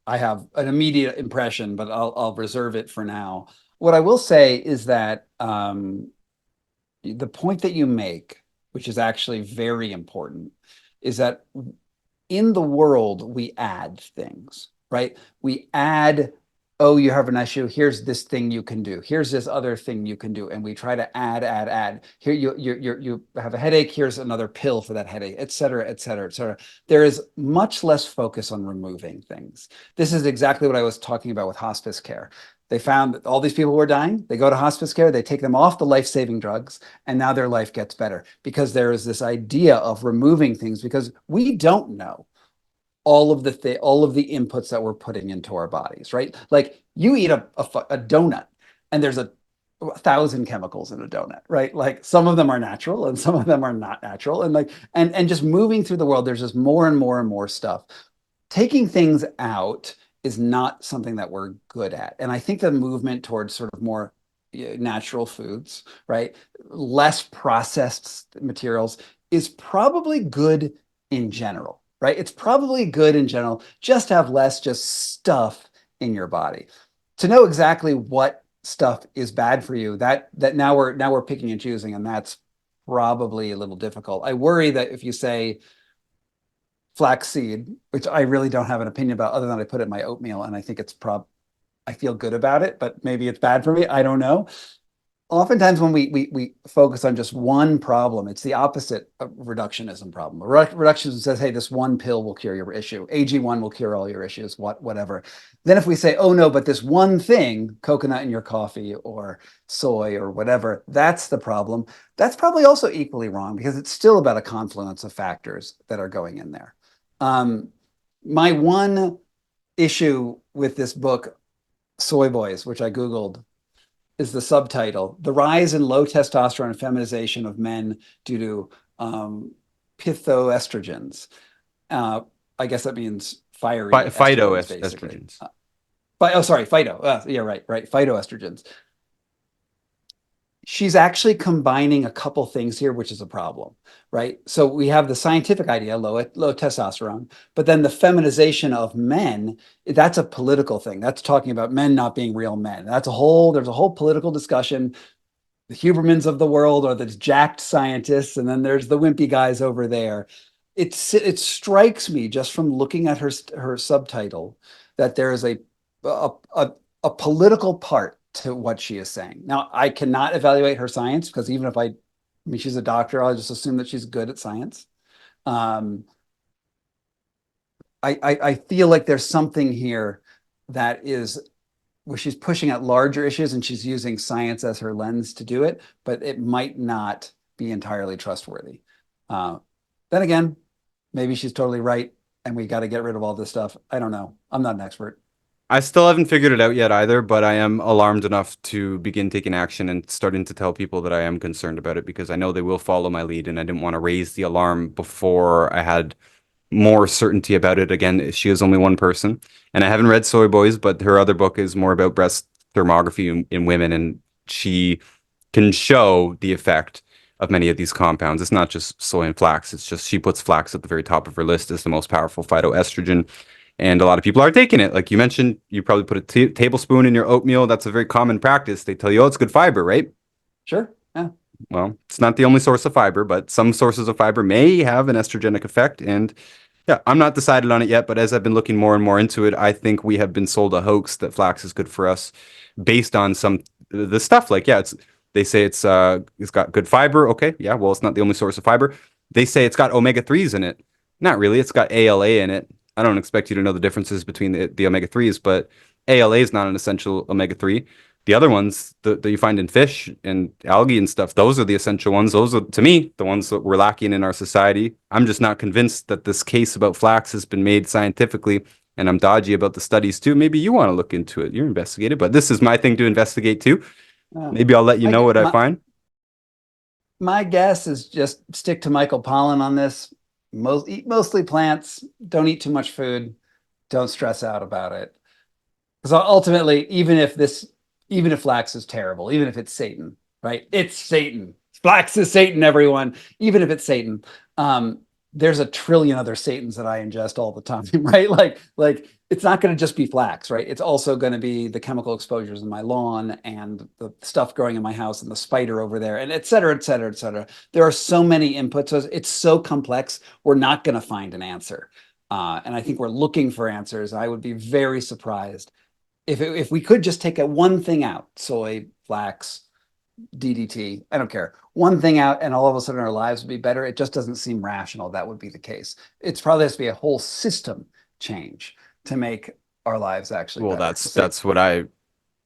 have an immediate impression, but I'll reserve it for now. What I will say is that the point that you make, which is actually very important, is that in the world we add things, right? We add, oh, you have an issue. Here's this thing you can do. Here's this other thing you can do, and we try to add. Here you have a headache. Here's another pill for that headache, et cetera, et cetera, et cetera. There is much less focus on removing things. This is exactly what I was talking about with hospice care. They found that all these people were dying. They go to hospice care, they take them off the life-saving drugs, and now their life gets better because there is this idea of removing things because we don't know all of the inputs that we're putting into our bodies, right? Like you eat a donut and there's a thousand chemicals in a donut, right? Like some of them are natural and some of them are not natural. And like and just moving through the world, there's just more and more and more stuff. Taking things out is not something that we're good at. And I think the movement towards sort of more natural foods, right? Less processed materials is probably good in general, right? It's probably good in general just to have less just stuff in your body. To know exactly what stuff is bad for you, that now we're picking and choosing, and that's probably a little difficult. I worry that if you say flaxseed, which I really don't have an opinion about other than I put it in my oatmeal and I think I feel good about it, but maybe it's bad for me. I don't know. Oftentimes when we focus on just one problem, it's the opposite of reductionism problem. Reductionism says, hey, this one pill will cure your issue. AG1 will cure all your issues, whatever. Then if we say, oh no, but this one thing, coconut in your coffee or soy or whatever, that's the problem. That's probably also equally wrong because it's still about a confluence of factors that are going in there. My one issue with this book, Soy Boys, which I Googled, is the subtitle: The Rise in Low Testosterone and Feminization of Men Due to Phytoestrogens. I guess that means fiery estrogens, basically. Phytoestrogens. Oh, sorry, phyto. Yeah, right. Phytoestrogens. She's actually combining a couple things here, which is a problem, right? So we have the scientific idea, low testosterone, but then the feminization of men, that's a political thing. That's talking about men not being real men. There's a whole political discussion. The Hubermans of the world are the jacked scientists, and then there's the wimpy guys over there. It strikes me just from looking at her subtitle that there is a political part to what she is saying. Now, I cannot evaluate her science because even if I mean, she's a doctor, I'll just assume that she's good at science. Um, I feel like there's something here that is where she's pushing at larger issues and she's using science as her lens to do it, but it might not be entirely trustworthy. Then again, maybe she's totally right and we got to get rid of all this stuff. I don't know. I'm not an expert. I still haven't figured it out yet either, but I am alarmed enough to begin taking action and starting to tell people that I am concerned about it because I know they will follow my lead and I didn't want to raise the alarm before I had more certainty about it. Again, she is only one person, and I haven't read Soy Boys, but her other book is more about breast thermography in women, and she can show the effect of many of these compounds. It's not just soy and flax. It's just she puts flax at the very top of her list as the most powerful phytoestrogen. And a lot of people are taking it. Like you mentioned, you probably put a tablespoon in your oatmeal. That's a very common practice. They tell you, oh, it's good fiber, right? Sure. Yeah. Well, it's not the only source of fiber, but some sources of fiber may have an estrogenic effect. And yeah, I'm not decided on it yet, but as I've been looking more and more into it, I think we have been sold a hoax that flax is good for us based on some the stuff. Like, yeah, they say it's got good fiber. Okay, yeah, well, it's not the only source of fiber. They say it's got omega 3s in it. Not really. It's got ALA in it. I don't expect you to know the differences between the omega 3s, but ALA is not an essential omega 3. The other ones that you find in fish and algae and stuff, those are the essential ones. Those are, to me, the ones that we're lacking in our society. I'm just not convinced that this case about flax has been made scientifically, and I'm dodgy about the studies too. Maybe you want to look into it. You're investigated, but this is my thing to investigate too. Uh, Maybe I'll let you my, know what I my find. my guess is just stick to Michael Pollan on this. Eat mostly plants. Don't eat too much food. Don't stress out about it. Because ultimately, even if flax is terrible, even if it's Satan, right? It's Satan. Flax is Satan, everyone. Even if it's Satan, um, there's a trillion other Satans that I ingest all the time, right? Like it's not going to just be flax, right? It's also going to be the chemical exposures in my lawn and the stuff growing in my house and the spider over there, and et cetera, et cetera, et cetera. There are so many inputs. So it's so complex. We're not going to find an answer. And I think we're looking for answers. I would be very surprised if we could just take one thing out, soy, flax, DDT, I don't care, one thing out, and all of a sudden our lives would be better. It just doesn't seem rational that would be the case. It's probably has to be a whole system change to make our lives actually Well, better. that's what I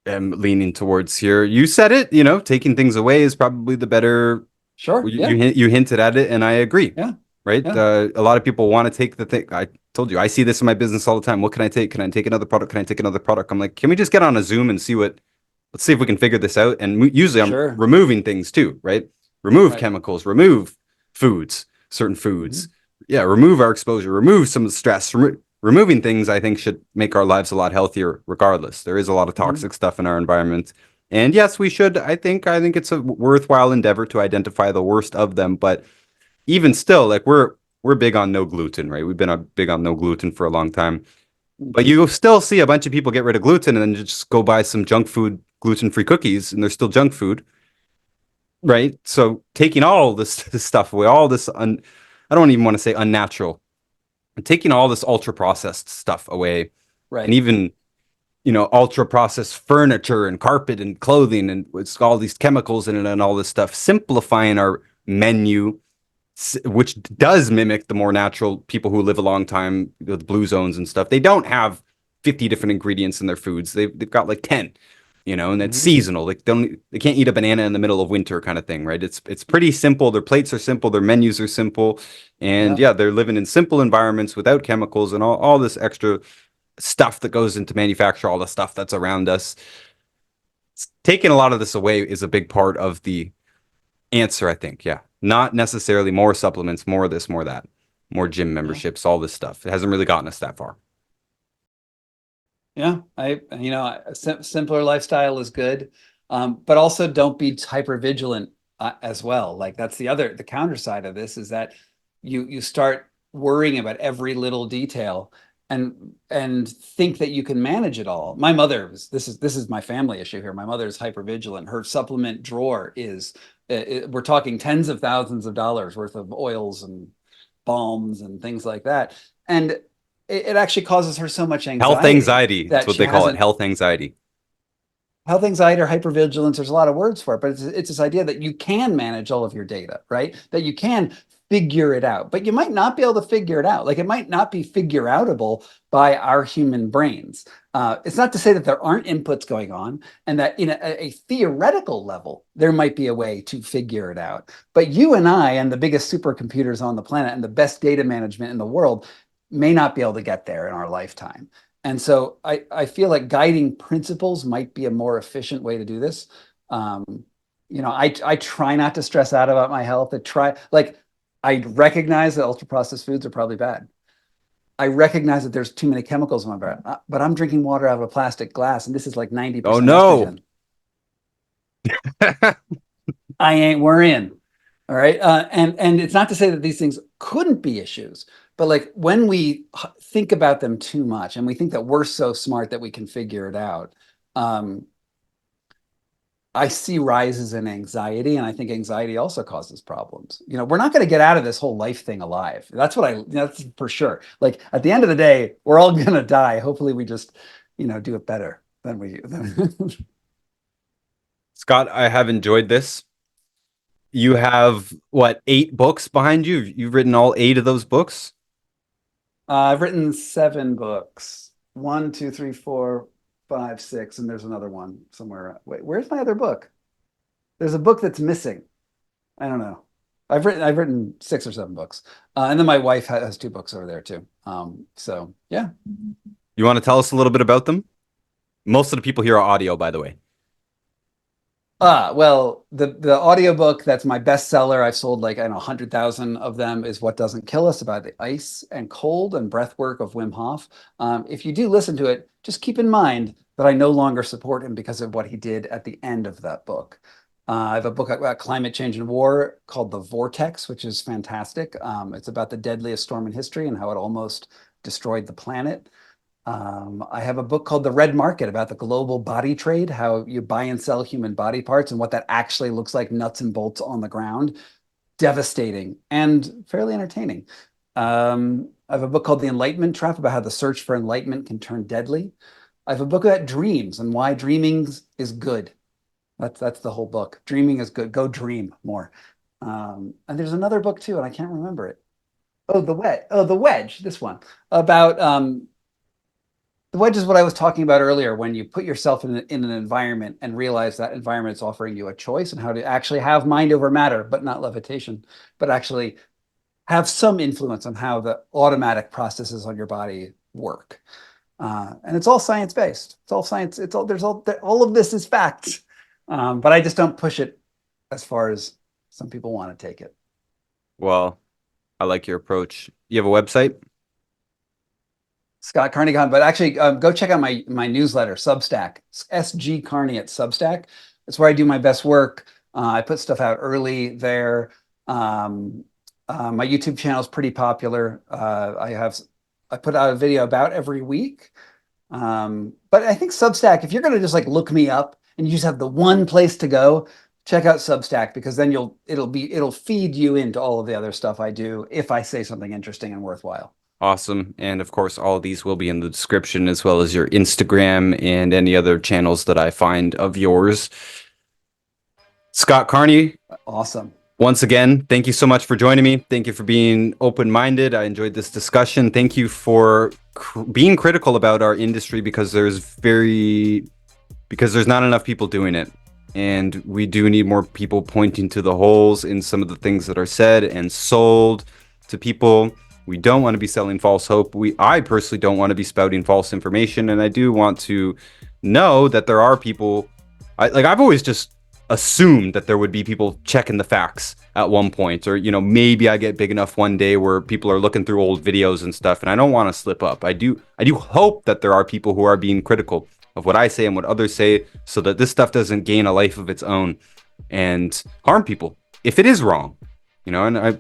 am leaning towards here. You said it, taking things away is probably the better. Sure. Well, Yeah. you hinted at it, and I agree. Yeah. Right? Yeah. A lot of people want to take the thing. I told you, I see this in my business all the time. What can I take? Can I take another product? Can I take another product? I'm like, can we just get on a Zoom and let's see if we can figure this out. And usually I'm Sure. removing things too, right? Remove Right. chemicals, remove certain foods. Mhm. Yeah, remove our exposure, remove some of the stress. Removing things, I think, should make our lives a lot healthier regardless. There is a lot of Mhm. toxic stuff in our environment. And yes, we should. I think it's a worthwhile endeavor to identify the worst of them. But even still, like we're big on no gluten, right? We've been big on no gluten for a long time. But Mhm. you still see a bunch of people get rid of gluten and then just go buy some junk food gluten-free cookies, and they're still junk food, right? So taking all this stuff away, I don't even want to say unnatural, taking all this ultra processed stuff away, and Right. even ultra processed furniture and carpet and clothing, and it's all these chemicals in it and all this stuff, simplifying our menu, which does mimic the more natural people who live a long time, the blue zones and stuff. They don't have 50 different ingredients in their foods. They've got like 10, and it's Mhm. seasonal. Like they can't eat a banana in the middle of winter kind of thing, right? It's pretty simple. Their plates are simple, their menus are simple. And Yeah. yeah, they're living in simple environments without chemicals and all this extra stuff that goes into manufacture all the stuff that's around us. Taking a lot of this away is a big part of the answer, I think. Yeah. Not necessarily more supplements, more of this, more that, more gym Yeah. memberships, all this stuff. It hasn't really gotten us that far. Yeah, a simpler lifestyle is good, but also don't be hyper vigilant as well. Like that's the counter side of this is that you start worrying about every little detail and think that you can manage it all. My mother was this is my family issue here. My mother is hyper vigilant. Her supplement drawer is we're talking tens of thousands of dollars worth of oils and balms and things like that. And it actually causes her so much Health anxiety anxiety. That's that what she they call it. hasn't Health anxiety. health anxiety or hypervigilance. There's a lot of words for it, but it's this idea that you can manage all of your data, right? That you can figure it out, but you might not be able to figure it out. Like it might not be figure outable by our human brains. It's not to say that there aren't inputs going on and that in a theoretical level, there might be a way to figure it out. But you and I and the biggest supercomputers on the planet and the best data management in the world may not be able to get there in our lifetime. And so I feel like guiding principles might be a more efficient way to do this. Um, I try not to stress out about my health. I recognize that ultra processed foods are probably bad. I recognize that there's too many chemicals in my body, but I'm drinking water out of a plastic glass, and this is like Oh 90% no. estrogen. I ain't, we're in. All right. And it's not to say that these things couldn't be issues, but like when we think about them too much and we think that we're so smart that we can figure it out, um, I see rises in anxiety, and I think anxiety also causes problems. We're not going to get out of this whole life thing alive. That's for sure. Like at the end of the day, we're all going to die. Hopefully we just, do it better than we. Scott, I have enjoyed this. You have what, 8 books behind you? You've written all 8 of those books? I've written 7 books. One, two, three, four, five, six, and there's another one somewhere. Wait, where's my other book? There's a book that's missing. I don't know. I've written 6 or 7 books, and then my wife has 2 books over there too. So yeah. You want to tell us a little bit about them? Most of the people here are audio, by the way. Well, the audiobook that's my bestseller, I've sold like, I don't know, 100,000 of them, is What Doesn't Kill Us, about the ice and cold and breath work of Wim Hof. If you do listen to it, just keep in mind that I no longer support him because of what he did at the end of that book. I have a book about climate change and war called The Vortex, which is fantastic. It's about the deadliest storm in history and how it almost destroyed the planet. I have a book called The Red Market about the global body trade, how you buy and sell human body parts and what that actually looks like, nuts and bolts on the ground. Devastating and fairly entertaining. I have a book called The Enlightenment Trap about how the search for enlightenment can turn deadly. I have a book about dreams and why dreaming is good. That's the whole book. Dreaming is good. Go dream more. And there's another book too, and I can't remember it. Oh, the wedge. This one about the wedge is what I was talking about earlier, when you put yourself in an environment and realize that environment is offering you a choice, and how to actually have mind over matter, but not levitation, but actually have some influence on how the automatic processes on your body work. And it's all science-based. It's all science. All of this is facts. But I just don't push it as far as some people want to take it. Well, I like your approach. You have a website? Scott Carney, but actually go check out my newsletter, Substack, SG Carney at Substack. It's where I do my best work. I put stuff out early there. My YouTube channel is pretty popular. I put out a video about every week. But I think Substack, if you're going to just like look me up and you just have the one place to go, check out Substack, because then it'll feed you into all of the other stuff I do if I say something interesting and worthwhile. Awesome. And of course, all of these will be in the description, as well as your Instagram and any other channels that I find of yours. Scott Carney. Awesome. Once again, thank you so much for joining me. Thank you for being open-minded. I enjoyed this discussion. Thank you for being critical about our industry, because there's not enough people doing it. And we do need more people pointing to the holes in some of the things that are said and sold to people. We don't want to be selling false hope. I personally don't want to be spouting false information. And I do want to know that there are people, I've always just assumed that there would be people checking the facts at one point, or, maybe I get big enough one day where people are looking through old videos and stuff, and I don't want to slip up. I do hope that there are people who are being critical of what I say and what others say, so that this stuff doesn't gain a life of its own and harm people if it is wrong. And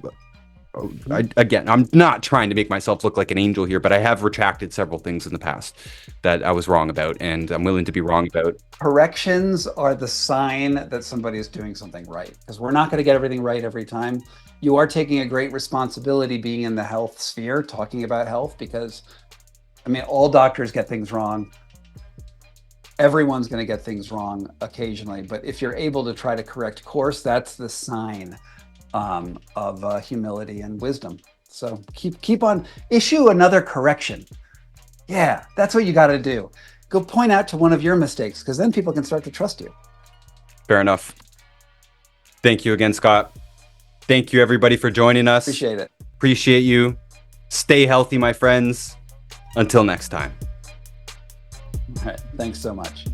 again, I'm not trying to make myself look like an angel here, but I have retracted several things in the past that I was wrong about, and I'm willing to be wrong about. Corrections are the sign that somebody is doing something right, because we're not going to get everything right every time. You are taking a great responsibility being in the health sphere, talking about health, because, all doctors get things wrong. Everyone's going to get things wrong occasionally, but if you're able to try to correct course, that's the sign of humility and wisdom. So keep on, issue another correction. Yeah, that's what you got to do. Go point out to one of your mistakes, because then people can start to trust you. Fair enough. Thank you again, Scott. Thank you, everybody, for joining us. Appreciate it. Appreciate you. Stay healthy, my friends. Until next time. All right. Thanks so much.